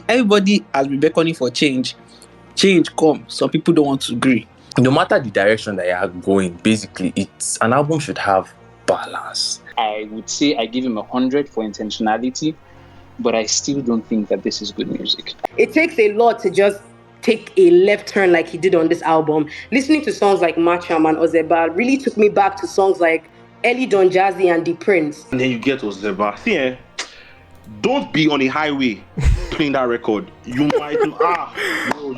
everybody has been beckoning for change. Change come. Some people don't want to agree. No matter the direction that you are going, basically, it's an album should have balance. I would say I give him 100 for intentionality, but I still don't think that this is good music. It takes a lot to just take a left turn like he did on this album. Listening to songs like Macham and Ozeba really took me back to songs like Ellie Don Jazzy and The Prince. And then you get Ozeba. See, don't be on a highway playing that record. You might gosh.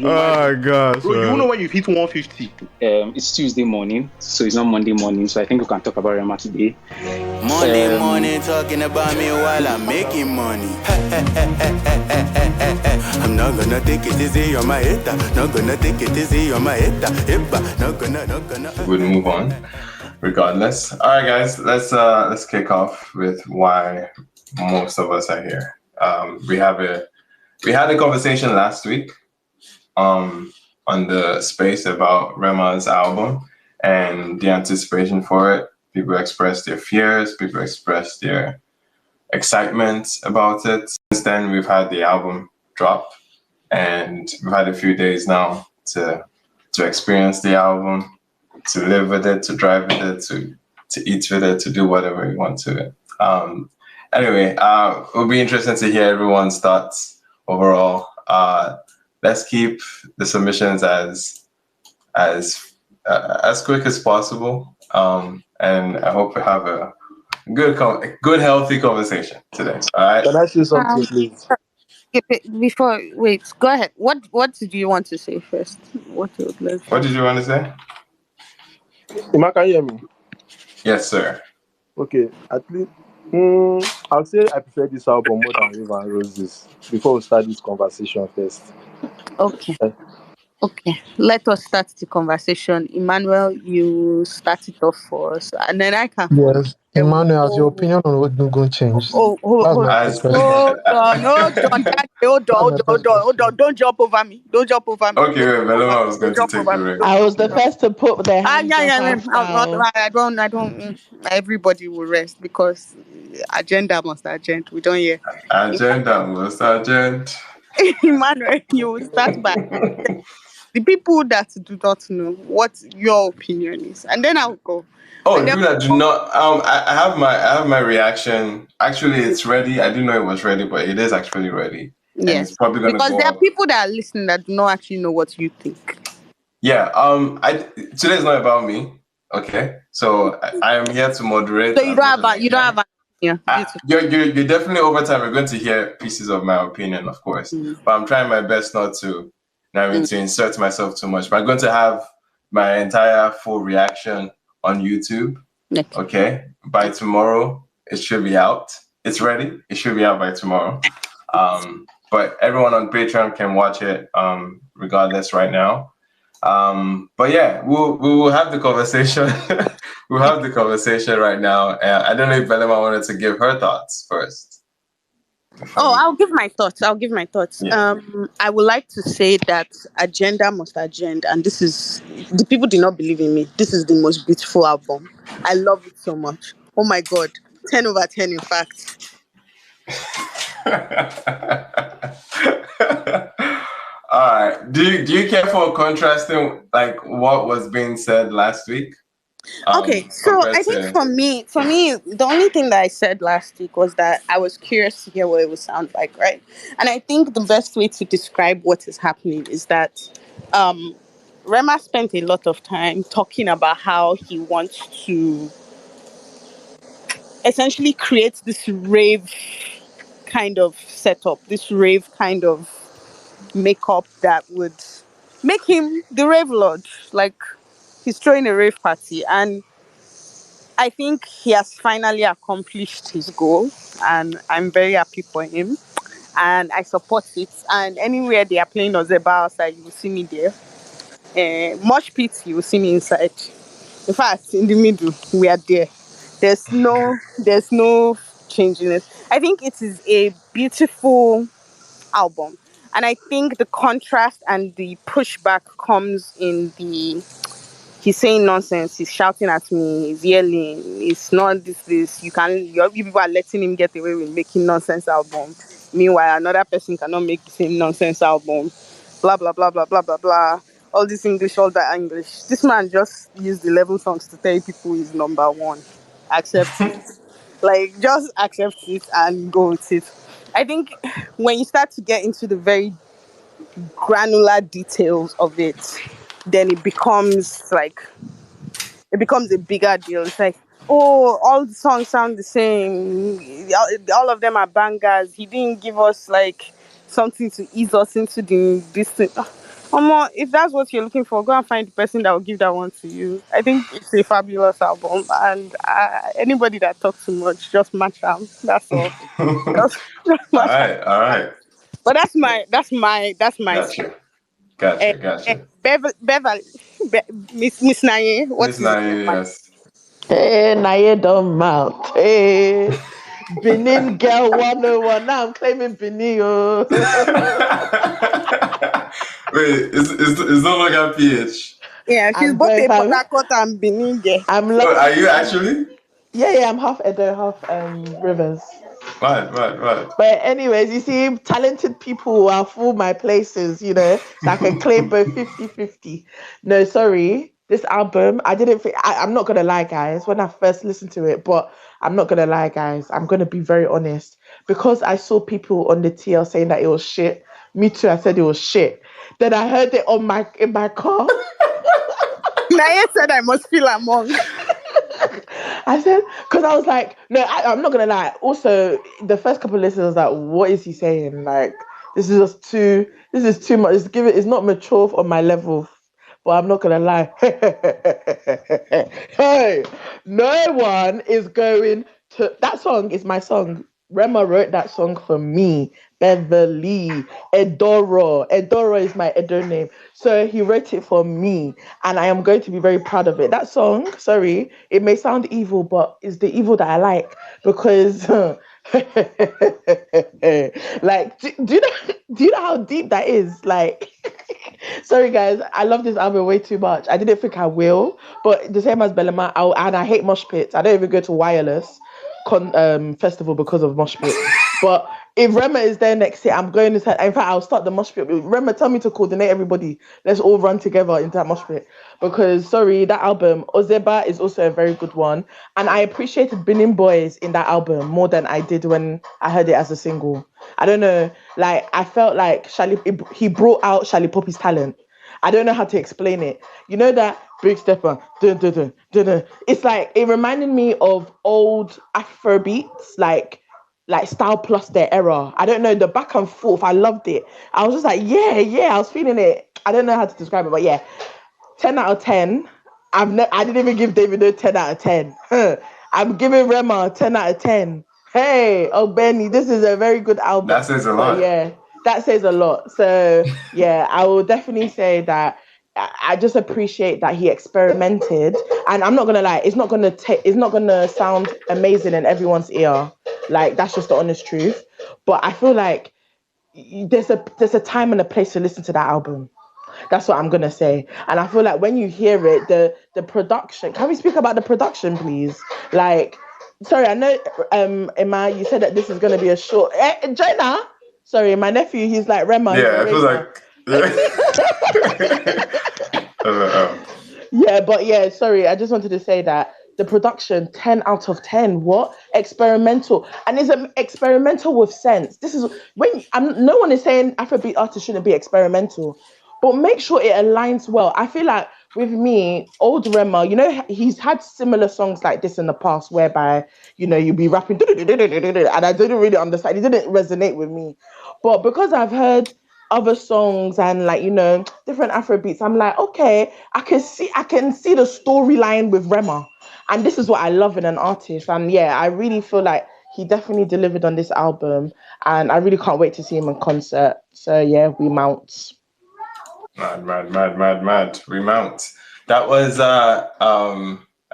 Bro, you know when you hit 150. It's Tuesday morning, so it's not Monday morning, so I think we can talk about Rema today. Monday morning talking about me while I'm making money. I'm not gonna take it easy on my head. Not gonna take it easy on my head. Not gonna. We'll move on regardless. All right, guys, let's kick off with why most of us are here. We had a conversation last week on the space about Rema's album and the anticipation for it. People expressed their fears, people expressed their excitement about it. Since then, we've had the album drop, and we've had a few days now to experience the album, to live with it, to drive with it, to eat with it, to do whatever we want to it. Anyway, it'll be interesting to hear everyone's thoughts overall. Let's keep the submissions as quick as possible. And I hope we have a good, healthy conversation today. All right. Can I say something, please? Wait, go ahead. What did you want to say first? What did you want to say? Ima, can you hear me? Yes, sir. Okay, at least I'll say I prefer this album more than River and Roses before we start this conversation first. Okay, let us start the conversation. Emmanuel, you start it off for us, and then I can. Yes, Emmanuel, has your opinion on what going to change? Hold on, don't jump over me. Okay, wait, Meloma was going to take the ring. I was the first to put their hands I don't. Everybody will rest because agenda must agenda. We don't hear. Agenda must agenda. Emmanuel, you will start by the people that do not know what your opinion is, and then I'll go. Oh, people that do not. I have my reaction. Actually, it's ready. I didn't know it was ready, but it is actually ready. Yes, it's probably because there are people that are listening that do not actually know what you think. Yeah. Today's not about me. Okay. So I am here to moderate. So you don't have. Yeah. You're definitely over time. We're going to hear pieces of my opinion, of course. But I'm trying my best not to. To insert myself too much. But I'm going to have my entire full reaction on YouTube. Okay. By tomorrow, it should be out. It's ready. It should be out by tomorrow. But everyone on Patreon can watch it regardless right now. But yeah, we'll have the conversation. We'll have the conversation right now. I don't know if Belema wanted to give her thoughts first. I'll give my thoughts. Yeah. I would like to say that agenda must agenda, and this is, the people do not believe in me. This is the most beautiful album. I love it so much. Oh my God, 10 over 10 in fact. All right. Do you care for contrasting like what was being said last week? Okay, so I think for me, the only thing that I said last week was that I was curious to hear what it would sound like, right? And I think the best way to describe what is happening is that Rema spent a lot of time talking about how he wants to essentially create this rave kind of setup, this rave kind of makeup that would make him the rave lord. Like, he's throwing a rave party, and I think he has finally accomplished his goal, and I'm very happy for him, and I support it. And anywhere they are playing Ozeba outside, you will see me there. Mosh pit, you will see me inside. In fact, in the middle, we are there. There's no changing it. I think it is a beautiful album, and I think the contrast and the pushback comes in the. He's saying nonsense. He's shouting at me. He's yelling. It's not this. You people are letting him get away with making nonsense album. Meanwhile, another person cannot make the same nonsense album. Blah blah blah blah blah blah blah. All this English, all that English. This man just used the level songs to tell people he's number one. Accept it. Like, just accept it and go with it. I think when you start to get into the very granular details of it, then it becomes a bigger deal. It's like, oh, all the songs sound the same. All of them are bangers. He didn't give us like something to ease us into this thing. If that's what you're looking for, go and find the person that will give that one to you. I think it's a fabulous album, and anybody that talks too much, just match them. That's all. Just All match 'em. right, all right. But that's my Beverly, Miss Naye. What Miss is it? Nair, yes. Hey, Naye don't mount. Hey, Benin girl 101. Now I'm claiming Benin. Oh. Wait, it's no longer PH. Yeah, she's I'm both a both. Port Harcourt and Benin girl. I'm Oh, are you lucky. actually? Yeah, I'm half Edo, half Rivers. Right. But anyways, you see, talented people are full my places, so I can claim both 50-50. No, sorry. This album, I didn't think, I'm not going to lie, guys, when I first listened to it, but I'm not going to lie, guys. I'm going to be very honest. Because I saw people on the TL saying that it was shit. Me too, I said it was shit. Then I heard it in my car. Naye said I must feel among. I said, because I was like, no, I'm not gonna lie. Also, the first couple of listens, I was like, what is he saying? Like, this is too much. It's not mature on my level. But I'm not gonna lie. Hey, no one is going to. That song is my song. Rema wrote that song for me. Beverly, Edoro. Edoro is my Edo name. So he wrote it for me, and I am going to be very proud of it. That song, sorry, it may sound evil, but it's the evil that I like because, like, do you know how deep that is? Like, sorry guys, I love this album way too much. I didn't think I will, but the same as Bellama, and I hate mosh pits. I don't even go to Wireless festival because of mosh pit. But if Rema is there next year, I'm going to. In fact, I'll start the mosh pit. Rema, tell me to coordinate everybody. Let's all run together into that mosh pit. Because sorry, that album Ozeba is also a very good one, and I appreciated Benin Boys in that album more than I did when I heard it as a single. I don't know, like I felt like he brought out Shali Poppy's talent. I don't know how to explain it. You know that big stepper, dun, dun, dun, dun, dun. It's like it reminded me of old Afrobeats, like Style Plus their era. I don't know, the back and forth. I loved it. I was just like, yeah, I was feeling it. I don't know how to describe it, but yeah, 10 out of 10. I didn't even give Davido 10 out of 10. I'm giving Rema 10 out of 10. Hey, oh Benny, this is a very good album. That says a lot. Yeah, that says a lot. So yeah, I will definitely say that I just appreciate that he experimented. And I'm not gonna lie, it's not gonna sound amazing in everyone's ear. Like that's just the honest truth. But I feel like there's a time and a place to listen to that album. That's what I'm gonna say. And I feel like when you hear it, the production. Can we speak about the production, please? Like, sorry, I know, Emma, you said that this is gonna be a short. Jonah, sorry, my nephew, he's like Rema. Yeah, I feel like. Yeah. Yeah, but yeah, sorry, I just wanted to say that the production 10 out of 10. What experimental, and it's experimental with sense. This is when no one is saying Afrobeat artists shouldn't be experimental, but make sure it aligns well. I feel like with me, old Rema, he's had similar songs like this in the past, whereby you'd be rapping and I didn't really understand. It didn't resonate with me, but because I've heard other songs and different Afrobeats, I'm like, okay, I can see the storyline with Rema, and this is what I love in an artist. And yeah, I really feel like he definitely delivered on this album, and I really can't wait to see him in concert. So yeah, we mount. Mad. We mount. That was I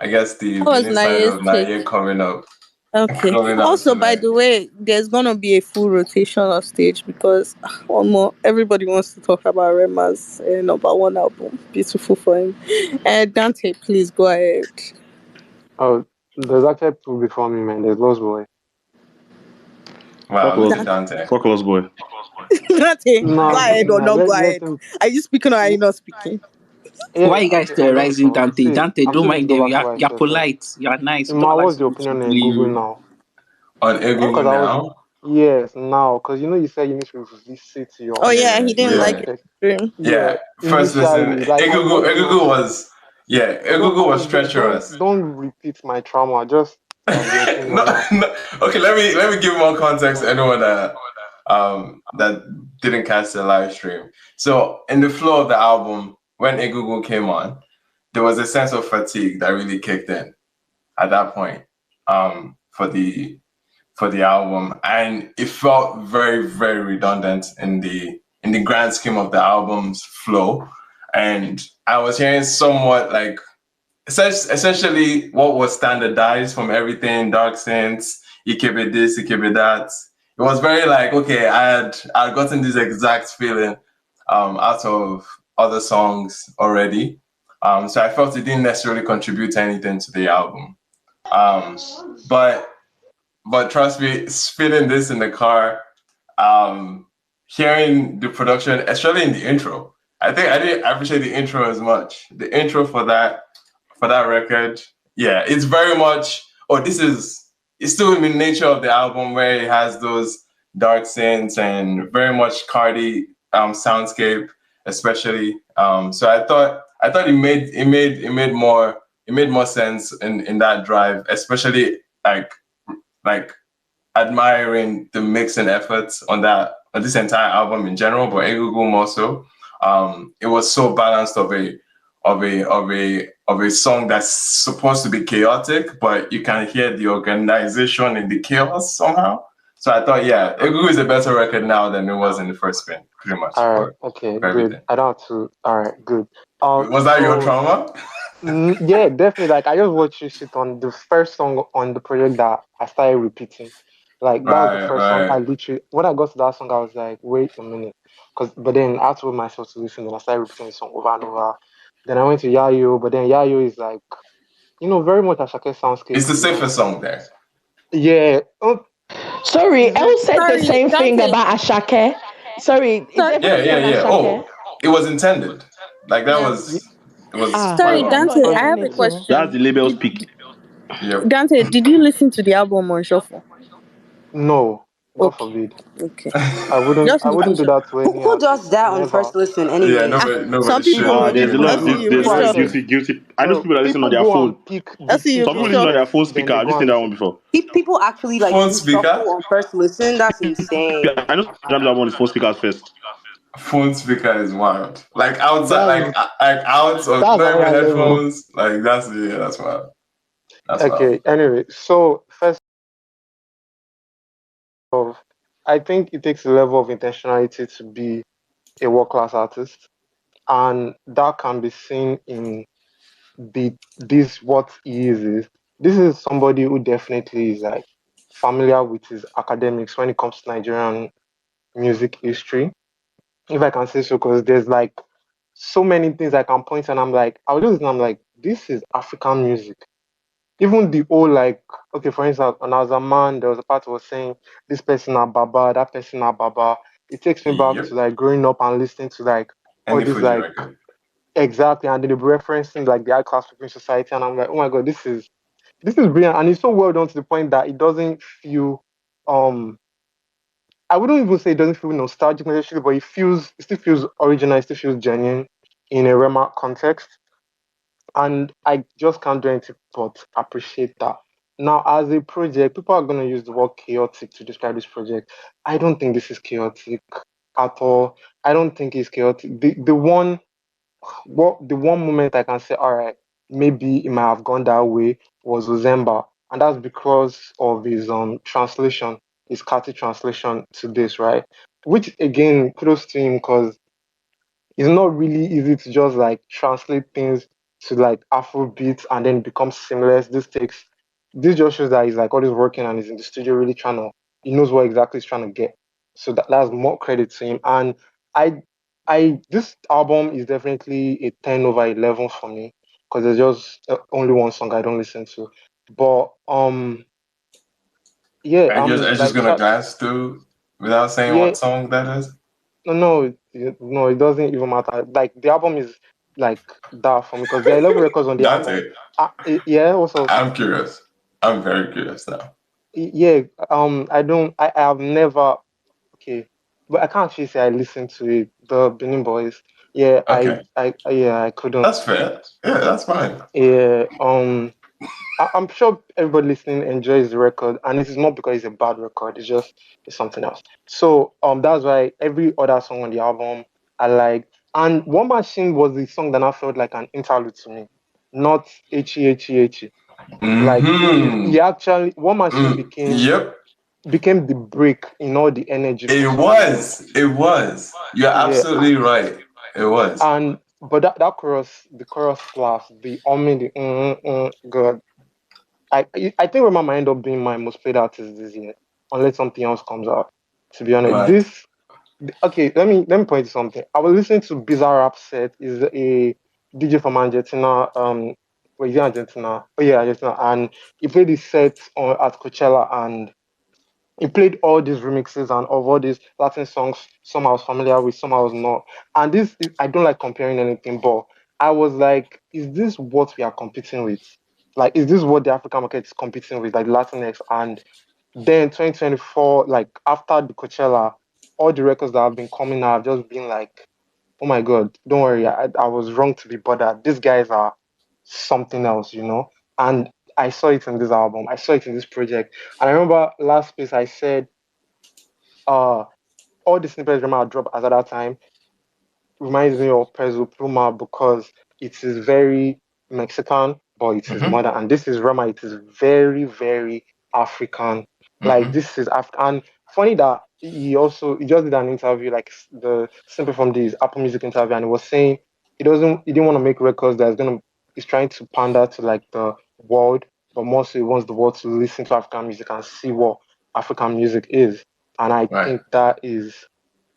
guess the beginning side of Naye coming up. Okay. Also, by the way, there's gonna be a full rotation of stage because one more everybody wants to talk about Rema's number one album, Beautiful for Him. Dante, please go ahead. Oh, there's actually two before me, man. There's Lost Boy. Wow, look at Dante. Fuck us, boy. Dante, Nah, go ahead or nah, not go let ahead. him. Are you speaking or are you not speaking? Why Yeah, you guys okay, I don't terrorizing know. Dante? See, Dante, I'm don't still going to mind go them. back to what I You're said first. polite. You're nice. You don't Ima, allow what's your someone to opinion on bully Google you. now? On Because Egungun I was, now? yes, now, because you said you need to visit Oh your yeah, he didn't like Yeah. it. context. Yeah. Yeah, First, listen, initially, like I Egungun, got to know. Egungun was, yeah, Don't, Egungun was treacherous. don't repeat my trauma. Just like your No, opinion now. no. Okay, let me give more context to anyone that didn't catch the live stream. So in the flow of the album, when Egungun came on, there was a sense of fatigue that really kicked in at that point for the album, and it felt very, very redundant in the grand scheme of the album's flow. And I was hearing somewhat like essentially what was standardized from everything Dark Saints, Ikebe this, Ikebe that. It was very like, okay, I had gotten this exact feeling out of other songs already. So I felt it didn't necessarily contribute to anything to the album. Um, but trust me, spinning this in the car, hearing the production, especially in the intro. I think I didn't appreciate the intro as much. The intro for that record, yeah, it's very much. Oh, it's still in the nature of the album where it has those dark synths and very much Cardi soundscape, especially. So I thought it made more sense in that drive, especially like admiring the mixing efforts on this entire album in general, but Egungun more so. It was so balanced of a song that's supposed to be chaotic, but you can hear the organization in the chaos somehow. So I thought, yeah, Egungun is a better record now than it was in the first spin, pretty much All right, for okay, good. everything. I don't have to. All right, good. Was that your So trauma? yeah, definitely. Like I just watched you shit on the first song on the project that I started repeating. Like that was the Right, first song I right. literally. When I got to that song, I was like, wait a minute, but then I told myself to listen, and I started repeating the song over and over. Then I went to Yayo, but then Yayo is like, very much Ashake It's soundscape. the safest song there. Yeah. Sorry, Elle said the Sorry, same thing Dante. about Ashake. Sorry, is Sorry, Yeah, everybody yeah, on yeah. Ashake? Oh, it was intended. Like that yeah. was it was Ah, spot Sorry, maybe I'm on. not Dante. I hearing have a it. So. That's question. the label speak. Yep. Dante, did you listen to the album on shuffle? No, God Okay, forbid. okay. I wouldn't. Just I wouldn't making do sure. that to any Who does artist. that on Never. first listen, Yeah, anyways? nobody Some should people, There's a even lot. People, do. There's people actually, guilty. I know bro. people that listen on People their go and phone. pick I the see you, Some simplest people listen Victor. on their lyrics, phone then speaker. they I've go listened and to that one listen. before. People actually like Phone do shuffle speaker? on first listen. That's insane. I know some that one is phone speakers first. Phone speaker is wild. Like outside, That's like out of that's not even another level. headphones. Like that's wild. That's wild. Okay. Anyway, so first off, I think it takes a level of intentionality to be a world class artist, and that can be seen in this what he is. This is somebody who definitely is like familiar with his academics when it comes to Nigerian music history, if I can say so, because there's like so many things I can point and I'm like, I was just listening, I'm like, this is African music. Even the whole like, okay, for instance, when I was a man, there was a part was saying this person are Baba, that person are Baba. It takes me back to Yep. like growing up and listening to like all Any these Fuji like record. exactly, and then they be referencing like the high class people in society, and I'm like, oh my god, this is brilliant, and it's so well done to the point that it doesn't feel um I wouldn't even say it doesn't feel nostalgic necessarily, but it still feels original, it still feels genuine in a Rema context. And I just can't do anything but appreciate that. Now, as a project, people are going to use the word chaotic to describe this project. I don't think this is chaotic at all. I don't think it's chaotic. The one moment I can say, all right, maybe it might have gone that way was Uzemba, and that's because of his translation, his Kati translation to this, right? Which again, kudos to him because it's not really easy to just like translate things to like Afro beats and then become seamless. This just shows that he's like always working and he's in the studio really he knows what exactly he's trying to get. So that's more credit to him. And I this album is definitely a 10 over 11 for me because there's just only one song I don't listen to. But Yeah, I'm just like gonna glance through without saying yeah, what song that is. no, it doesn't even matter. Like the album is like that for me because there are 11 records on the album. Dante, Yeah, also I'm curious. I'm very curious now. yeah, I have never okay, but I can't actually say I listened to it. The Benin Boys. Yeah, Okay, yeah, I couldn't. that's fair. Yeah, that's fine. Yeah, I'm sure everybody listening enjoys the record, and it is not because it's a bad record. It's something else. So that's why every other song on the album I like. And One Machine was the song that I felt like an interlude to me, not HEHEHE. Like Mm-hmm. he actually One Machine Yep. became the break in all the energy for It some reason. was. It was. You're Yeah, absolutely right. It was. and but that chorus, the chorus slash, the humming, the God. I think Rema might end up being my most played artist this year, unless something else comes out. To be honest, Right. okay. Let me point to something. I was listening to Bizarre Rap Set. Is a DJ from Argentina. Where is he Argentina? Oh yeah, Argentina. And he played his set at Coachella, and he played all these remixes and of all these Latin songs. Some I was familiar with, some I was not. And I don't like comparing anything, but I was like, is this what we are competing with? Like, is this what the African market is competing with, like Latinx? And then 2024, like after the Coachella, all the records that have been coming out have just been like, oh my God, don't worry, I was wrong to be bothered. These guys are something else, you know? And I saw it in this album, I saw it in this project. And I remember last space I said, uh, all the snippets Rema dropped at that time reminds me of Peso Pluma because it is very Mexican, but it is Mm-hmm. modern. And this is Rema, it is very, very African. Like Mm-hmm. this is And funny that he just did an interview, like the simple from this Apple Music interview, and he was saying he didn't want to make records he's trying to pander to like the world, but mostly he wants the world to listen to African music and see what African music is. And I Right. think that is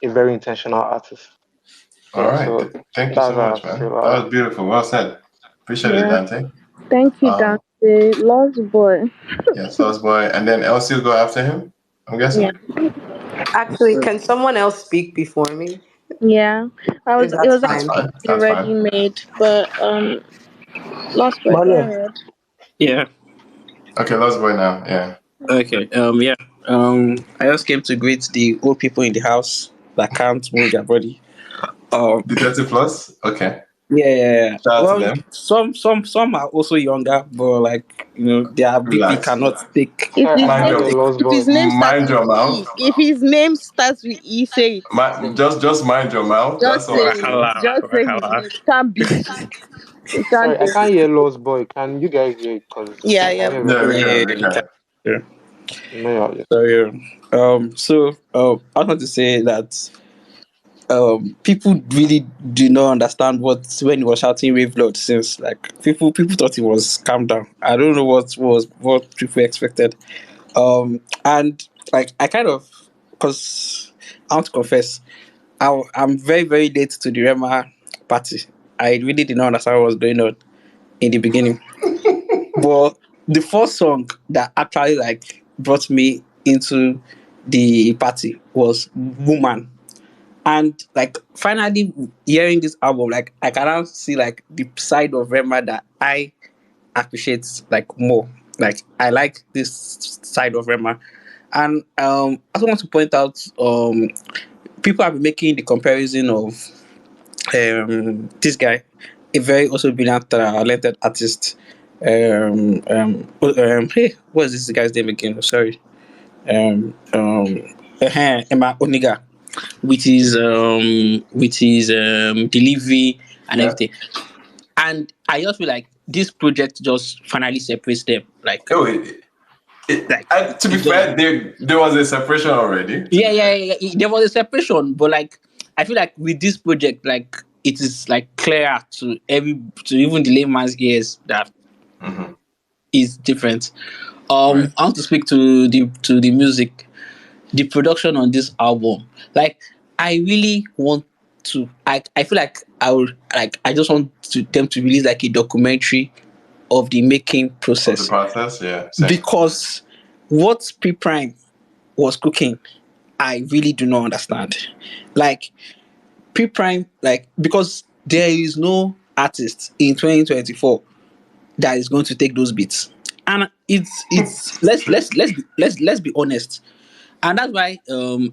a very intentional artist. All Yeah, right. so Thank you that's so how I much, feel man. about That that. was beautiful. Well said. Appreciate it, Yeah. Dante. Thank you, Um, Dante. Lost boy. yeah, Sauce Boy, and then Elsie will go after him. I'm Yeah. guessing. Actually, can someone else speak before me? Yeah. If It that's was That's fine. fine. actually That's already fine. made, but Lost boy, go Manuel, ahead. Yeah. Okay, Lost Boy now. Yeah. Okay. Yeah. I just came to greet the old people in the house that can't move their body. The 30 plus. Okay. Yeah. Shout out to Well, them. some are also younger, but like their BP Relax. cannot take. If Sorry, I his Mind can't name hear your Lost if his Boy. name starts mind with your E, mouth. if his name starts with E, say it. Just mind your mouth. That's Just all say I'm it. saying. Just say his name. Can't beat. You can't Sorry, I do can't it. hear Lost Boy. Can you guys hear it? Because Yeah, I'm yeah, not we able Yeah, to we hear. can. Yeah, We we can. can. Yeah. No, yeah. So I want to say that people really do not understand when he was shouting "Rave Lord," since like people thought it was calm down. I don't know what people expected. And like I kind of, because I want to confess, I'm very very late to the Rema party. I really did not understand what was going on in the beginning. But the first song that actually like brought me into the party was "Woman." And like finally hearing this album, like I can now see like the side of Rema that I appreciate like more. Like I like this side of Rema. And I also want to point out people have been making the comparison of this guy, a very also brilliant talented artist. Hey, what is this guy's name again? Sorry. Emma Oniga with his delivery and Yeah. everything. And I just feel like this project just finally separates them. Like Oh, to be it just fair, there was a separation already. To yeah, be yeah, fair. yeah, yeah. There was a separation, but like I feel like with this project, like it is like clear to even the layman's ears that Mm-hmm. is different. Right. I want to speak to the music, the production on this album. Like I really want to. I feel like I just want them to release like a documentary of the making Of the process process, yeah. Same. because what P-Prime was cooking, I really do not understand. Like P-Prime, like because there is no artist in 2024 that is going to take those beats. And it's let's be honest. And that's why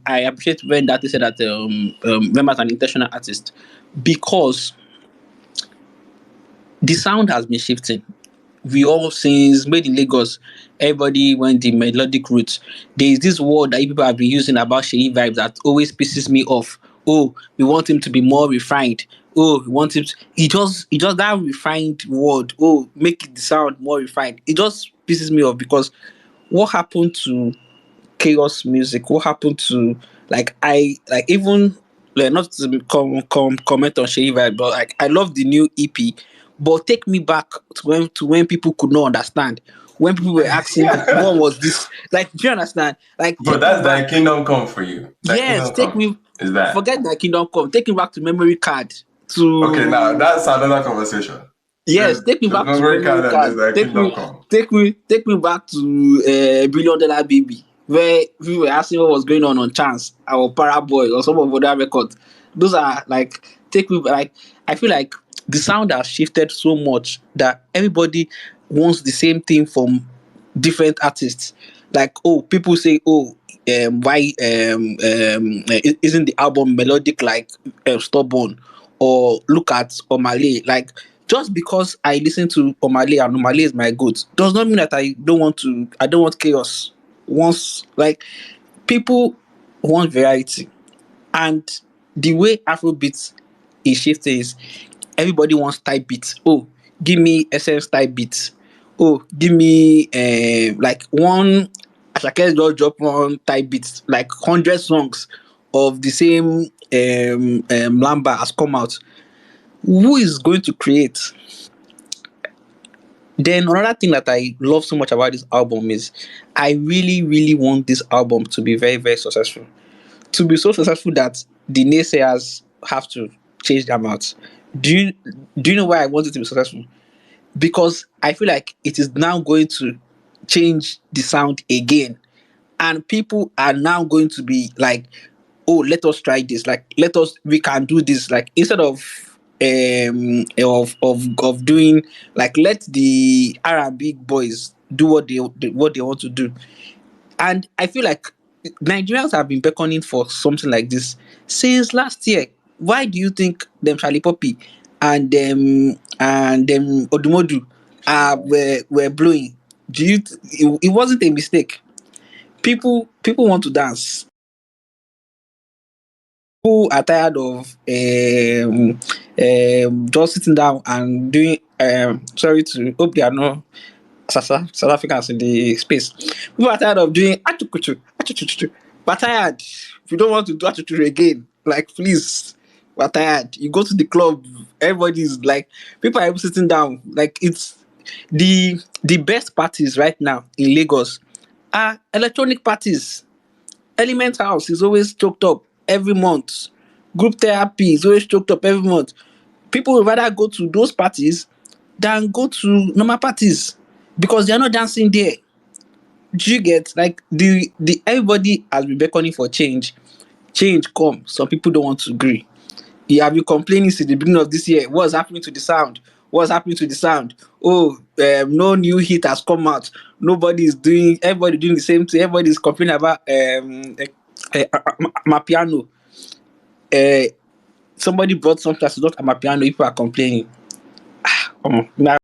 I appreciate when that they said that Rema is an intentional artist, because the sound has been shifting. We all since made in Lagos, everybody went the melodic route. There is this word that people have been using about Sheyi vibes that always pisses me off. Oh, we want him to be more refined. Oh, we want him to, he just that refined word. Oh, make it sound more refined. It just pisses me off because what happened to chaos music? What happened to, like, I like, even like, not to comment on Sheyi vibe, but like I love the new EP, but take me back to when people could not understand, when people were asking what was this, like, do you understand, like, But take me that's back. that Kingdom Come for you. That Yes, Kingdom take Come me, is that. forget that Kingdom Come, take me back to memory card, Okay, now to, that's another conversation. yes, take me The back to memory memory card and there's card. that Take Kingdom me, Come. take me back to Billion Dollar Baby, where we were asking what was going on Chance, our Paraboy, or some of other records. Those are like, take me like, I feel like the sound has shifted so much that everybody wants the same thing from different artists. Like, oh, people say, oh, why isn't the album melodic like Stubborn, or look at Omale? Like, just because I listen to Omale and Omale is my goat does not mean that I don't want chaos. Once, like, people want variety, and the way Afrobeats is shifting is everybody wants type beats. Oh, give me essence type beats. Oh, give me like one Asake just drop one type beats, like 100 songs of the same lamba has come out. Who is going to create? Then another thing that I love so much about this album is I really, really want this album to be very, very successful. To be so successful that the naysayers have to change their mouths. Do you do you know why I want it to be successful? Because I feel like it is now going to change the sound again. And people are now going to be like, oh, let us try this. Like, we can do this. Like, instead of doing, like, let the R&B boys do what they want to do. And I feel like Nigerians have been beckoning for something like this since last year. Why do you think them Charlie Poppy and them Odumodu were blowing? It wasn't a mistake. People want to dance. People are tired of just sitting down and doing, sorry to hope they are not South Africans in the space. People are tired of doing achukuchu, achuchuchu. We're tired. We don't want to do achuchuchu again. Like, please, we're tired. You go to the club, everybody's like, people are even sitting down. Like, it's the best parties right now in Lagos are electronic parties. Element House is always choked up every month. Group therapy is always choked up every month. People would rather go to those parties than go to normal parties because they are not dancing there. Do you get, like, the everybody has been beckoning for change? Change come, some people don't want to agree. You have been complaining since the beginning of this year. What's happening to the sound? What's happening to the sound? Oh, no new hit has come out. Everybody doing the same thing. Everybody is complaining about my piano. uh, Somebody brought something that's not my piano. People are complaining. Now,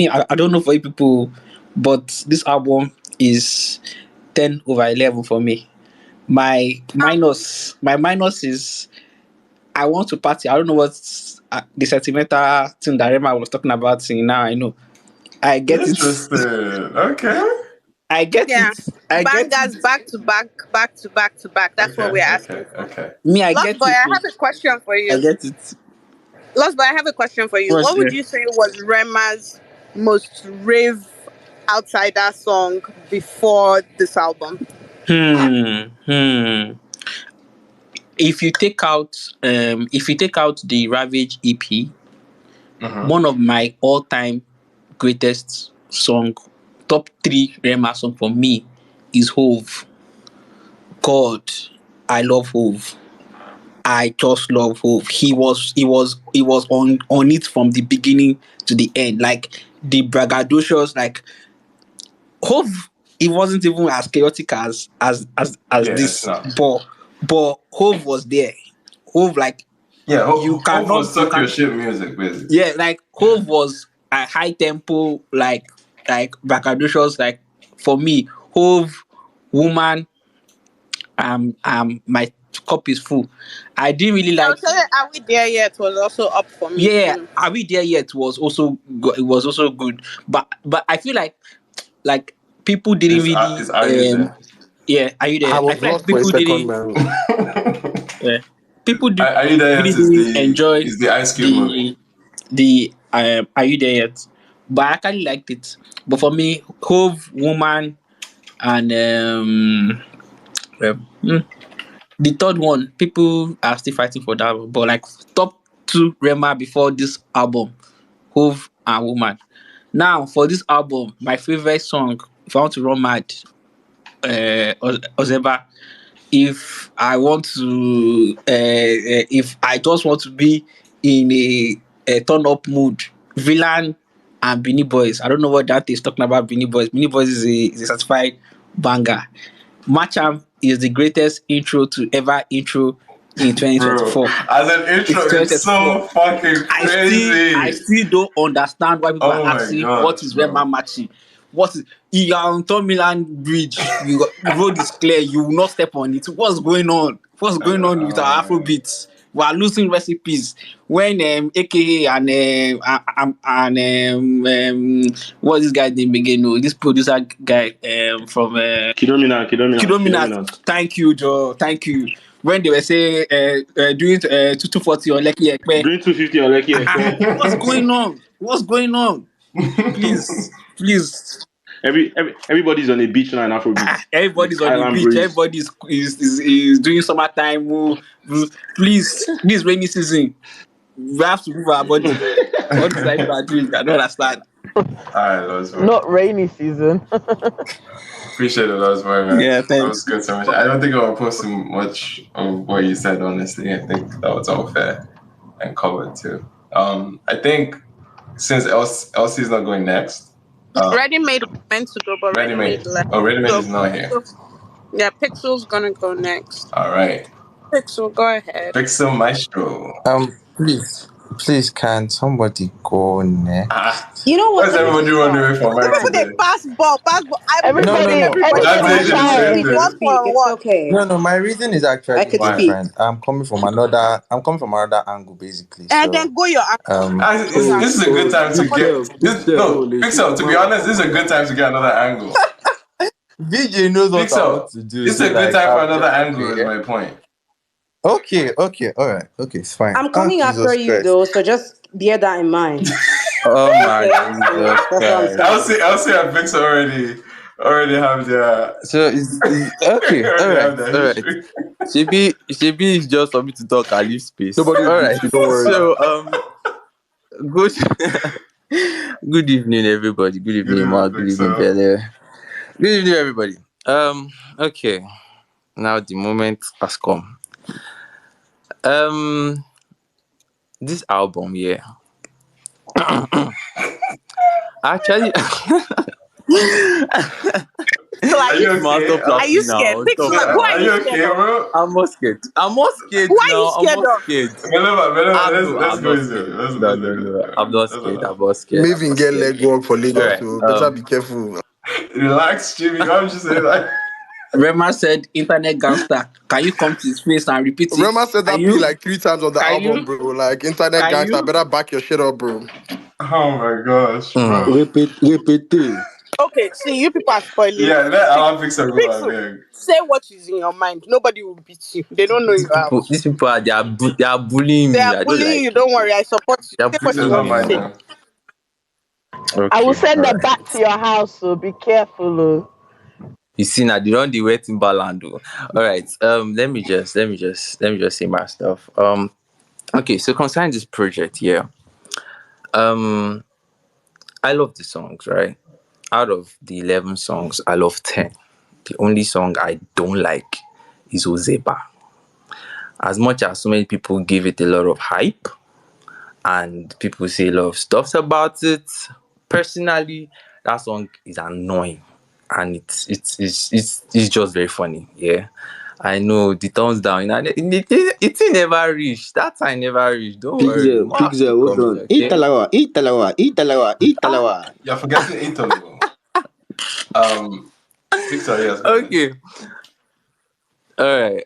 I don't know for you people, but this album is 10/11 for me. My minus is I want to party. I don't know what's the sentimental thing that Rema was talking about. Now I know. I get it. Interesting. Okay. I get Yeah. it. I get it. Bangers back to back, back to back to back. That's what Okay. we're Okay. asking for. Okay. Me, I Lost get boy, it. I Oh. have a question for I you. get it. Lost boy, I have a question for you. What's What would there? you say was Rema's most rave outsider song before this album? Hmm. If you take out the Ravage EP, Mm-hmm. one of my all-time greatest song top 3 Rema song for me is Hove. God, I love Hove. I just love Hove. He was on it from the beginning to the end. Like the braggadocious, like Hove, it wasn't even as chaotic as Yeah, it's this, not. but Hove was there. Hove, like Yeah, you Hope cannot was you suck your can shit music, basically. yeah, like Hove was a high tempo, like braggadocious. Like for me, Hove, Woman, my cup is full. I didn't really I like. would say Are We There Yet was also up for me Yeah, too. Are We There Yet was also it was also good, but I feel like people didn't Is really Are You There? yeah, Are You I There? I was feel like lost for a people second, didn't man. yeah, people Are You There really Yet is didn't enjoy the Ice Cube movie. the Are You There Yet? But I actually liked it. But for me, Hove, Woman, and hmm, the third one, people are still fighting for that one. But like top 2 Rema before this album, Hove and Woman. Now for this album, my favorite song, if I want to run mad, Ozeba. If I just want to be in a turn up mood, Villain and Beanie Boys. I don't know what that is talking about. Beanie Boys. Beanie Boys is a certified banger. Matcham is the greatest intro to ever intro in Bro, 2024. as an intro, It's it's 2024. so fucking I crazy. still don't understand why people are Oh my asking what gosh, is Rema bro. matching. What is you are on Tom Milan Bridge? The road is clear. You will not step on it. What's going on? What's going on with our Afrobeats? We are losing recipes when AKA and what's this guy name again? No, this producer guy from Kidomina. Kidomina. Thank you, Joe. Thank you. When they were saying doing 240 on Lekki Ekpe, Doing 250 on Lucky what's Ekpe. going on? What's going on? Please. Everybody's on a beach now in Afrobeats. Everybody's on the Island beach. breeze. Everybody's doing summertime. Please, this rainy season, we have to move our body. What is that you are doing? I don't understand. Alright, Lost Boy. Not rainy season. Appreciate it, Lost Boy, man. Yeah, That was thanks. good so much. I don't think I'll post too much of what you said, honestly. I think that was all fair and covered too. I think since Elsie's not going next, Ready Made was meant to go, but Ready Ready Made Made. left. Oh, Ready Made So is not here. yeah, Pixel's gonna go next. All right. Pixel, go ahead. Pixel Maestro. Please, can somebody go next? You know Why what? is Let me everybody say running away something. from It's Mike People they today? fine. pass ball, pass ball. I'm No, Everybody, no, ready. no. Everybody That's everybody it, is did the wants to same shy. speak. thing. I could What speak. for It's what? okay. No, no. My reason is I actually could Why? speak. different. I'm coming from another angle, basically. And So, then go your angle. Go your This is a good time to support. get this. No, Pixel. To be honest, this is a good time to get another angle. VJ knows what I want Pixel, to do. this is So, a good like, time for I'm another just angle. okay. Is my point. Okay, all right, okay, it's fine. I'm coming after Jesus you Christ. though, so just bear that in mind. Oh my Okay, so Jesus that's what I'm Christ. saying. Elsie and Pixel already have their So it's okay. All already right, have their all right. history. Shebi is just for me to talk. I leave space. Nobody will All beat right. you, don't worry. So good. Good evening, everybody. Good Good evening, evening, Mark. Good evening, Pixel. Belle. Good evening, everybody. Okay. Now the moment has come. Um, this album, yeah. Actually, So are Are you you man, okay? stop are you laughing scared? now. Pixel, Stop who are Are now. you you scared okay, of? bro? I'm more scared. I'm more scared Who are you now. I'm scared more of? scared. Melema, I'm let's no, let's I'm go not easy. scared. Let's No, go. I'm not Let's scared. I'm allow. not scared. I'm Maybe not get scared. leg work for All Lagos, right. so better be careful. Relax, Jimmy. I'm just saying like Rema said, "Internet gangster, can you come to his face and repeat it? Rema said Can that P you? like 3 times on the Can album, you? bro. Like internet Can gangster, you?" better back your shit up, bro. oh my gosh, Mm. bro. Répétez. Okay, see you people are spoiling Yeah, it. let Alan Pixel go, I Pixel, beg. say what is in your mind. Nobody will beat you. They don't know you out. These people are they are bullying They me. are I don't bullying like you. it. Don't worry, I support you. They are Say what you Pixel, bullying don't want me to mind say. now. them. I will Okay, send all them right. back to your house, so be careful. Oh. You see now they run the wet Timberland. Oh. All right. Let me just say my stuff. Okay. So concerning this project, yeah. Um, I love the songs, right? out of the 11 songs, I love 10. The only song I don't like is Ozeba. As much as so many people give it a lot of hype and people say a lot of stuff about it, personally, that song is annoying and it's just very funny. Yeah. I know the thumbs down, it never reached. That time never reached. Don't worry. Pixel, More have to Pixel, hold come, on. okay? Italawa. You're forgetting Italy. Victor, yes, go ahead. Okay. All right.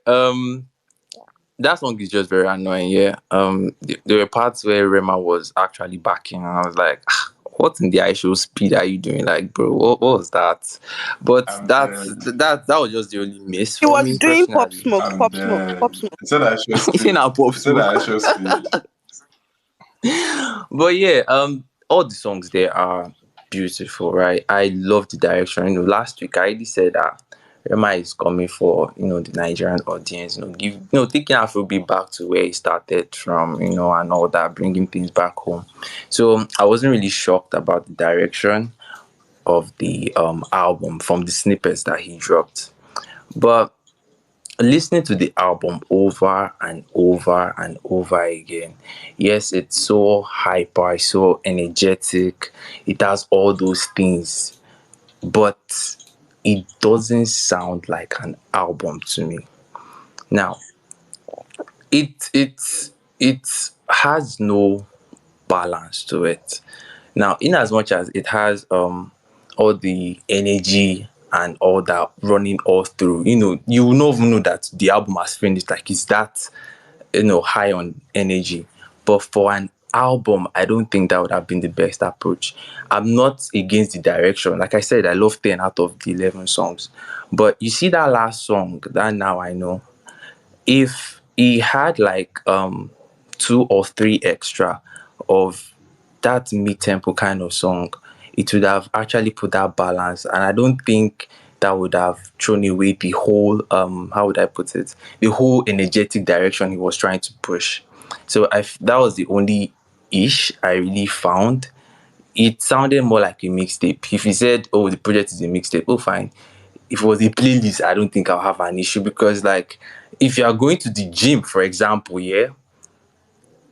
That song is just very annoying. Yeah. There were parts where Rema was actually backing, and I was like, "Ah, what in the ISO speed are you doing? Like, bro, what was that?" But I'm that's dead. that was just the only miss He for was me doing pop personally. smoke, I'm pop smoke, dead. pop smoke. It said I show It's in speed. our pop It said I smoke. show speed. But yeah, all the songs there are beautiful, right? I love the direction. Last week I already said that Rema is coming for the Nigerian audience. Taking Afrobeat back to where it started from. And all that, bringing things back home. So I wasn't really shocked about the direction of the album from the snippets that he dropped, but listening to the album over and over and over again, yes, it's so hyper, so energetic, it has all those things, but it doesn't sound like an album to me. Now, it has no balance to it. Now, in as much as it has all the energy and all that running all through, you will not even know that the album has finished. Like, it's that high on energy. But for an album, I don't think that would have been the best approach. I'm not against the direction. Like I said, I love 10 out of the 11 songs. But you see that last song, that Now I Know, if he had like 2 or 3 extra of that mid-tempo kind of song, it would have actually put that balance, and I don't think that would have thrown away the whole how would I put it, the whole energetic direction he was trying to push. So that was the only ish I really found. It sounded more like a mixtape. If he said, oh, the project is a mixtape, oh, fine. If it was a playlist, I don't think I'll have an issue, because like, if you are going to the gym, for example, yeah,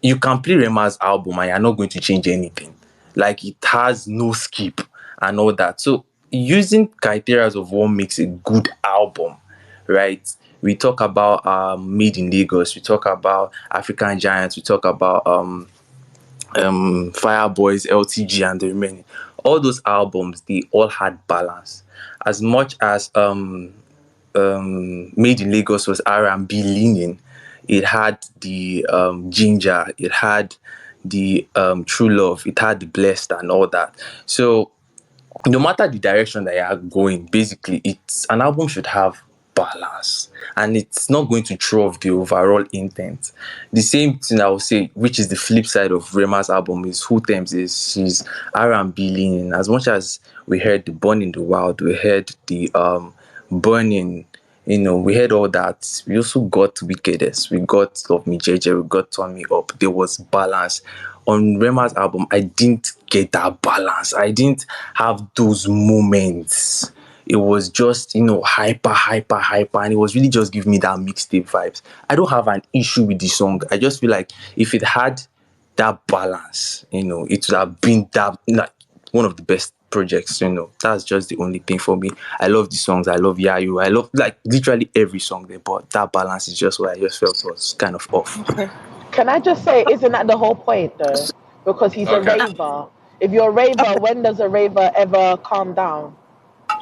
you can play Rema's album and you're not going to change anything. Like, it has no skip and all that. So using criteria of what makes a good album, right? We talk about Made in Lagos, we talk about African Giants, we talk about Fireboys, LTG, and the remaining. All those albums, they all had balance. As much as Made in Lagos was R&B leaning, it had the ginger, it had the true love, it had the blessed and all that. So no matter the direction that you are going, basically, it's an album should have balance, and it's not going to throw off the overall intent. The same thing I would say, which is the flip side of Rema's album, is Who Thames is she's R&B leaning. As much as we heard the Born in the Wild, we heard the Burning, we heard all that. We also got Wickedest, we got Love Me JJ, we got Turn Me Up. There was balance. On Rema's album, I didn't get that balance. I didn't have those moments. It was just, hyper, hyper, hyper, and it was really just giving me that mixtape vibes. I don't have an issue with the song. I just feel like if it had that balance, it would have been that, like, one of the best projects. That's just the only thing for me. I love the songs. I love Yayu. I love, like, literally every song there, but that balance is just what I just felt was kind of off. Okay. Can I just say, isn't that the whole point though? Because he's a Okay. raver. If you're a raver, Okay. when does a raver ever calm down?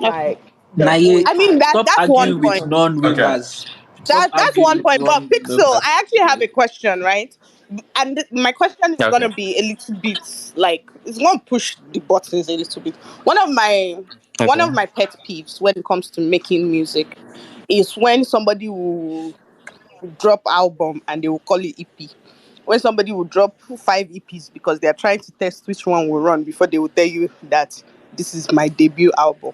Okay. Like, there's Naye, always I mean, time. stop that's one arguing point. with Okay. non-ravers. Stop That's arguing one with point. But Pixel, non-ravers. I actually have a question, right? And my question is Okay. gonna be a little bit like, it's gonna push the buttons a little bit. One of my one Okay. of my pet peeves when it comes to making music is when somebody will drop album and they will call it EP. When somebody will drop 5 EPs because they are trying to test which one will run before they will tell you that this is my debut album.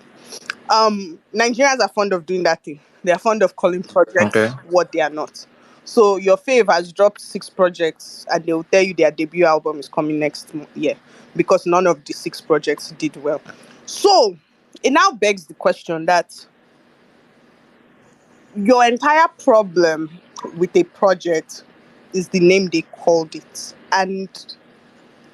Nigerians are fond of doing that thing. They are fond of calling Okay. projects what they are not. So your fave has dropped 6 projects and they will tell you their debut album is coming next year because none of the 6 projects did well. So it now begs the question that your entire problem with a project is the name they called it. And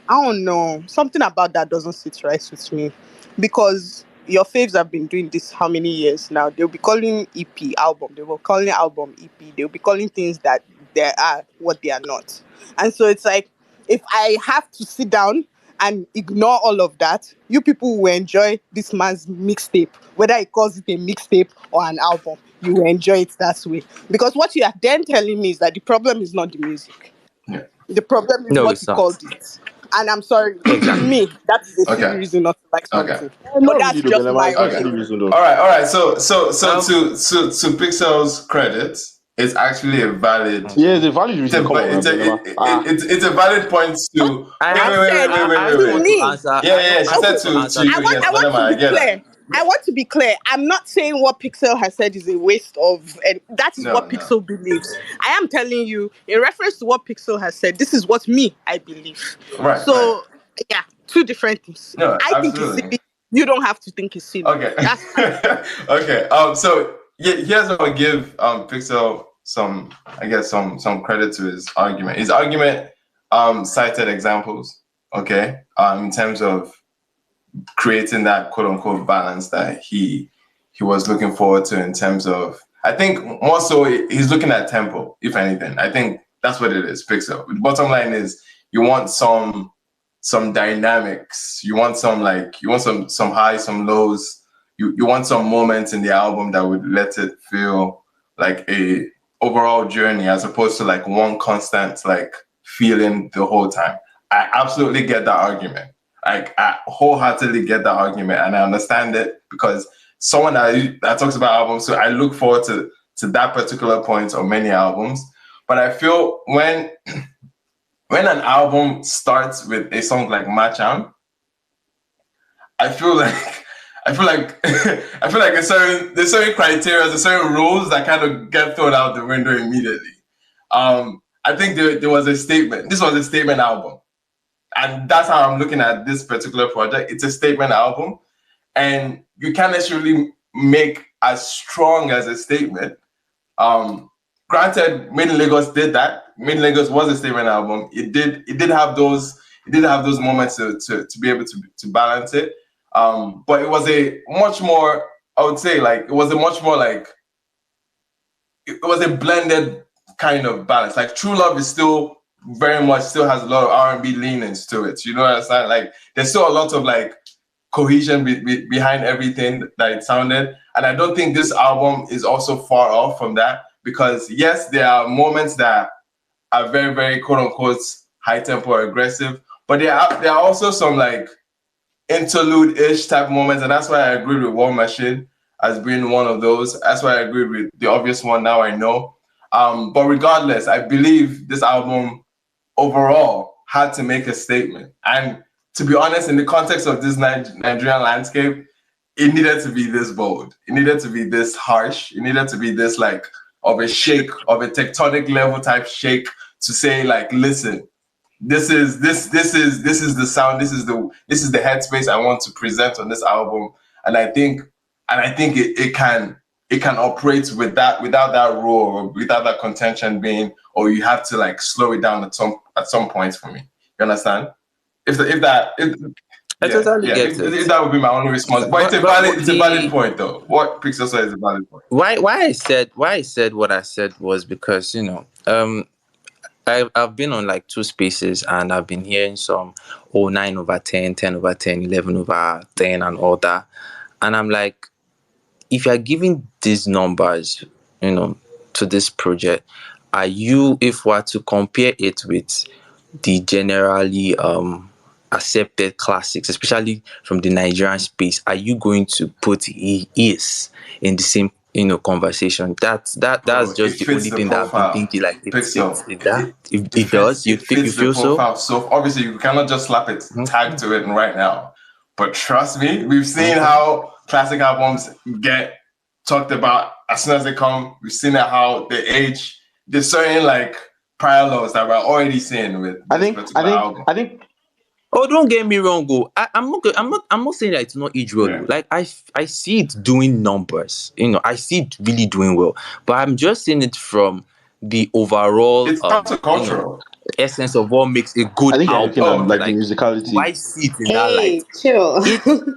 I don't know, something about that doesn't sit right with me. Because your faves have been doing this how many years now? They'll be calling EP album, they will calling album EP, they'll be calling things that they are what they are not. And so it's like, if I have to sit down and ignore all of that, you people will enjoy this man's mixtape, whether he calls it a mixtape or an album. You will enjoy it that way. Because what you are then telling me is that the problem is not the music. Yeah. The problem is No, what he it's not. called it. And I'm sorry, to Exactly. me, that is a silly Okay. reason not to like Okay. something. But Not really that's though, just Belema. my It's not Okay. silly opinion. reason though. All right. So Um, to Pixel's credit, it's actually a valid. Yeah, it's a valid It's a reason. Come on, now, Belema. it's a valid point to. I Wait, have wait, I wait, said, wait, wait, I wait, just wait, to want wait. to me, answer. Yeah, yeah, yeah. She I said just want to answer to the you. Yes, I question. want Belema, to I be get that. clear. I want to be clear. I'm not saying what Pixel has said is a waste of, and that is No, what no. Pixel believes. I am telling you, in reference to what Pixel has said, this is what me, I believe. Right, right. So, yeah, two different things. No, I think it's absolutely. silly. You don't have to think it's silly. Okay. That's my Okay. So here's what I'll give Pixel some, I guess, some credit to his argument. His argument cited examples, okay, in terms of creating that quote unquote balance that he was looking forward to, in terms of, I think more so he's looking at tempo, if anything. I think that's what it is, Pixel. The bottom line is you want some dynamics. You want some some highs, some lows. You want some moments in the album that would let it feel like a overall journey, as opposed to like one constant like feeling the whole time. I absolutely get that argument. Like, I wholeheartedly get that argument, and I understand it, because someone that talks about albums, so I look forward to that particular point on many albums. But I feel when an album starts with a song like Macham, I feel like I feel like there's certain criteria, there's certain rules that kind of get thrown out the window immediately. I think there was a statement. This was a statement album, and that's how I'm looking at this particular project. It's a statement album, and you can't necessarily make as strong as a statement. Granted, Made in Lagos did that. Made in Lagos was a statement album. It did have those moments to be able to balance it. But it was a much more, I would say, like, it was a much more like, it was a blended kind of balance. Like, True Love is still very much still has a lot of R&B leanings to it. You know what I'm saying? Like, there's still a lot of like cohesion behind everything that it sounded. And I don't think this album is also far off from that, because yes, there are moments that are very, very quote unquote high tempo or aggressive, but there are also some like interlude-ish type moments, and that's why I agreed with War Machine as being one of those. That's why I agreed with the obvious one, Now I Know. But regardless, I believe this album overall had to make a statement. And to be honest, in the context of this Nigerian landscape, it needed to be this bold. It needed to be this harsh. It needed to be this like of a shake, of a tectonic level type shake, to say like, listen, this is the sound, this is the headspace I want to present on this album. And I think it can operate with that, without that roar, or without that contention being, or you have to like slow it down at some points for me. You understand? If that I totally get if it. that would be my only response. But it's a valid point though. What Pixel said is a valid point. Why I said what I said was because, I've been on like two spaces, and I've been hearing some 9/10, 10/10, 11/10 and all that. And I'm like, if you're giving these numbers, to this project, if we're to compare it with the generally accepted classics, especially from the Nigerian space, are you going to put HEIS in the same conversation? That's Bro, it just the fits only the thing that I've been profile. thinking. Like, Pixel. it does. You It fits the feel so? profile. So obviously you cannot just slap it tag to it right now. But trust me, we've seen how classic albums get talked about as soon as they come. We've seen how they age. There's certain like parallels that we're already seeing with this particular album. I think Oh, don't get me wrong. Oh, I'm not saying that it's not age well. Yeah. Oh. Like I see it doing numbers. I see it really doing well. But I'm just saying it from the overall, It's also cultural. essence of what makes a I good think you're looking at Oh, album. like the okay. Like, do musicality. I see it in that light? Hey, chill. It.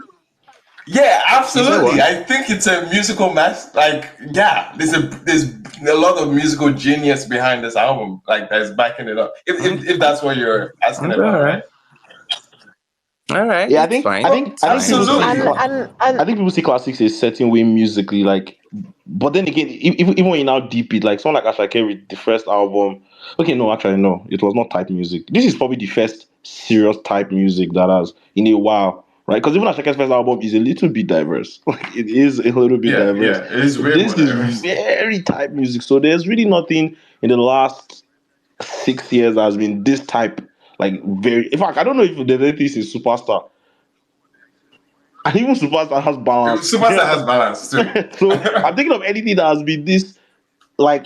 Yeah, You say absolutely. what? I think it's a musical mess. Like, yeah, there's a lot of musical genius behind this album. Like, that's backing it up. If that's what you're asking Okay, about, all right. right? All right, Yeah, I it's think fine. I think It's I think fine. people It's see Absolutely. fine. And I think people see classics a certain way musically, like, but then again, even when you now deep it, like someone like Ashake with the first album. Okay, no, actually, no, it was not type music. This is probably the first serious type music that has in a while, right? Because even Ashake's first album is a little bit diverse. Like it is a little bit Yeah, diverse. yeah. It is way This more is diverse. very type music. So there's really nothing in the last 6 years that has been this type. Like very. In fact, I don't know if there's anything since Superstar. And even Superstar has balance. Superstar has balance too. So I'm thinking of anything that has been this like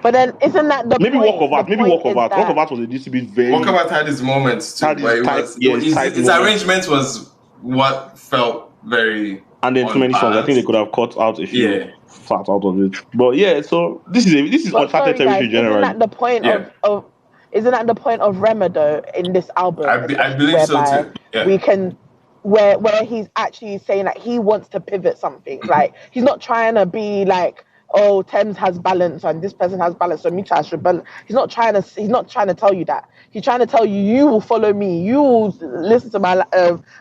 but then isn't that the maybe Walk point? of The Art. Maybe point Walk of is Art. Walk of that Art was a little bit very Walkabout had his moments too, had but his type, yeah, his type his moments. arrangement was what felt very And then too many songs. I think they unbalanced. could have cut out a few Yeah, fat out of it. But yeah, so this is but uncharted sorry territory guys, isn't generally. that the point yeah. of isn't that the point of Rema though in this album, I especially believe so whereby too. Yeah. we can where he's actually saying that he wants to pivot something. Like he's not trying to be like, oh, Thames has balance and this person has balance, so me too I should balance. He's not trying to tell you that. He's trying to tell you, you will follow me, you will listen to my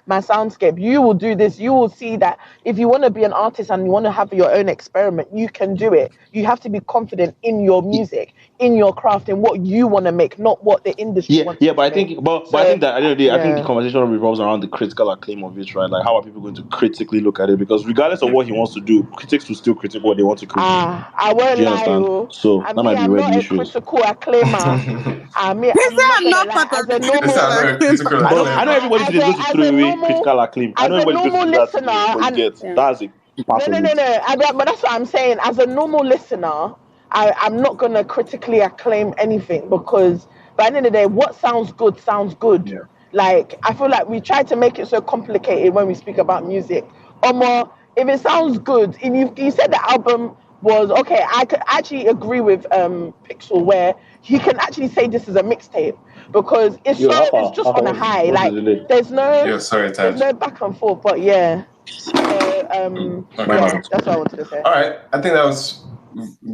soundscape, you will do this, you will see that if you want to be an artist and you want to have your own experiment, you can do it. You have to be confident in your music, in your craft, in what you want to make, not what the industry Yeah, wants yeah, you but to I make. think, but I So think that at the end of the day, I think the yeah. conversation revolves around the critical acclaim of it, right? Like, how are people going to critically look at it? Because regardless of what he wants to do, critics will still critique what they want to critique. I won't Do you lie, understand? oh. So I that mean, might be I'm where the not a issue is. critical acclaimer. They say I'm not I'm gonna not lie. part of the critical It's not very acclaim. critical I know acclaim. everybody today is going to As throw a away normal critical acclaim. I know as a everybody's going to normal do that listener, today, but you and get Yeah. that's a part of it. no. But that's what I'm saying. As a normal listener, I'm not gonna critically acclaim anything because by the end of the day, what sounds good sounds good. Yeah. Like I feel like we try to make it so complicated when we speak about music. Or if it sounds good, and you said the album was okay, I could actually agree with Pixel where he can actually say this is a mixtape because Yo, it's Alpha, just Alpha, on a high. what's the Like delay? Yeah, sorry, there's Taj. no back and forth. But yeah. So My Okay. yeah, bad. that's what I wanted to say. All right. I think that was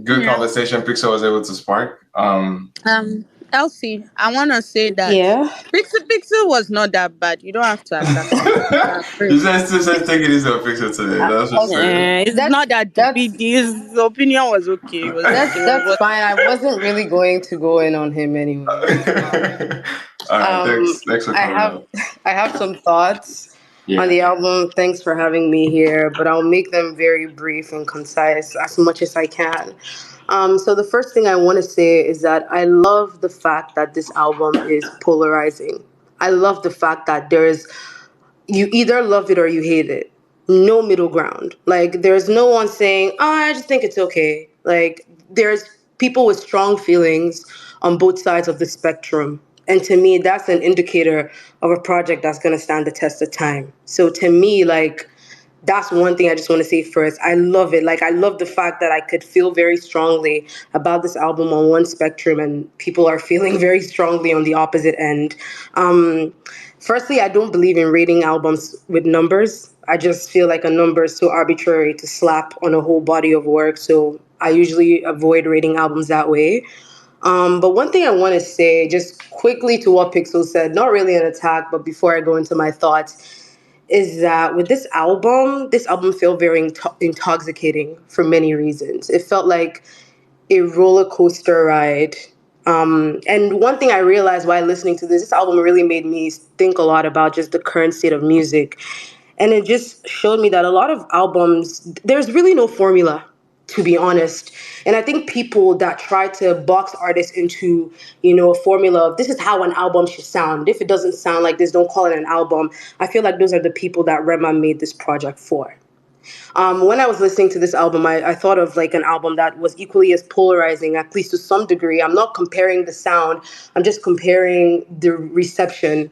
good Yeah. conversation Pixel was able to spark. Elsie, I want to say that Yeah. Pixel was not that bad. You don't have to attack him. You can You praise him. just said take it easy on Pixel today. That's just saying. It's That's not that that's big. His opinion was okay. It was that's what fine. I wasn't really going to go in on him anyways. All right, thanks for I coming have up. I have some thoughts on Yeah. the album. Thanks for having me here, but I'll make them very brief and concise as much as I can. So the first thing I want to say is that I love the fact that this album is polarizing. I love the fact that there is you either love it or you hate it. No middle ground. Like there's no one saying, "Oh, I just think it's okay." Like there's people with strong feelings on both sides of the spectrum. And to me, that's an indicator of a project that's going to stand the test of time. So to me, like that's one thing I just want to say first. I love it. Like I love the fact that I could feel very strongly about this album on one spectrum and people are feeling very strongly on the opposite end. Um, Firstly, I don't believe in rating albums with numbers. I just feel like a number is so arbitrary to slap on a whole body of work. So I usually avoid rating albums that way. But one thing I want to say, just quickly to what Pixel said, not really an attack, but before I go into my thoughts, is that with this album felt very intoxicating for many reasons. It felt like a roller coaster ride. And one thing I realized while listening to this album really made me think a lot about just the current state of music. And it just showed me that a lot of albums, there's really no formula, to be honest. And I think people that try to box artists into, a formula of this is how an album should sound. If it doesn't sound like this, don't call it an album. I feel like those are the people that Rema made this project for. When I was listening to this album, I thought of like an album that was equally as polarizing, at least to some degree. I'm not comparing the sound, I'm just comparing the reception.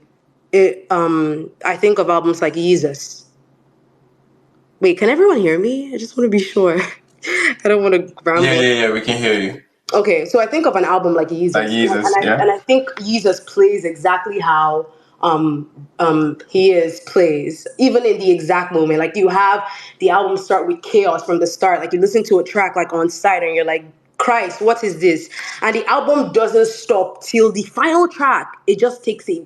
I think of albums like Jesus. Wait, can everyone hear me? I just want to be sure. I don't want to Yeah, ramble. yeah, yeah. We can hear you. Okay, so I think of an album like Like Jesus, and Jesus, yeah. I think Jesus plays exactly how he is plays, even in the exact moment. Like you have the album start with chaos from the start. Like you listen to a track like on site, and you're like, Christ, what is this? And the album doesn't stop till the final track. It just takes a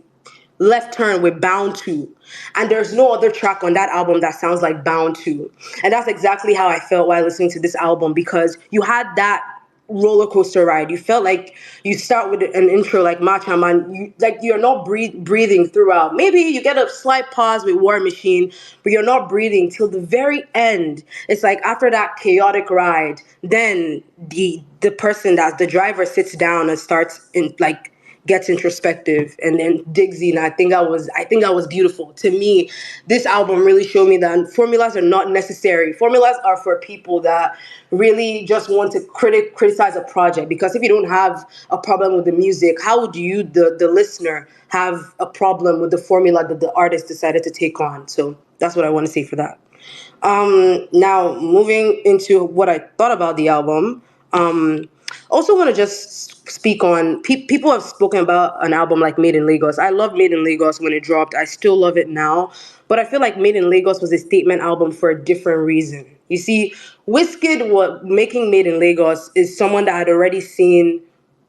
left turn with Bound to. And there's no other track on that album that sounds like Bound to. And that's exactly how I felt while listening to this album, because you had that roller coaster ride. You felt like you start with an intro like Macha Man, you're not breathing throughout. Maybe you get a slight pause with War Machine, but you're not breathing till the very end. It's like after that chaotic ride, then the person that's the driver sits down and starts in like gets introspective and then digs in. I think that was beautiful. To me, this album really showed me that formulas are not necessary. Formulas are for people that really just want to criticize a project. Because if you don't have a problem with the music, how would you, the listener, have a problem with the formula that the artist decided to take on? So that's what I want to say for that. Now moving into what I thought about the album. Also want to just speak on people have spoken about an album like Made in Lagos. I loved Made in Lagos when it dropped. I still love it now, but I feel like Made in Lagos was a statement album for a different reason. You see, Wizkid, what making Made in Lagos is someone that had already seen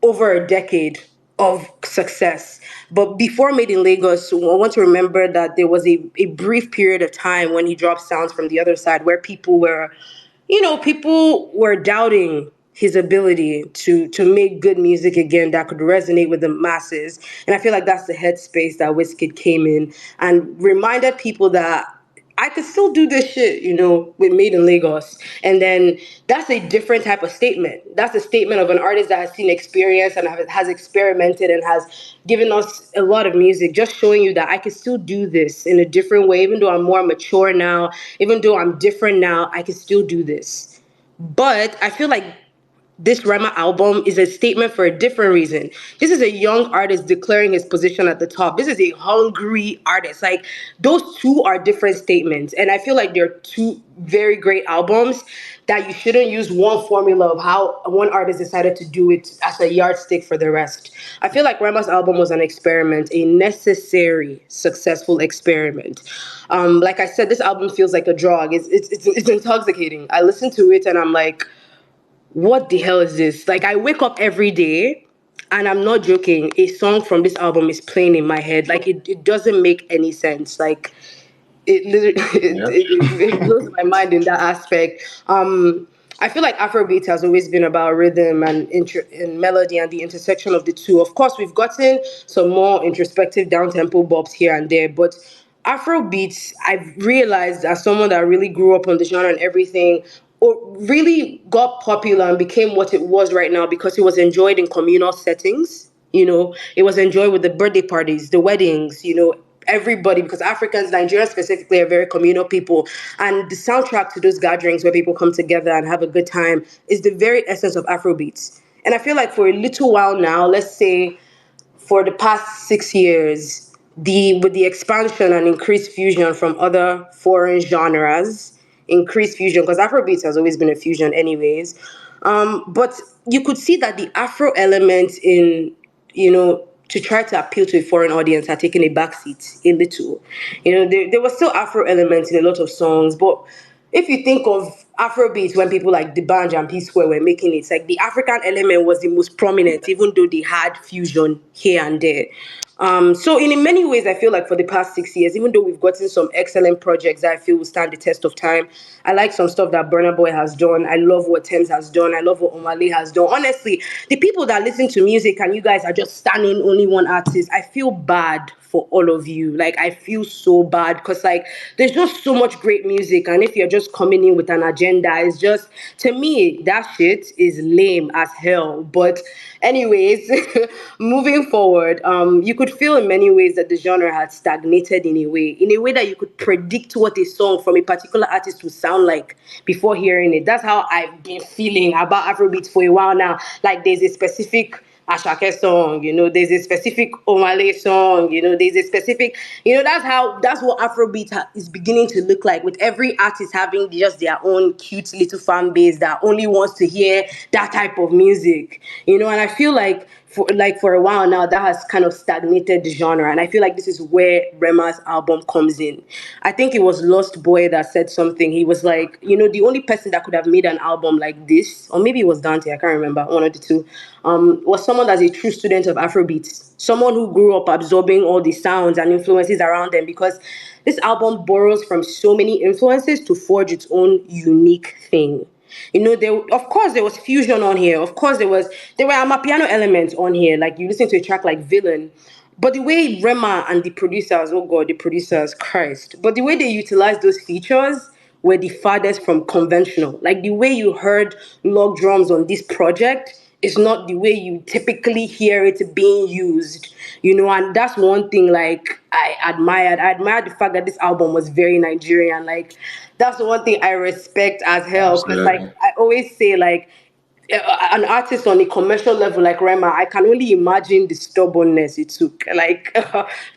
over a decade of success. But before Made in Lagos, I want to remember that there was a brief period of time when he dropped sounds from the other side where people were doubting his ability to make good music again that could resonate with the masses. And I feel like that's the headspace that Wizkid came in and reminded people that I could still do this shit, with Made in Lagos. And then that's a different type of statement. That's a statement of an artist that has seen experience and has experimented and has given us a lot of music, just showing you that I can still do this in a different way. Even though I'm more mature now, even though I'm different now, I can still do this. But I feel like this Rema album is a statement for a different reason. This is a young artist declaring his position at the top. This is a hungry artist. Like, those two are different statements. And I feel like they're two very great albums that you shouldn't use one formula of how one artist decided to do it as a yardstick for the rest. I feel like Rema's album was an experiment, a necessary, successful experiment. Like I said, this album feels like a drug. It's intoxicating. I listen to it and I'm like, what the hell is this? Like, I wake up every day and I'm not joking. A song from this album is playing in my head. Like, it doesn't make any sense. Like, it literally Yep. it blows my mind in that aspect. I feel like Afrobeat has always been about rhythm and melody and the intersection of the two. Of course, we've gotten some more introspective down-tempo bops here and there, but Afrobeats, I've realized as someone that really grew up on the genre and everything, or really got popular and became what it was right now because it was enjoyed in communal settings. It was enjoyed with the birthday parties, the weddings, everybody, because Africans, Nigerians specifically, are very communal people. And the soundtrack to those gatherings where people come together and have a good time is the very essence of Afrobeats. And I feel like for a little while now, let's say for the past 6 years, with the expansion and increased fusion from other foreign genres, increased fusion, because Afrobeats has always been a fusion anyways. But you could see that the Afro element to try to appeal to a foreign audience had taken a backseat a little. There was still Afro elements in a lot of songs, but if you think of Afrobeats when people like D'banj and P Square were making it, it's like the African element was the most prominent, even though they had fusion here and there. So in many ways, I feel like for the past 6 years, even though we've gotten some excellent projects that I feel will stand the test of time, I like some stuff that Burna Boy has done. I love what Thames has done. I love what Omale has done. Honestly, the people that listen to music and you guys are just standing only one artist, I feel bad for all of you. Like, I feel so bad because, like, there's just so much great music. And if you're just coming in with an agenda, it's just, to me, that shit is lame as hell. But anyways, moving forward, you could feel in many ways that the genre had stagnated in a way that you could predict what a song from a particular artist would sound like before hearing it. That's how I've been feeling about Afrobeats for a while now. Like, there's a specific Ashake song, there's a specific Omale song, there's a specific, that's what Afrobeat is beginning to look like, with every artist having just their own cute little fan base that only wants to hear that type of music, and I feel like for a while now that has kind of stagnated the genre, and I feel like this is where Rema's album comes in. I think it was Lost Boy that said something. He was like, the only person that could have made an album like this, or maybe it was Dante, I can't remember, one of the two, was someone that's a true student of Afrobeats, someone who grew up absorbing all the sounds and influences around them, because this album borrows from so many influences to forge its own unique thing. Of course there was fusion on here. Of course there were amapiano elements on here. Like you listen to a track like Villain, but the way Rema and the producers, oh God, the producers, Christ, but the way they utilized those features were the farthest from conventional. Like the way you heard log drums on this project is not the way you typically hear it being used, and that's one thing like I admired. I admired the fact that this album was very Nigerian. Like that's the one thing I respect as hell. Because like Absolutely. I always say, like an artist on a commercial level like Rema, I can only imagine the stubbornness it took, like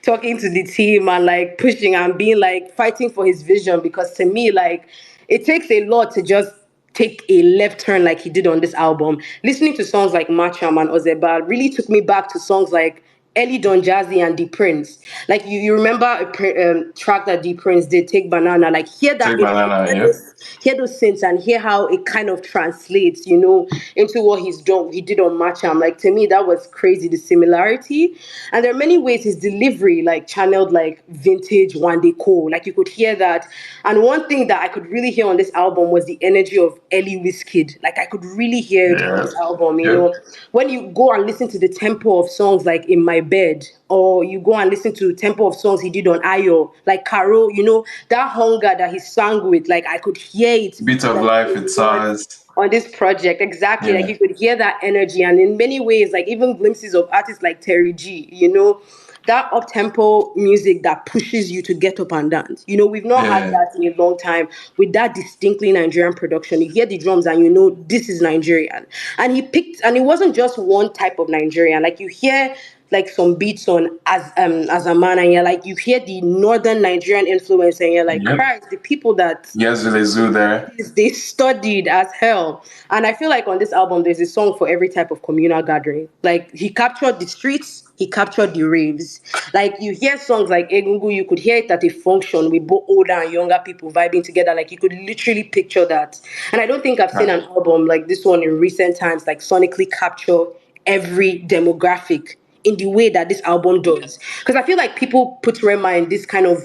talking to the team and like pushing and being like fighting for his vision. Because to me, like it takes a lot to just take a left turn like he did on this album. Listening to songs like Macham and Ozeba really took me back to songs like Ellie Don Jazzy and D Prince. Like you remember a track that D Prince did, Take Banana. Like hear that Take intro, banana, yep. hear those synths, and hear how it kind of translates, into what he did on Matcham. Like to me, that was crazy, the similarity. And there are many ways his delivery like channeled like vintage Wande Cole. Like you could hear that. And one thing that I could really hear on this album was the energy of Ellie Wizkid. Like I could really hear it on Yep. this album, Yep. when you go and listen to the tempo of songs like In My Bed, or you go and listen to tempo of songs he did on Ayo, like Caro, that hunger that he sang with, like I could hear it Bit of like life, a it's lot ours. on this project. Exactly. Like Yeah. you could hear that energy, and in many ways, like even glimpses of artists like Terry G, that up tempo music that pushes you to get up and dance. We've not had Yeah. that in a long time with that distinctly Nigerian production. You hear the drums and this is Nigerian. And and it wasn't just one type of Nigerian. Like you hear like some beats on as a man, and you're like, you hear the northern Nigerian influence, and you're like, Yep. Christ, the people that Yes, Zoo there. they studied as hell. And I feel like on this album there's a song for every type of communal gathering. Like he captured the streets, he captured the raves. Like you hear songs like Egungu, you could hear it at a function with both older and younger people vibing together. Like you could literally picture that. And I don't think I've seen Right. an album like this one in recent times, like sonically capture every demographic in the way that this album does. Because I feel like people put Rema in this kind of,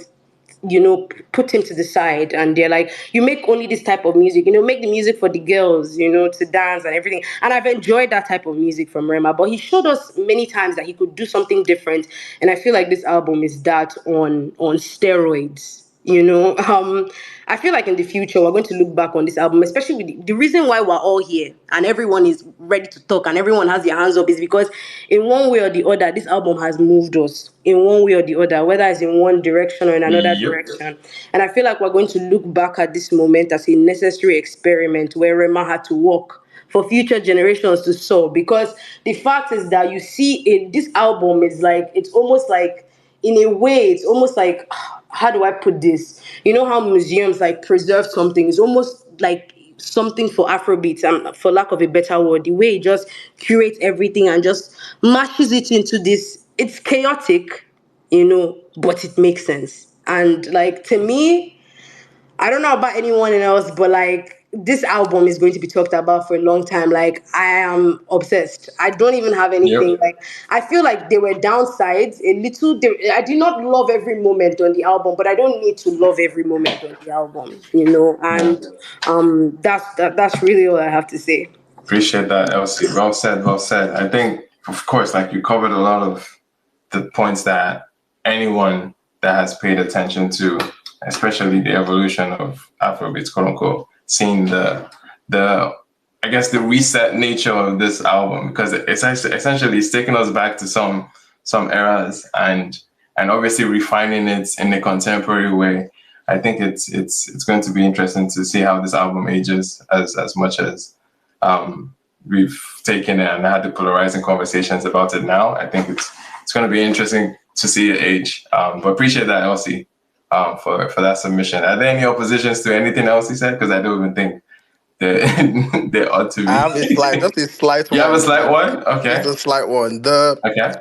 put him to the side, and they're like, you make only this type of music, make the music for the girls, to dance and everything. And I've enjoyed that type of music from Rema, but he showed us many times that he could do something different. And I feel like this album is that on steroids. I feel like in the future we're going to look back on this album, especially with the reason why we're all here and everyone is ready to talk and everyone has their hands up, is because in one way or the other this album has moved us in one way or the other, whether it's in one direction or in another Yep. direction. And I feel like we're going to look back at this moment as a necessary experiment where Rema had to work for future generations to soar. Because the fact is that you see in this album is like, it's almost like, in a way, it's almost like, how do I put this? You know how museums like preserve something? It's almost like something for Afrobeats, for lack of a better word, the way it just curates everything and just mashes it into this. It's chaotic, but it makes sense. And like to me, I don't know about anyone else, but like this album is going to be talked about for a long time. Like I am obsessed. I don't even have anything. Yep. Like I feel like there were downsides a little. I did not love every moment on the album, but I don't need to love every moment on the album. Yeah. And that's really all I have to say. Appreciate that, Elsie. Well said, well said. I think, of course, like you covered a lot of the points that anyone that has paid attention to, especially the evolution of Afrobeats, quote unquote, seeing the I guess the reset nature of this album, because it's essentially it's taking us back to some eras and obviously refining it in a contemporary way. I think it's going to be interesting to see how this album ages as much as we've taken it and had the polarizing conversations about it now. I think it's going to be interesting to see it age. But appreciate that, Elsie, for that submission. Are there any oppositions to anything else he said? Because I don't even think there there ought to I be. have just a slight You have a one. slight one? Just Okay. a slight one. Okay.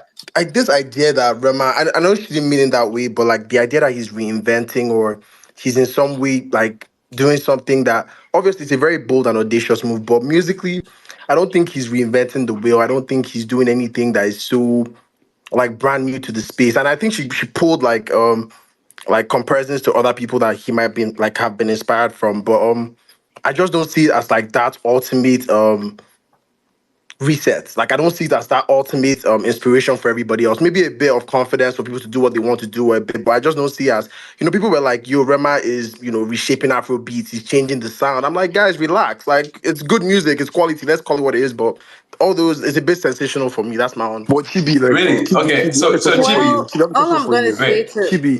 This idea that Rema, I know she didn't mean it that way, but like the idea that he's reinventing or he's in some way like doing something that obviously it's a very bold and audacious move, but musically, I don't think he's reinventing the wheel. I don't think he's doing anything that is so like brand new to the space. And I think she pulled like comparisons to other people that he might be like have been inspired from. But I just don't see it as like that ultimate reset. Like I don't see it as that ultimate inspiration for everybody else. Maybe a bit of confidence for people to do what they want to do a bit, but I just don't see it as people were like, yo, Rema is reshaping Afro beats, he's changing the sound. I'm like, guys, relax. Like it's good music, it's quality. Let's call it what it is. But all those it's a bit sensational for me. That's my own. But Chibi, like Really? Okay. Chibi, I have a So question for Chibi, you. Well, Chibi, I have a all question I'm for gonna you. say wait. to Chibi,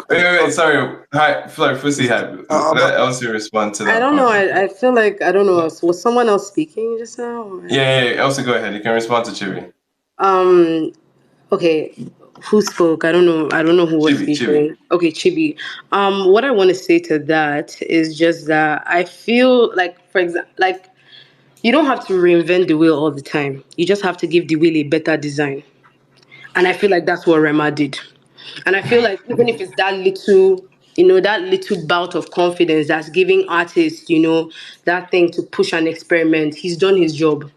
Yeah. Wait. Sorry. Hi, Fleur Fussy had. but Let Elsie respond to I that don't know. point. I feel like I don't know. Was someone else speaking just now? Yeah. Elsie, go ahead. You can respond to Chibi. Um. Okay. Who spoke? I don't know. I don't know who was Chibi. speaking. Okay, Chibi. What I want to say to that is just that I feel like, for example, like you don't have to reinvent the wheel all the time. You just have to give the wheel a better design. And I feel like that's what Rema did. And I feel like even if it's that little, that little bout of confidence that's giving artists, that thing to push and experiment, he's done his job.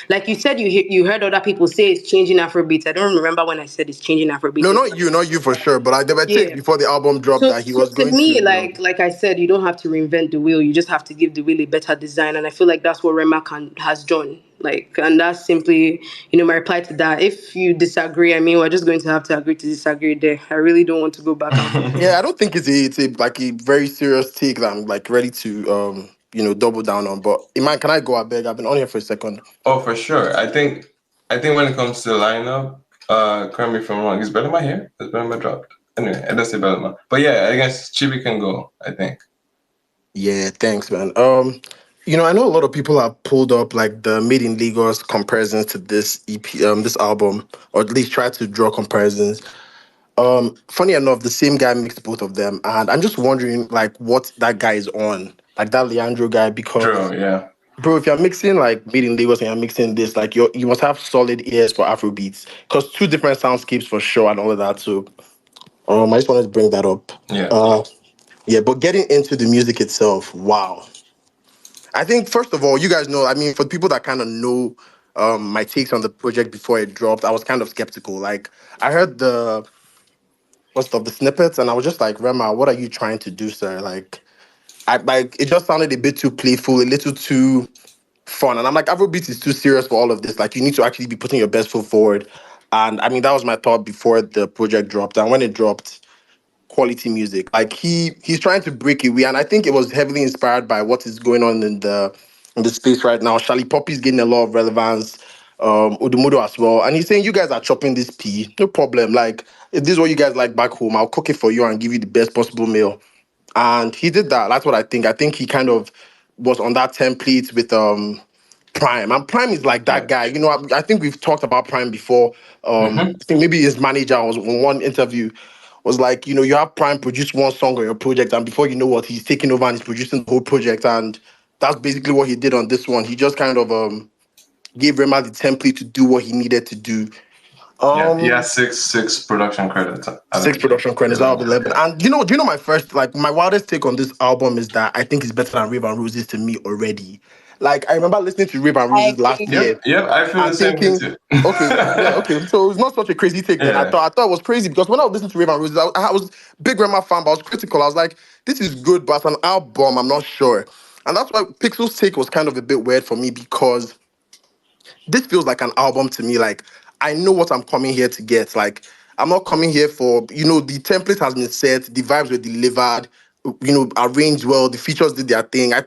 Like you said, you heard other people say it's changing Afrobeats. I don't remember when I said it's changing Afrobeats. no, not you for sure. But there were takes Yeah. before the album dropped So, that he so was to going to, me, like I said, you don't have to reinvent the wheel. You just have to give the wheel a better design, and I feel like that's what Rema has done. Like, and that's simply, my reply to that. If you disagree, I mean, we're just going to have to agree to disagree there. I really don't want to go back and forth. Yeah, I don't think it's a like a very serious take that I'm like ready to double down on. But Iman, can I go? I beg. I've been on here for a second. Oh, for sure. I think when it comes to the lineup, correct me if I'm wrong. Is Belema here? Is Belema dropped? Anyway, I don't say Belema. But yeah, I guess Chibi can go, I think. Yeah, thanks, man. I know a lot of people have pulled up like the Made in Lagos comparisons to this EP, this album, or at least try to draw comparisons. Funny enough, the same guy mixed both of them, and I'm just wondering like what that guy is on, like that Leandro guy, because True, yeah. bro, if you're mixing like Made in Lagos and you're mixing this, like you must have solid ears for Afro beats, because two different soundscapes for sure and all of that. So, I just wanted to bring that up. Yeah. Yeah, but getting into the music itself, wow. I think first of all, you guys know. I mean, for people that kind of know my takes on the project before it dropped, I was kind of skeptical. Like, I heard the snippets, and I was just like, Rema, what are you trying to do, sir? Like, I like it just sounded a bit too playful, a little too fun. And I'm like, Afrobeat is too serious for all of this. Like, you need to actually be putting your best foot forward. And I mean, that was my thought before the project dropped. And when it dropped, quality music. Like he's trying to break away, and I think it was heavily inspired by what is going on in the space right now. Charlie Poppy's getting a lot of relevance, Udumudo as well, and he's saying you guys are chopping this pea, no problem. Like if this is what you guys like back home, I'll cook it for you and give you the best possible meal. And he did that. That's what I think. I think he kind of was on that template with Prime. And Prime is like Yeah. that guy. I think we've talked about Prime before. I think maybe his manager was on one interview was like, you have Prime produce one song on your project, and before you know what, he's taking over and he's producing the whole project. And that's basically what he did on this one. He just kind of gave Rema the template to do what he needed to do. Yeah. He has six production credits out Six of the production credits out of 11. 11. And do you know my first, like, my wildest take on this album is that I think it's better than Rave and Roses to me already. Like, I remember listening to Rave and I Roses last agree. year Yep, I feel the and same way thinking, too. okay, yeah, okay, so it's not such a crazy take then. Yeah. I thought it was crazy because when I was listening to Rave and Roses, I was big Rema fan, but I was critical. I was like, this is good, but as an album, I'm not sure. And that's why Pixel's take was kind of a bit weird for me because this feels like an album to me. Like I know what I'm coming here to get. Like I'm not coming here for the template has been set, the vibes were delivered, arranged well, the features did their thing. As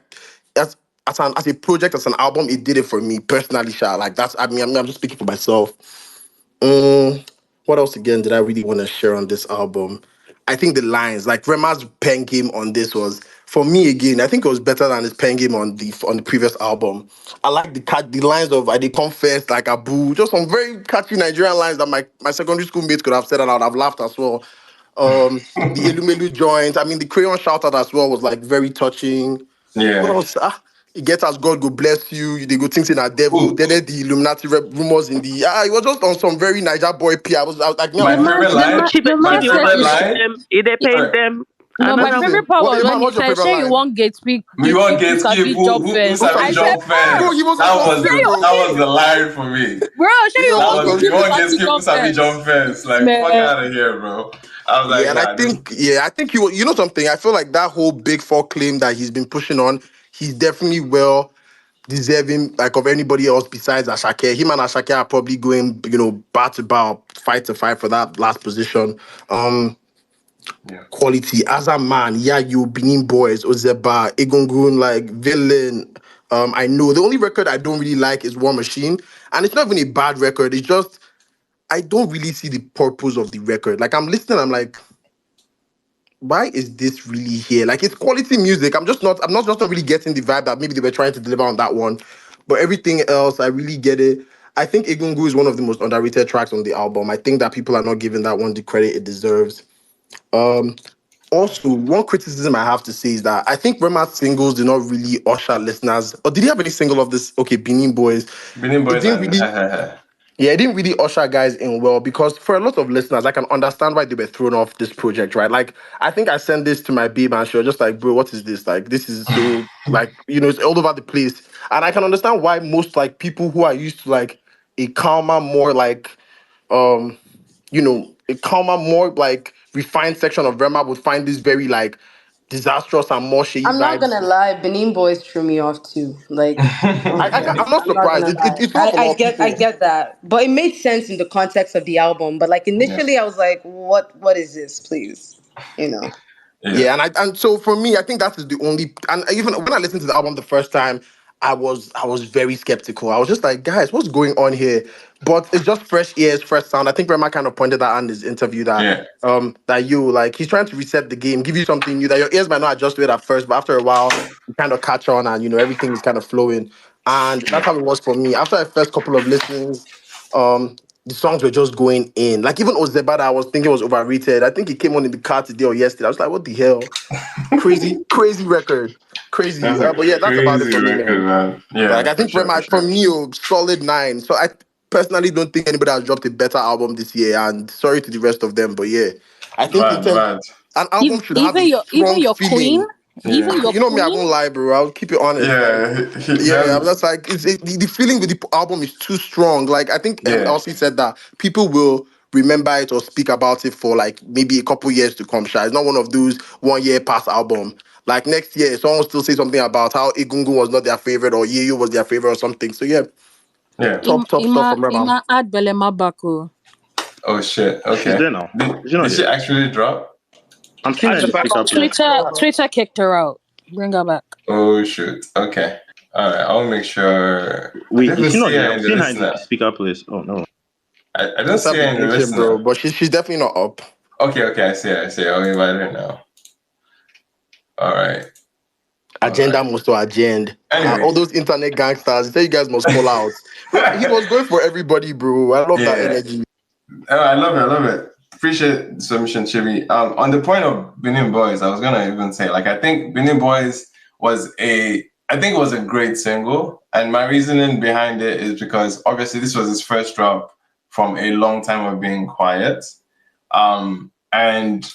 as a project, as an album, it did it for me personally. Sha. Like that's I'm just speaking for myself. What else again did I really want to share on this album? I think the lines, like Rema's pen game on this was for me again, I think it was better than his pen game on the previous album. I like the lines of I dey confess like Abu, just some very catchy Nigerian lines that my secondary school mates could have said and I've laughed as well. The Elumelu joint, I mean the crayon shout out as well was like very touching. What Yeah. else? It gets as God go bless you. They go things in a devil. Ooh, Then the Illuminati rumors in the it was just on some very Niger boy P. I was like, me, I my was favorite line. Chibi, The My man Chibi, said what favorite you is should. line. they paint Sorry. them No, my what another is favorite way? part what was when Iman, he what's your said, favorite "Sure, you line? won't get We give won't people get sabi skip. job Who Who first." sabi sabi I said, jump jump? Bro, fence? he was on That some was shit, the bro. that was the line for me. "Bro, sure, He you was That on won't was some we give people won't shit. get sabi skip. Who job sabi first." jump fence? Like fuck Man, out of here, bro. I was Yeah, like, and I yeah, this. think you know something. I feel like that whole Big Four claim that he's been pushing on, he's definitely well deserving like of anybody else besides Ashake. Him and Ashake are probably going, bat to bar, fight to fight for that last position. Yeah. Quality as a man, yeah, you Benin Boys, Ozeba, Egungun, like Villain. I know the only record I don't really like is War Machine, and it's not even a bad record. It's just I don't really see the purpose of the record. Like I'm listening, I'm like, why is this really here? Like it's quality music. I'm not just not really getting the vibe that maybe they were trying to deliver on that one. But everything else, I really get it. I think Egungu is one of the most underrated tracks on the album. I think that people are not giving that one the credit it deserves. Um, Also, one criticism I have to say is that I think Rema's singles did not really usher listeners. Or did he have any single of this? Okay, Benin Boys. Benin It boys didn't and really. Yeah, it didn't really usher guys in well because for a lot of listeners, I can understand why they were thrown off this project, right? Like, I think I sent this to my babe and she was just like, bro, what is this? Like, this is so, like, it's all over the place. And I can understand why most, like, people who are used to, like, a calmer, more, like, um, a calmer, more, like, refined section of Rema would find this very, like, disastrous and more shady I'm not vibes. gonna lie, Benin Boys threw me off too. Like, I'm not I'm not surprised. gonna lie. It's not for a I lot of get I people. get that. But it made sense in the context of the album. But like yeah. initially I was like, what is this, please? You know. Yeah. Yeah, and so for me, I think that is the only. And even when I listened to the album the first time, I was very skeptical. I was just like, guys, what's going on here? But it's just fresh ears, fresh sound. I think Rema kind of pointed that out in his interview Yeah. that you like he's trying to reset the game, give you something new that your ears might not adjust to it at first, but after a while you kind of catch on and everything is kind of flowing. And that's how it was for me. After the first couple of listens, the songs were just going in. Like even Ozeba that I was thinking was overrated. I think he came on in the car today or yesterday. I was like, what the hell? Crazy record. Crazy. That's a But yeah, that's about it crazy for me, record, man. man. Like Yeah, I for think sure, for for sure. me, solid 9. So I personally don't think anybody has dropped a better album this year. And sorry to the rest of them, but yeah, I think in Mad, terms mad. an album should have even a even strong your queen, feeling. even Yeah. your Me, I queen. won't lie, bro. I'll keep it honest. Like, Yeah. yeah, I'm That's just like the feeling with the album is too strong. Like, I think yeah. Elsie said that people will remember it or speak about it for like maybe a couple years to come. Sha. It's not one of those 1 year past album. Like next year, someone will still say something about how Egungun was not their favorite or Yeyo was their favorite or something. So yeah, Yeah. top stuff from Rema. Ima add Belema back. Oh. Oh shit. She's Okay. there now. Did, Is she not did she there? actually drop? I'm seeing her in the speaker place. Twitter kicked her out. Bring her back. Oh shoot. Okay. All right. I'll make sure. I Wait, didn't is even she not see there? her I'm in the seeing her in the listener. speaker place. Oh no. I don't Just see have her the in the glitching, bro. listener. But she's definitely not up. Okay. Okay. I see her. I see her. I'll invite her now. All right. All right. Agenda must to agenda. All Anyways. those internet gangsters, they say you guys must call out. He was going for everybody, bro. I love that Yeah. energy. Oh, I love it. I love it. Appreciate the submission, Chibi. On the point of Benin Boys, I was gonna even say, like, I think Benin Boys I think it was a great single, and my reasoning behind it is because obviously this was his first drop from a long time of being quiet, and